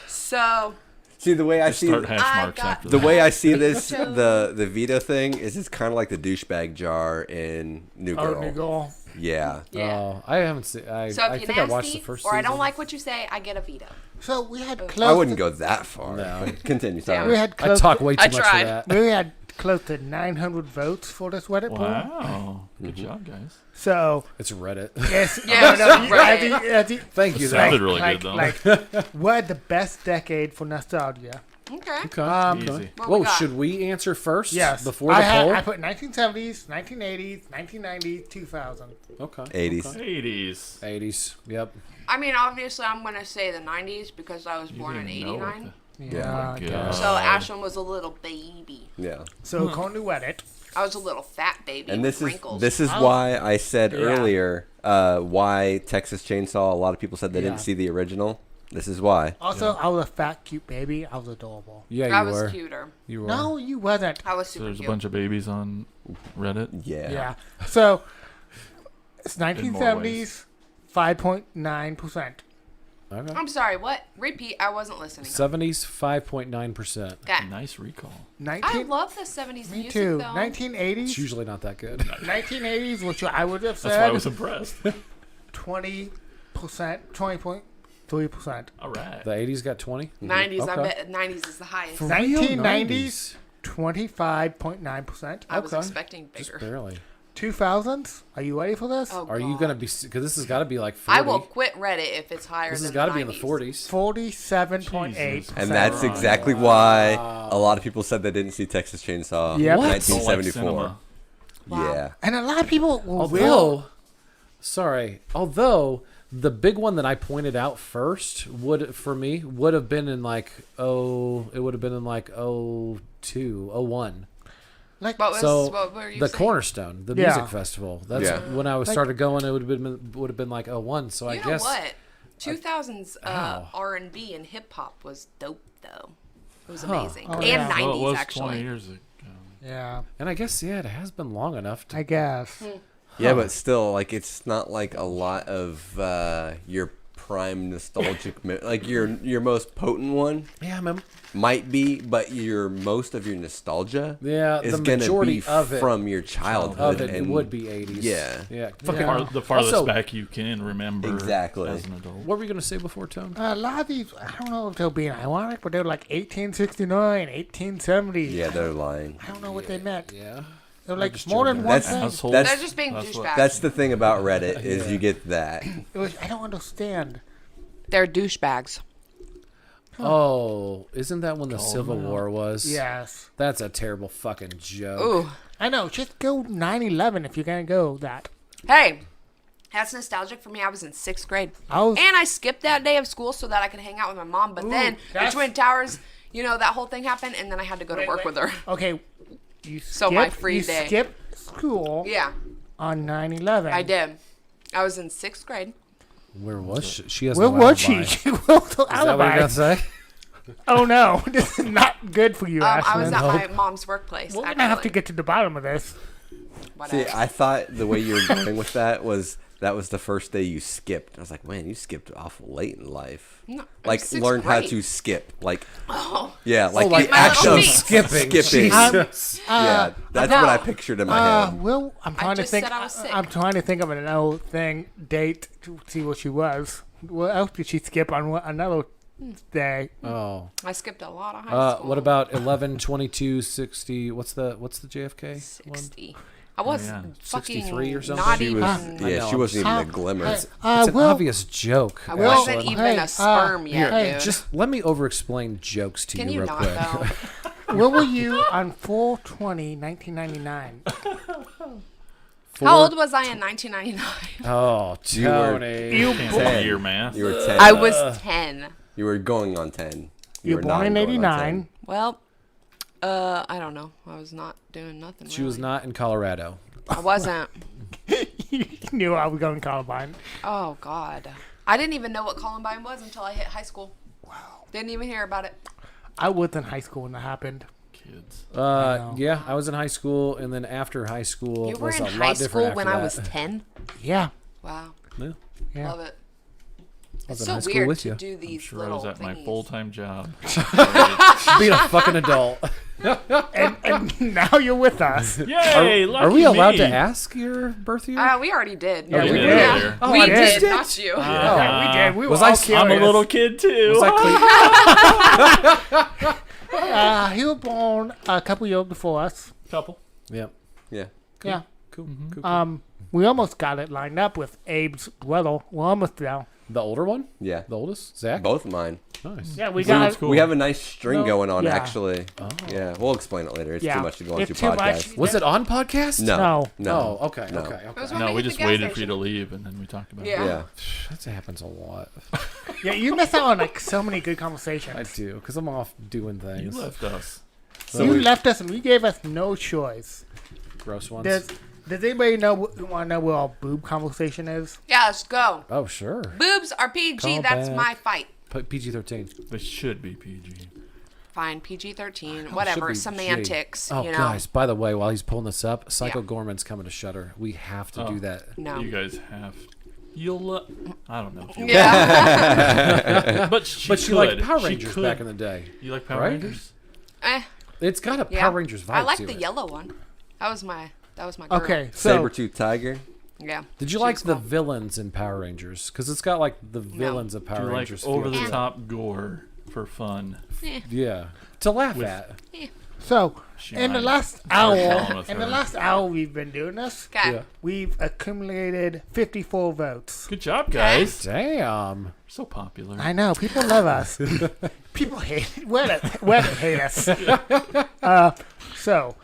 A: So
E: See, the way I
D: Just
E: see
D: start hash
A: I
D: marks
A: got-
D: after
E: the
D: that.
E: way I see this,
A: So-
E: the veto thing is it's kind of like the douchebag jar in New Girl.
B: Oh, new girl.
E: Yeah.
A: yeah.
C: Oh, I haven't seen.
A: So
C: I
A: if
C: think
A: you're
C: I watched
A: nasty
C: the first
A: or I
C: season.
A: don't like what you say, I get a veto.
B: So we had close.
E: I wouldn't go that far.
C: No.
E: But continue.
A: Yeah.
E: Sorry.
B: We had
C: I
B: close.
C: talk way too
A: I
C: much for
A: tried.
C: that.
B: We had close to 900 votes for this Reddit poll.
D: Wow. Good job, guys.
B: So
C: It's Reddit.
B: yes,
A: Yeah,
B: no,
A: right.
B: I think
C: Thank you.
D: It sounded
C: though.
D: really
B: like,
D: good, though.
B: Like, what the best decade for nostalgia?
A: Okay.
C: Okay.
D: Easy.
A: What we
C: Whoa,
A: got?
C: should we answer first?
B: Yes.
C: Before the poll?
B: I put 1970s, 1980s, 1990s, 2000.
C: Okay.
E: 80s.
D: 80s.
C: 80s. Yep.
A: I mean, obviously, I'm going to say the 90s because I was born in
D: didn't know what
A: 89.
B: Yeah.
D: God.
A: So Ashland was a little baby.
E: Yeah.
B: So according to Reddit,
A: I was a little fat baby
E: And
A: with wrinkles.
E: this is why I said
B: Yeah.
E: earlier why Texas Chainsaw. A lot of people said they
B: Yeah.
E: didn't see the original. This is why.
B: Also, I was a fat, cute baby. I was adorable.
C: Yeah,
A: I
C: you
A: was
C: were.
A: cuter.
C: You were.
B: No, you wasn't.
A: I was
D: So
A: super
D: there's a
A: cute.
D: bunch of babies on Reddit.
B: Yeah. So, it's
D: more
B: 1970s, 5.9%.
C: Okay.
A: I'm sorry, what? Repeat, I wasn't listening.
C: 70s, 5.9%.
A: Okay.
D: Nice recall.
A: I love the 70s
B: Me
A: music,
B: too.
A: though.
B: 1980s.
C: It's usually not that good.
B: 1980s, which I would have
D: That's why I
B: said
D: was impressed.
B: 20%, 20.3%.
D: All right.
C: The 80s got 20.
A: 90s, I
C: Okay.
A: bet 90s is the highest.
B: 1990s, 25.9%.
A: I was
C: Okay.
A: expecting
C: Just
A: bigger.
C: barely.
B: 2000s. Are you ready for this?
A: Oh,
C: Are you
A: God.
C: going to be, because this has got to be like 40.
A: I will quit Reddit if it's higher
C: This
A: than
C: has got to
A: the
C: be in the
A: 90s.
C: 40s.
B: 47.8%.
E: And that's exactly why a lot of people said they didn't see Texas Chainsaw
B: Yep.
E: in
B: What?
E: 1974.
D: Don't like cinema.
E: Yeah.
B: And a lot of people will.
C: Although the big one that I pointed out first would have been in like it would have been in like 02, 01.
B: Like,
A: What were you
C: the
A: saying?
C: Cornerstone, the
B: Yeah.
C: music festival. That's
E: Yeah.
C: when I was
B: Like-
C: started going. It would have been like 01. So I
A: You know
C: guess
A: what? 2000s
C: Ow.
A: R&B and hip hop was dope though. It was
C: Huh.
A: amazing.
B: Oh,
A: and
B: yeah.
A: 90s
D: Well, it was
A: actually.
D: 20 years ago.
B: yeah,
C: and I guess it has been long enough to
B: I guess.
E: Yeah, but still, like, it's not like a lot of your prime nostalgic, like your most potent one
C: man.
E: might be, but most of your nostalgia
C: Yeah,
E: is
C: the
E: gonna
C: majority
E: be
C: of it
E: from your childhood.
C: it
E: and
C: would be 80s.
E: Yeah.
C: Yeah.
D: The farthest
C: Also-
D: back you can remember
E: Exactly.
D: as an adult.
C: What were you going to say before, Tone?
B: A lot of these, I don't know if they're being ironic, but they're like 1869, 1870.
E: Yeah, they're lying.
B: I don't know what they meant.
C: Yeah.
B: They're like
C: just
B: more than
C: joking.
B: one
E: That's
B: thing.
D: Assholes.
A: They're just being
D: That's what-
A: douchebags.
E: That's the thing about Reddit is
C: Yeah.
E: you get that.
B: I don't understand.
A: They're douchebags.
C: Oh, isn't that when the
D: Call
C: Civil
D: them out.
C: War was?
B: Yes.
C: That's a terrible fucking joke.
A: Ooh.
B: I know. Just go 9/11 if you're going to go that.
A: Hey, that's nostalgic for me. I was in 6th grade.
B: was-
A: And I skipped that day of school so that I could hang out with my mom. But then the
B: that's-
A: Twin Towers, that whole thing happened, and then I had to go to work with her.
B: Okay. You
A: So my
B: skip-
A: free
B: you
A: day.
B: skipped school
A: Yeah,
B: on 9/11.
A: I did. I was in 6th grade.
C: Where was she? She has
B: Where
C: no
B: was she?
C: alibi.
B: She was the
C: Is that what you're
B: alibi.
C: going to say?
B: Oh no, this is not good for you,
A: I was
B: Ashlyn.
A: at my mom's workplace.
B: We're
A: actually.
B: gonna have to get to the bottom of this.
E: See,
A: Whatever.
E: I thought the way you were going with that was the first day you skipped. I was like, man, you skipped awful late in life.
A: No,
E: Like,
A: 6th
E: learned how
A: grade.
E: to skip. Like,
A: Oh,
E: yeah, like
C: like
E: the
A: my
E: act
A: little
E: of
A: feet.
C: Skipping.
E: skipping.
C: Jesus.
E: Yeah, that's
A: no.
E: what I pictured in my head.
B: Well, I'm trying to
A: just
B: think.
A: said I was sick.
B: I'm trying to think of another date to see what she was. What else did she skip on another day?
C: Oh.
A: I skipped a lot of high school.
C: What about 11, 22, 60? What's the JFK one?
A: 60? I was
D: Yeah.
A: fucking
C: 63 or something?
A: not
E: She
A: even.
E: was,
C: I
E: yeah,
C: know,
E: she wasn't even
B: Uh,
E: a glimmer.
C: It's an
B: Will,
C: obvious joke.
A: I
B: Well,
A: wasn't
C: Ashlyn.
A: even
B: hey,
A: a sperm yet,
B: hey,
A: dude.
C: Just let me over-explain jokes to
A: Can
C: you
A: you
C: real
A: not
C: quick.
A: though?
B: where were you on 4/20/1999?
A: How old was I in 1999?
C: Oh,
E: You were-
C: Tony.
B: You
D: Can't
B: bo-
D: say your math.
E: You were 10.
A: I was 10.
E: You were going on 10.
B: you
E: were
B: were born in
E: not going on
B: 89.
A: Well, I don't know. I was not doing nothing.
C: She was
A: really.
C: not in Colorado.
A: I wasn't.
B: You knew I was going Columbine.
A: Oh God. I didn't even know what Columbine was until I hit high school.
B: Wow.
A: Didn't even hear about it.
B: I was in high school when that happened.
D: Kids.
B: know.
C: Yeah, I was in high school, and then after high school
A: You were
C: was
A: in
C: a
A: high
C: lot different
A: school when
C: after
A: I was
C: that.
A: 10.
B: Yeah.
A: Wow.
C: Yeah,
B: Yeah.
A: Love it.
C: I was
A: It's
C: in high
A: so
C: school
A: weird
C: with
A: to
C: you.
A: do these
D: Sure, I
A: little
D: was at my
A: thingies.
D: full-time job.
C: Being a fucking adult.
B: And now you're with us.
D: Yay!
C: Are we
D: lucky
C: allowed to
D: me.
C: ask your birth year?
A: We already did.
B: Yeah,
D: we
B: we
D: did
B: did.
D: earlier.
C: Oh,
A: we
C: I
A: did,
C: missed it?
A: not you.
B: Yeah, we did. We
C: Was
B: were
C: I
B: all
C: s-
B: curious.
D: I'm a little kid too.
C: Was I clean?
B: He was born a couple years before us.
D: Couple.
C: Yeah.
E: Yeah.
B: Yeah.
C: Cool.
A: Mm-hmm.
C: Cool.
B: We almost got it lined up with Abe's brother. We're almost there.
C: The older one?
E: Yeah.
C: The oldest? Zach?
E: Both of mine.
C: Nice.
B: Yeah, we
D: So
B: got
D: it's cool.
E: We have a nice string
B: No,
E: going on,
B: yeah.
E: actually.
C: Oh.
E: Yeah, we'll explain it later. It's
B: Yeah.
E: too much to go into
B: It's too much.
E: podcast.
C: Was it on podcast?
E: No.
B: No.
E: No.
C: Oh, okay,
E: No.
C: okay,
A: It was
C: okay.
A: when
D: No, we
A: hit
D: just
A: the gas
D: waited for you
A: station.
D: to leave, and then we talked about
A: Yeah.
D: it.
E: Yeah.
C: That happens a lot.
B: Yeah, you missed out on like so many good
C: I
B: conversations.
C: do, because I'm off doing
D: You
C: things.
D: left us.
E: So
B: you
E: we-
B: left us and you gave us no choice.
C: gross ones.
B: Does anybody want to know where our boob conversation is?
A: Yeah, let's go.
C: Oh, sure.
A: Boobs are PG.
C: Call
A: That's
C: back.
A: my fight.
C: PG-13.
D: They should be PG.
A: Fine, PG-13.
C: Should
A: Whatever.
C: be
A: Semantics.
C: Oh,
A: you know.
C: guys, by the way, while he's pulling this up, Psycho
A: Yeah.
C: Gorman's coming to Shudder. We have to do that.
A: No.
D: You guys have. I don't know. If you'll
A: Yeah.
D: but she
C: But she liked
D: could.
C: Power
D: She
C: Rangers
D: could.
C: back in the day.
D: You like Power
C: Right?
D: Rangers?
C: It's got a
A: Yeah.
C: Power Rangers vibe
A: I like
C: to
A: the
C: it.
A: yellow one. That was my girl.
B: Okay, so
E: Saber-tooth tiger.
A: Yeah.
C: Did you
A: She
C: like
A: was
C: the
A: cool.
C: villains in Power Rangers? Because it's got like the villains of
D: Do
C: Power
D: you like
C: Rangers. feel
D: over
C: to
D: the
C: it.
D: top gore for fun?
C: Yeah. To laugh
D: With-
C: at.
D: She
B: in the
D: might
B: last
D: start
B: hour,
D: calling with
B: in the
D: her.
B: last hour we've been doing this,
A: Okay.
C: Yeah.
B: we've accumulated 54 votes.
D: Good job, guys.
C: Damn.
D: So popular.
B: I know, people love us. People hate Reddit hate us. So,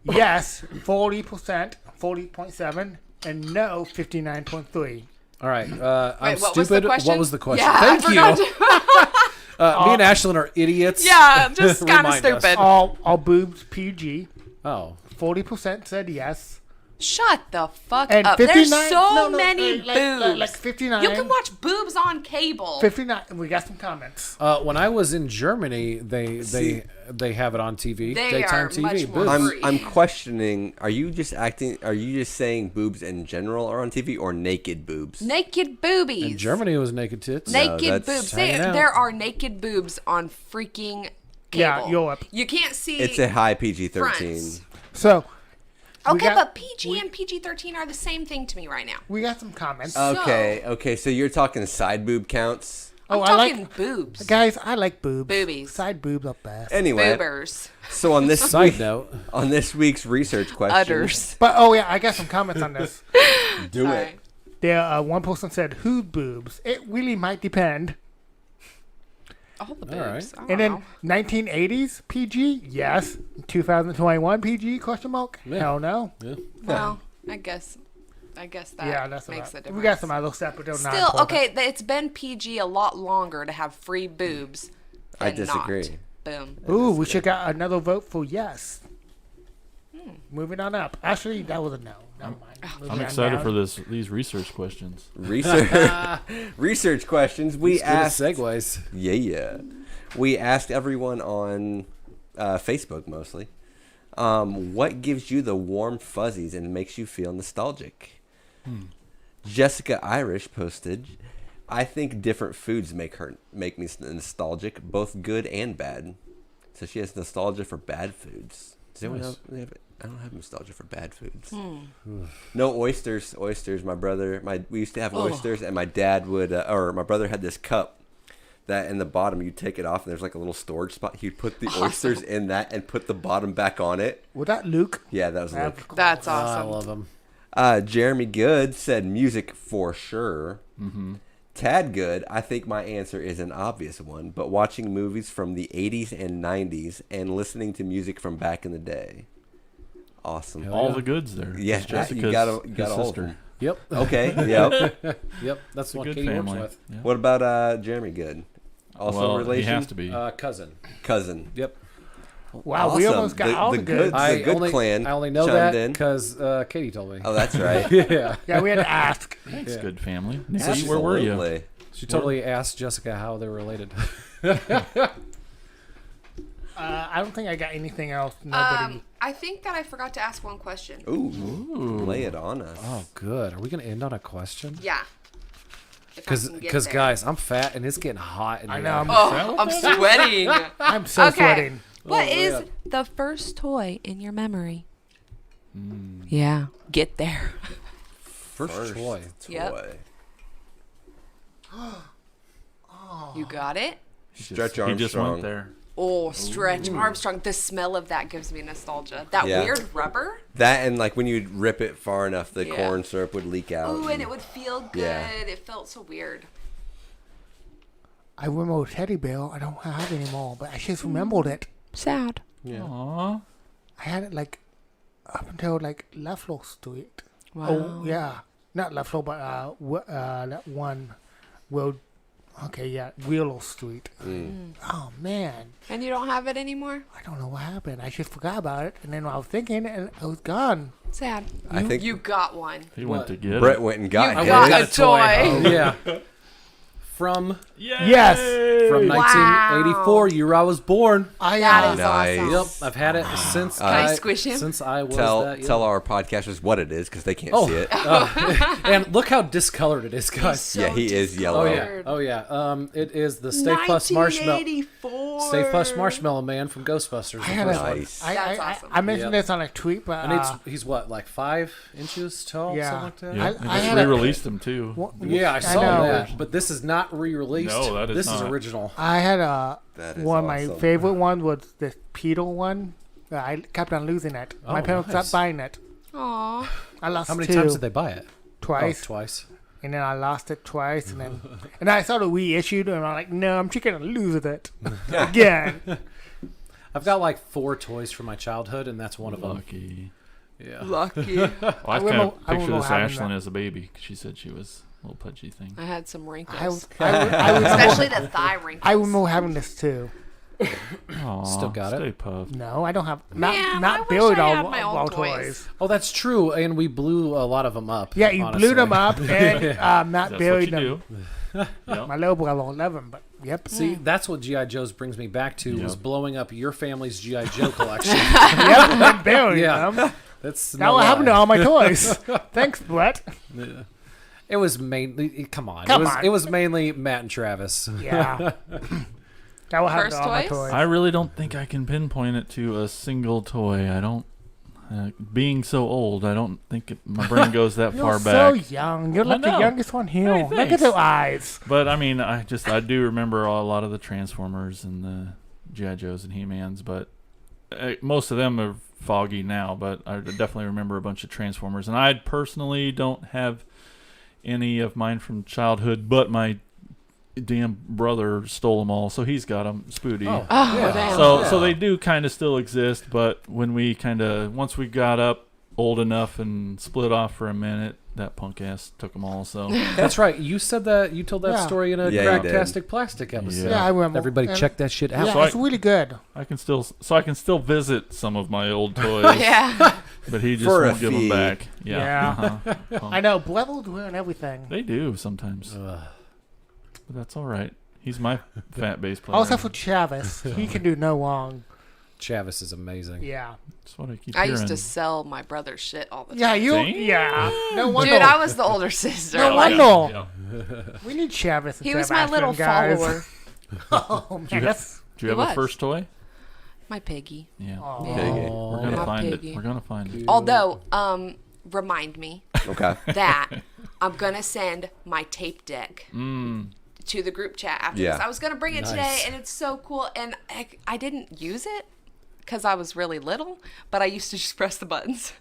B: yes, 40%, 40.7, and no, 59.3.
C: All right. I'm
A: Wait, what was the
C: stupid.
A: question?
C: What was the question?
A: Yeah,
C: Thank
A: I forgot
C: you. Me and Ashlyn are idiots.
A: Yeah, just kind of
C: Remind us.
A: stupid.
B: All boobs PG.
C: Oh.
B: 40% said yes.
A: Shut the fuck
B: And
A: up.
B: 59
A: There's so many
B: like
A: boobs.
B: 59.
A: You can watch boobs on cable.
B: 59. We got some comments.
C: When I was in Germany, they have it on TV.
A: They
C: Daytime
A: are
C: TV.
A: much more
C: boobs.
A: free.
E: I'm questioning. Are you just saying boobs in general are on TV or naked boobs?
A: Naked boobies.
C: In Germany, it was naked tits.
A: Naked
E: that's
A: boobs.
C: hanging out.
A: There are naked boobs on freaking cable.
B: Yeah, Europe.
A: You can't see.
E: It's a high PG-13.
A: fronts.
B: So, we
A: Okay,
B: got-
A: but PG and PG-13 are the same thing to me right now.
B: we got some comments.
E: Okay. So you're talking side boob counts.
A: I'm
B: I
A: talking
B: like
A: boobs.
B: guys. I like boobs.
A: Boobies.
B: Side boobs are best.
E: Anyway,
A: Boobers.
E: so on this
C: Side note.
E: on this week's research question,
A: Udders.
B: But yeah, I got some comments on this.
E: do
A: Sorry.
E: it.
B: There, one person said, "Whose boobs?" It really might depend.
A: All the boobs.
C: All right.
A: I don't
B: And then
A: know.
B: 1980s PG, yes. 2021 PG? Question mark?
C: Yeah.
B: Hell no.
C: Yeah.
A: Well, I guess that
B: Yeah, that's
A: makes a
B: about.
A: difference.
B: We got some other stuff, but they're not
A: Still,
B: important.
A: okay, it's been PG a lot longer to have free boobs.
E: I
A: than
E: disagree.
A: Not. Boom.
B: Ooh, we should got another vote for yes. Moving on up. Actually, that was a no. Never mind. Moving
D: I'm
B: on
D: excited
B: down.
D: for these research questions.
E: Research questions. We
C: Good at
E: asked.
C: segues.
E: Yeah. We asked everyone on Facebook mostly. What gives you the warm fuzzies and makes you feel nostalgic? Jessica Irish posted, I think different foods make me nostalgic, both good and bad. So she has nostalgia for bad foods. Does anyone
C: Nice.
E: have, I don't have nostalgia for bad foods. No oysters. Oysters. We used to have oysters, and my dad would, or my brother had this cup that in the bottom you take it off, and there's like a little storage spot. He'd put the oysters in that and put the bottom back on it.
B: Was that Luke?
E: Yeah, that was Luke.
A: That's
C: I
A: awesome.
C: love them.
E: Jeremy Good said music for sure. Tad Good, I think my answer is an obvious one, but watching movies from the 80s and 90s and listening to music from back in the day. Awesome.
C: Hell
D: All
C: yeah.
D: the goods there.
E: Yeah,
D: It's Jessica's
E: you gotta
D: his
E: hold
D: sister.
E: them.
C: Yep.
E: Okay, yep.
C: Yep. That's
D: It's a
C: what
D: good
C: Katie works
D: family.
C: with.
D: Yeah.
E: What about Jeremy Good? Also
D: Well,
E: relation?
D: he has to be.
C: Cousin.
E: Cousin.
C: Yep.
B: Wow, we
E: Awesome.
B: almost got all the good.
E: The Good clan
C: I only know
E: chimed
C: that
E: in.
C: because Katie told me.
E: Oh, that's right.
C: Yeah.
B: Yeah, we had to ask.
D: Thanks,
C: Yeah.
D: good family. Nikki, where were you?
E: Absolutely.
C: She totally asked Jessica how they're related.
B: I don't think I got anything else. Nobody.
A: I think that I forgot to ask one question.
E: Ooh, lay it on us.
C: Oh, good. Are we going to end on a question?
A: Yeah. If I can get
C: Because
A: there.
C: guys, I'm fat and it's getting hot. In
B: I
C: here.
B: know.
A: Oh, I'm sweating.
B: I'm so
A: Okay.
B: sweating.
A: What is
C: man.
A: the first toy in your memory? Yeah, get there.
C: First toy.
A: Yep. You got it?
E: Stretch
D: He just
E: Armstrong.
D: went there.
A: Oh, Stretch Armstrong. The smell of that gives me nostalgia. That
E: Yeah.
A: weird rubber.
E: That and like when you'd rip it far enough, the
A: Yeah.
E: corn syrup would leak out.
A: Ooh, and it would feel good.
E: Yeah.
A: It felt so weird.
B: I remember teddy bear. I don't have anymore, but I just remembered it.
A: Sad.
D: Aww.
B: I had it like up until like Leflow Street.
A: Wow.
B: Oh yeah, not Leflow, but that one. Well, Okay, yeah, Willow Street. Oh man,
A: And you don't have it anymore?
B: I don't know what happened. I just forgot about it, and then I was thinking, and it was gone.
A: Sad.
E: I think
A: You got one.
D: He went to get
E: Brett
D: it.
E: went and got
A: You
E: his.
A: got a toy.
C: Oh, yeah. From
B: Yes.
C: from
A: Wow.
C: 1984, year I was born.
B: I
A: That is
E: Nice.
A: awesome.
C: Yep, I've had it since
A: I squish him?
C: Since I was
E: Tell
C: that young.
E: tell our podcasters what it is because they can't
C: Oh.
E: see it.
C: And look how discolored it is, guys.
A: So
E: Yeah, he is
C: Oh
E: yellow.
C: yeah, oh yeah. It is the Stay Puft Marshmallow.
A: 1984.
C: Stay Puft Marshmallow Man from Ghostbusters.
B: I
C: the
B: had
C: first
B: a,
C: one.
E: Nice.
A: That's awesome.
B: I mentioned
C: Yep.
B: this on a tweet, but
C: And he's what, like 5 inches tall,
B: Yeah.
C: something like that.
D: Yeah,
B: I
D: they
B: had
D: just
B: a-
D: re-released them too.
C: Yeah, I saw
B: know.
C: that. But this is not re-released.
D: No, that is
C: this is
D: not.
C: original.
B: I had
E: That is
B: one of my
E: awesome.
B: favorite ones was the Beetle one. I kept on losing it. My
C: Oh,
B: parents
C: nice.
B: stopped buying it.
A: Aw.
B: I lost
C: How many
B: two,
C: times did they buy it?
B: twice,
C: Oh, twice.
B: and then I lost it twice, and then and I saw the reissued, and I'm like, no, I'm just gonna lose it again.
C: I've got like 4 toys from my childhood, and that's one of them.
D: Lucky.
C: Yeah.
A: Lucky.
D: Well, I kind
B: remember-
D: of
B: I
D: picture
B: remember
D: this
B: having
D: Ashlyn
B: that.
D: as a baby. She said she was a little pudgy thing.
A: I had some wrinkles.
B: I was
A: Especially the thigh wrinkles.
B: I remember having this too.
D: Aw,
C: Still got it?
D: Stay puffed.
B: No, I don't have
A: Man, I
B: not
A: wish
B: buried
A: I
B: all,
A: had my old
B: all
A: toys.
B: toys.
C: Oh, that's true. And we blew a lot of them up.
B: Yeah, you
C: honestly.
B: blew them up and not
D: That's what
B: buried
D: you
B: them.
D: do. Yep.
B: My little brother will love them, but yep.
C: See, that's what G.I. Joe's brings me back to,
D: Yeah.
C: was blowing up your family's G.I. Joe collection.
B: Yep, and buried
C: Yeah.
B: them.
C: That's
B: That
C: no
B: what happened to
C: lie.
B: all my toys. Thanks, Brett.
C: It was mainly, come on.
B: Come
C: it was,
B: on.
C: It was mainly Matt and Travis.
B: Yeah. That what happened to
A: First
B: all my
A: toys?
B: toys.
D: I really don't think I can pinpoint it to a single toy. I don't. Being so old, I don't think my brain goes that
B: You're
D: far
B: so
D: back.
B: young. You're like the
D: know.
B: youngest one here.
D: Hey,
B: Look at
D: thanks.
B: their eyes.
D: But I mean, I do remember a lot of the Transformers and the G.I. Joes and He-Mans, but most of them are foggy now. But I definitely remember a bunch of Transformers, and I personally don't have any of mine from childhood, but my damn brother stole them all, so he's got them. Spoody.
C: Oh,
A: Oh,
C: yeah.
A: damn.
D: So they do kind of still exist, but when we once we got up old enough and split off for a minute, that punk ass took them all. So
C: That's right. You said that. You told that
B: Yeah.
C: story in a
E: Yeah, you did.
C: CrackTastic Plastic episode.
B: Yeah, I remember.
C: Everybody
B: And-
C: check that shit out.
B: Yeah,
D: So
B: it's really good.
D: I can still visit some of my old toys,
A: Yeah.
D: but he just
E: For a
D: won't give them
E: fee.
D: back. Yeah, uh-huh.
B: I know. Brett will ruin everything.
D: They do sometimes,
C: Ugh.
D: but that's all right. He's my fat bass player.
B: Also for Travis, he can do no wrong.
C: Chavis is amazing.
B: Yeah.
D: That's what I keep
A: I
D: hearing.
A: used to sell my brother's shit all the time.
B: Yeah, you.
D: Damn.
B: Yeah. No wonder.
A: Dude, I was the older sister.
B: No
A: Like,
B: wonder.
D: Yeah.
B: We need Travis.
A: he
B: instead
A: was
B: of
A: my
B: Ashton,
A: little
B: guys.
A: follower.
B: Oh man,
D: Do you
B: that's
D: Do you
A: He
D: have a
A: was.
D: first toy?
A: My piggy.
D: Yeah.
B: Aw.
E: Piggy.
D: We're gonna
A: My
D: find
A: piggy.
D: it. We're gonna find it.
A: Although, remind me
E: Okay.
A: that I'm gonna send my tape deck
D: Mm.
A: to the group chat after
E: Yeah.
A: this. I was gonna bring it today,
C: Nice.
A: and it's so cool. And I didn't use it because I was really little, but I used to just press the buttons.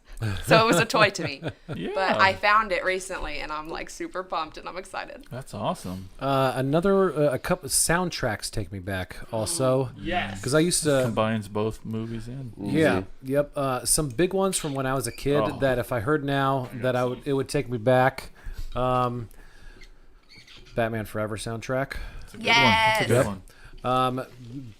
A: So it was a toy to me.
D: Yeah.
A: But I found it recently, and I'm like super pumped, and I'm excited.
D: That's awesome.
C: A couple soundtracks take me back also.
B: yes.
C: Because I used to.
D: Combines both movies in.
C: Yeah. Yep. Some big ones from when I was a kid
D: Oh.
C: that if I heard now that it would take me back. Batman Forever soundtrack.
D: It's a good
A: Yes.
D: one. It's a good one.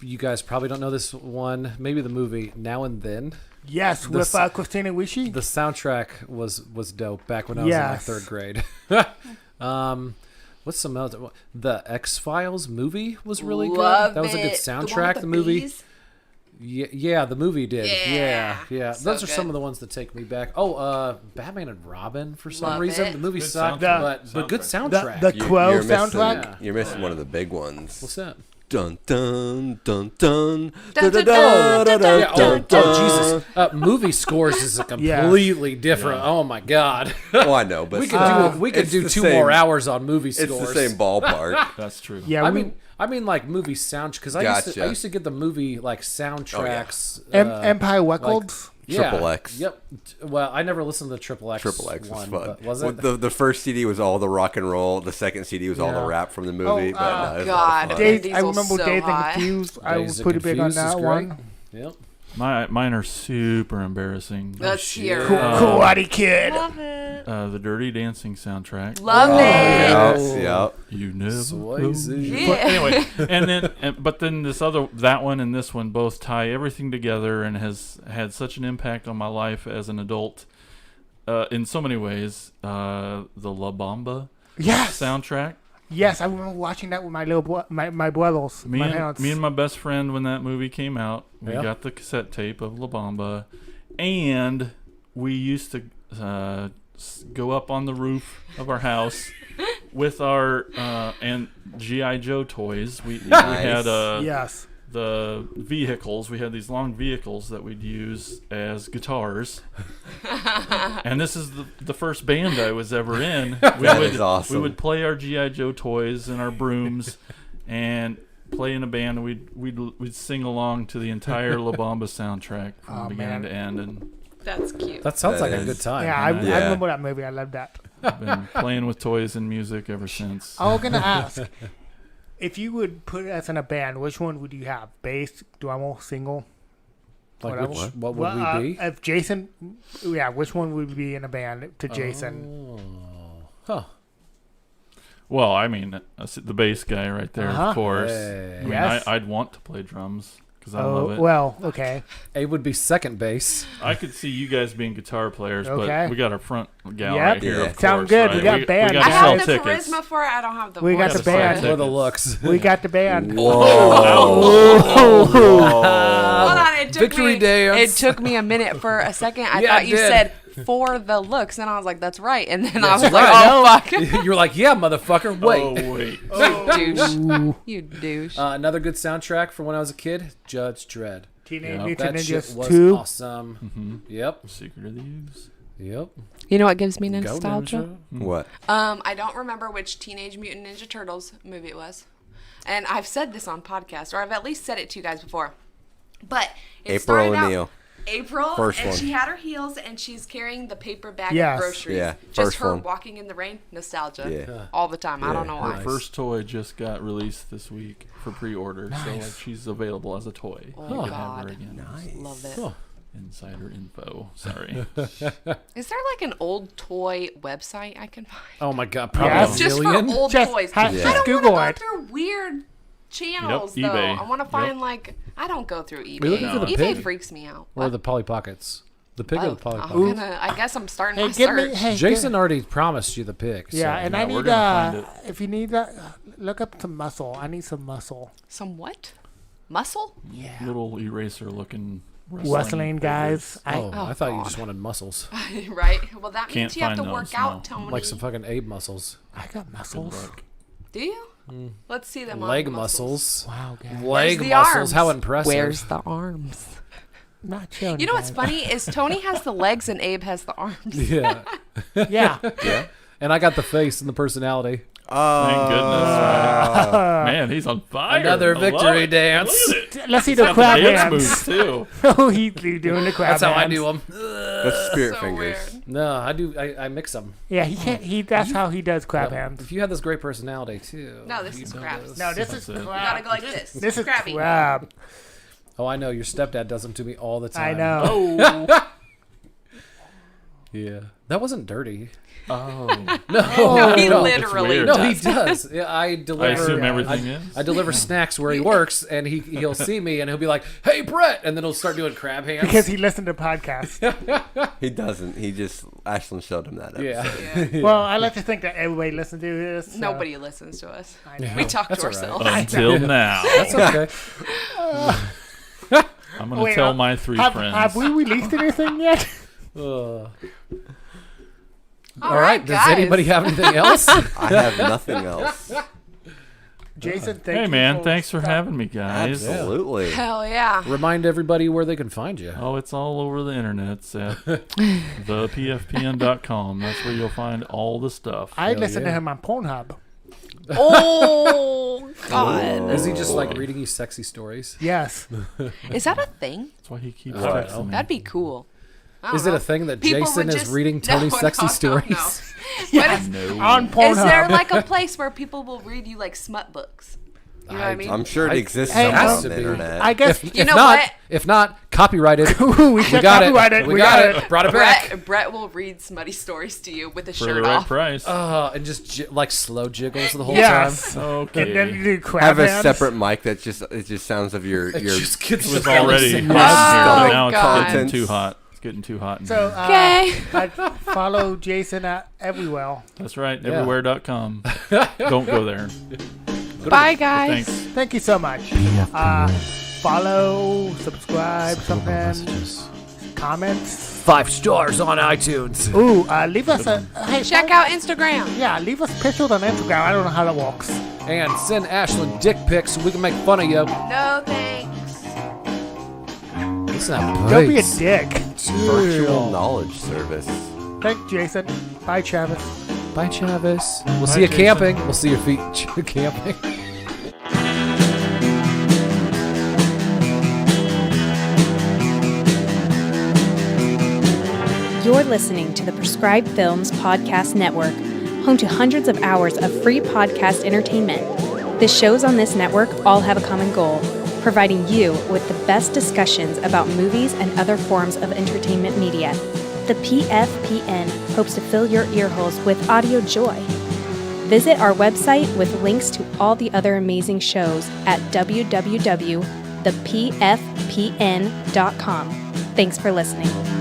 C: You guys probably don't know this one. Maybe the movie Now and Then.
B: Yes, with Christina Ricci.
C: The soundtrack was dope back when I was
B: Yes.
C: in like 3rd grade. What's some else? The X-Files movie was really
A: Love
C: good. That was a good
A: it. The one
C: soundtrack.
A: with
C: The movie.
A: bees?
C: Yeah, the movie did.
A: Yeah.
C: Yeah.
A: So
C: Those are some
A: good.
C: of the ones that take me back. Oh, Batman and Robin for some
A: Love
C: reason.
A: it.
C: The movie
D: Good
C: sucked,
D: soundtrack.
C: but good
B: The,
C: soundtrack.
B: the Crow soundtrack.
C: Yeah.
E: You're missing one of the big ones.
C: What's that?
E: Dun dun dun dun
A: Dun,
E: dun
A: dun,
E: dun dun dun
C: Yeah,
E: dun
C: oh Jesus! Movie scores is a
B: Yeah.
C: completely different. Oh my God!
E: Oh, I know, but
C: we could
E: it's
C: do
E: the
C: 2
E: same-
C: more hours on movie
E: It's
C: scores.
E: the same ballpark.
D: That's true.
B: Yeah,
C: I mean like movie sound because I
E: Gotcha.
C: used to get the movie like soundtracks.
B: Empire Records.
E: Triple X.
C: Yep. Well, I never listened to the Triple X.
E: Triple X was
C: one,
E: fun.
C: but was
E: Well,
C: it?
E: the first CD was all the rock and roll. The second CD was all the
C: Yeah.
E: rap from the movie. but no, it was a lot of
A: God.
E: fun.
A: Dave-
B: Days, I
A: Diesel's
B: remember
A: so
B: Days and
A: hot.
B: Confused. I
C: Days
B: was
C: of
B: pretty big on
C: Confused is
B: that
C: great.
B: one.
C: Yep.
D: Mine are super embarrassing.
A: Let's hear.
B: Karate Kid.
A: Love it.
D: The Dirty Dancing soundtrack.
A: Love it.
E: Yep.
D: You never
C: Swayze.
D: know.
A: Yeah.
D: But anyway, but then that one and this one both tie everything together and has had such an impact on my life as an adult in so many ways. The La Bamba soundtrack.
B: Yes, I remember watching that with my little my brothers,
D: Me
B: my parents.
D: and my best friend, when that movie came out, we
C: Yeah.
D: got the cassette tape of La Bamba, and we used to go up on the roof of our house with our and G.I. Joe toys. We had
B: Yes.
D: the vehicles. We had these long vehicles that we'd use as guitars. And this is the first band I was ever in.
E: Is awesome.
D: We would play our G.I. Joe toys and our brooms and play in a band, and we'd sing along to the entire La Bamba soundtrack from beginning to end. And
A: That's cute.
C: That sounds
E: That
C: like a
E: is-
C: good time.
B: Yeah, I
E: Yeah.
B: remember that movie. I love that.
D: I've been playing with toys and music ever since.
B: I was gonna ask if you would put us in a band, which one would you have? Bass, drummer, single?
C: Like
B: Whatever.
C: what would we be?
B: If Jason, which one would be in a band to Jason?
C: Huh.
D: Well, I mean, the bass guy right there,
B: Uh-huh.
D: of course.
C: Hey.
D: I mean,
B: Yes.
D: I'd want to play drums because I love it.
B: Well, okay.
C: A would be second base.
D: I could see you guys being guitar players,
B: Okay.
D: but we got our front gal
B: Yep.
D: right here.
E: Yeah.
D: Of
B: Sound
D: course,
B: good.
D: right?
B: We got band,
D: We
A: I
D: got to
A: have
D: sell
A: the
D: tickets.
A: charisma for it. I don't have the
B: We got
A: voice
B: the
A: for
B: band.
A: it.
C: Or the looks.
B: We got the band.
A: Hold on, it took
C: Victory
A: me,
C: dance.
A: It took me a minute for a second. I
C: Yeah,
A: thought
C: it
A: you
C: did.
A: said for the looks, and I was like, "That's right." And then I was
C: That's
A: like,
C: right.
A: "Oh fuck,
C: You were like, yeah, motherfucker. Wait.
D: Oh, wait.
A: you douche, you douche."
C: Another good soundtrack from when I was a kid, Judge Dredd.
B: Teenage
D: Yeah.
B: Mutant
C: That shit
B: Ninjas
C: was
B: 2.
C: awesome. Yep.
D: Secret of the Use.
C: Yep.
A: You know what gives me
C: Go
A: nostalgia?
C: Ninja.
E: What?
A: I don't remember which Teenage Mutant Ninja Turtles movie it was, and I've said this on podcast, or I've at least said it to you guys before. But it
E: April
A: started out-
E: O'Neil.
A: April,
E: First
A: and
E: one.
A: she had her heels, and she's carrying the paper bag
B: Yes.
A: of groceries.
E: Yeah,
A: Just
E: first
A: her
E: one.
A: walking in the rain. Nostalgia.
E: Yeah.
A: All the time. I don't know
D: Her
A: why.
D: first toy just got released this week for pre-order, so like, she's available as a toy.
A: Oh,
D: You can have
A: God.
D: her again.
A: Love it.
C: Huh.
D: Insider info. Sorry.
A: Is there like an old toy website I can find?
C: Oh my god, probably
B: Yes.
C: a
A: Just for
C: zillion.
A: old
B: Just
A: toys.
B: ha-
A: I
B: just
A: don't
B: Google
A: want
B: it.
A: to go through weird channels
D: Yep,
A: though.
D: eBay.
A: I want to find
D: Yep.
A: like I don't go through eBay.
C: looking for the
A: eBay
C: pig?
A: freaks me out.
C: Or the Polly Pockets. The pig or the
A: Both.
C: Polly
A: I'm
C: Pockets?
A: gonna, I guess I'm starting
B: Hey,
A: my
B: give
A: search.
B: me. Hey,
C: Jason already promised you the pig.
B: Yeah,
C: so.
B: and
D: Yeah,
B: I
D: we're
B: need
D: gonna find
B: if you need that, look up some muscle. I need some muscle.
A: Some what? Muscle?
B: Yeah.
D: Little eraser-looking
B: Wrestling guys.
C: Oh,
A: Oh,
C: I thought you
A: God.
C: just wanted muscles.
A: Right. Well, that
D: Can't
A: means you have to
D: find
A: work
D: those,
A: out,
D: no.
A: Tony.
C: Like some fucking Abe muscles.
B: I got
D: Good
B: muscles.
D: luck.
A: Do you? Let's see them.
C: Leg
A: on
C: muscles.
B: Wow, guys.
C: Leg
A: the
C: muscles.
A: arms?
C: How impressive.
A: Where's the arms?
B: Not chilling.
A: You know what's
B: guys.
A: funny is Tony has the legs and Abe has the arms.
C: Yeah.
B: Yeah.
E: Yeah.
C: And I got the face and the personality.
D: Thank goodness. Right? Man, he's on fire.
C: Another
D: I love
C: victory
D: it.
C: dance.
D: Look at it.
B: Let's see the
D: Got
B: crab
D: the dance
B: hands.
D: moves too.
B: Oh, he's doing the crab
C: That's how I
B: hands.
C: do them.
E: That's spirit
A: So
E: fingers.
A: weird.
C: No, I do. I mix them.
B: Yeah, he can't. That's how he does crab hands.
C: If you had this great personality too.
A: No, this
C: you'd
A: is
C: know
A: crab.
C: this.
B: No, this
D: That's
B: is
D: it.
A: You gotta
B: crab.
A: go like this.
B: This is
A: crabby.
B: crab.
C: Oh, I know. Your stepdad does them to me all the
B: I
C: time.
B: know.
D: Oh.
C: Yeah. That wasn't dirty.
D: Oh.
A: No, he
C: no.
A: literally
D: weird.
C: No,
A: does.
C: he does. Yeah, I deliver.
D: I assume everything is.
C: I deliver snacks where he works, and he'll see me, and he'll be like, "Hey, Brett," and then he'll start doing crab hands.
B: Because he listened to podcasts.
E: He doesn't. He just Ashlyn showed him that. Episode.
C: yeah.
B: Well, I like to think that everybody listens to this. so-
A: Nobody listens to us.
B: I know.
A: We talk
C: That's
A: to
C: all right.
A: ourselves.
D: Until now.
C: That's okay.
D: I'm going to
B: Wait,
D: tell my three
B: Have,
D: friends.
B: have we released anything yet?
C: All right. Does
A: guys.
C: anybody have anything else?
E: I have nothing else.
B: Jason, thank
D: Hey,
B: you.
D: thanks for having me, guys.
E: Absolutely.
A: Hell yeah.
C: Remind everybody where they can find you.
D: Oh, it's all over the internet at thepfpn.com. That's where you'll find all the stuff.
B: I listen to
C: yeah.
B: him on Pornhub.
A: Oh, God.
C: Is he just like reading you sexy stories?
B: Yes.
A: Is that a thing?
D: That's why he keeps
C: Right.
D: texting me.
A: That'd be cool. I don't
C: Is it
A: know.
C: a thing that
A: People
C: Jason
A: would
C: is
A: just-
C: reading Tony's sexy stories?
A: No.
B: Yes.
D: No.
B: On Pornhub.
A: Is there like a place where people will read you like smut books? You know what I mean?
E: I'm sure it exists
B: Hey,
E: somewhere
C: has
E: on
C: to
E: the
C: be.
E: internet.
B: I guess
A: You know what?
C: If not, copyrighted.
B: Ooh, we should
C: got
B: copyright
C: it.
B: it.
C: We got it. Brought it back.
A: Brett will read smutty stories to you with his
D: For the
A: shirt
D: right
A: off.
D: price.
C: And just like slow jiggles the whole
B: Yes.
D: Okay.
B: And then you do crab
E: Have a
B: hands.
E: separate mic that just sounds of your
C: time. It just gets
D: It was
C: really
D: already
C: sad.
D: hot
A: Oh,
D: here. Now it's
A: God.
D: getting too hot. It's getting too hot. In
B: So,
D: here.
A: Okay.
B: I follow Jason everywhere.
D: That's right.
C: Yeah.
D: Everywhere.com. Don't go there.
A: Bye, guys.
D: Thanks.
B: Thank you so much. Follow, subscribe, something, comments.
C: 5 stars on iTunes.
B: Ooh, leave us a hey.
A: Check out Instagram.
B: Yeah, leave us pictures on Instagram. I don't know how that works.
C: And send Ashlyn dick pics so we can make fun of you.
A: No thanks.
C: Listen to
B: Don't be a dick.
E: virtual knowledge service.
B: Thank Jason. Bye, Travis.
C: Bye, Travis. We'll see
D: Bye,
C: you
D: Jason.
C: camping. We'll see your feet camping.
F: You're listening to the Prescribed Films Podcast Network, home to hundreds of hours of free podcast entertainment. The shows on this network all have a common goal, providing you with the best discussions about movies and other forms of entertainment media. The PFPN hopes to fill your earholes with audio joy. Visit our website with links to all the other amazing shows at www.thepfpn.com. Thanks for listening.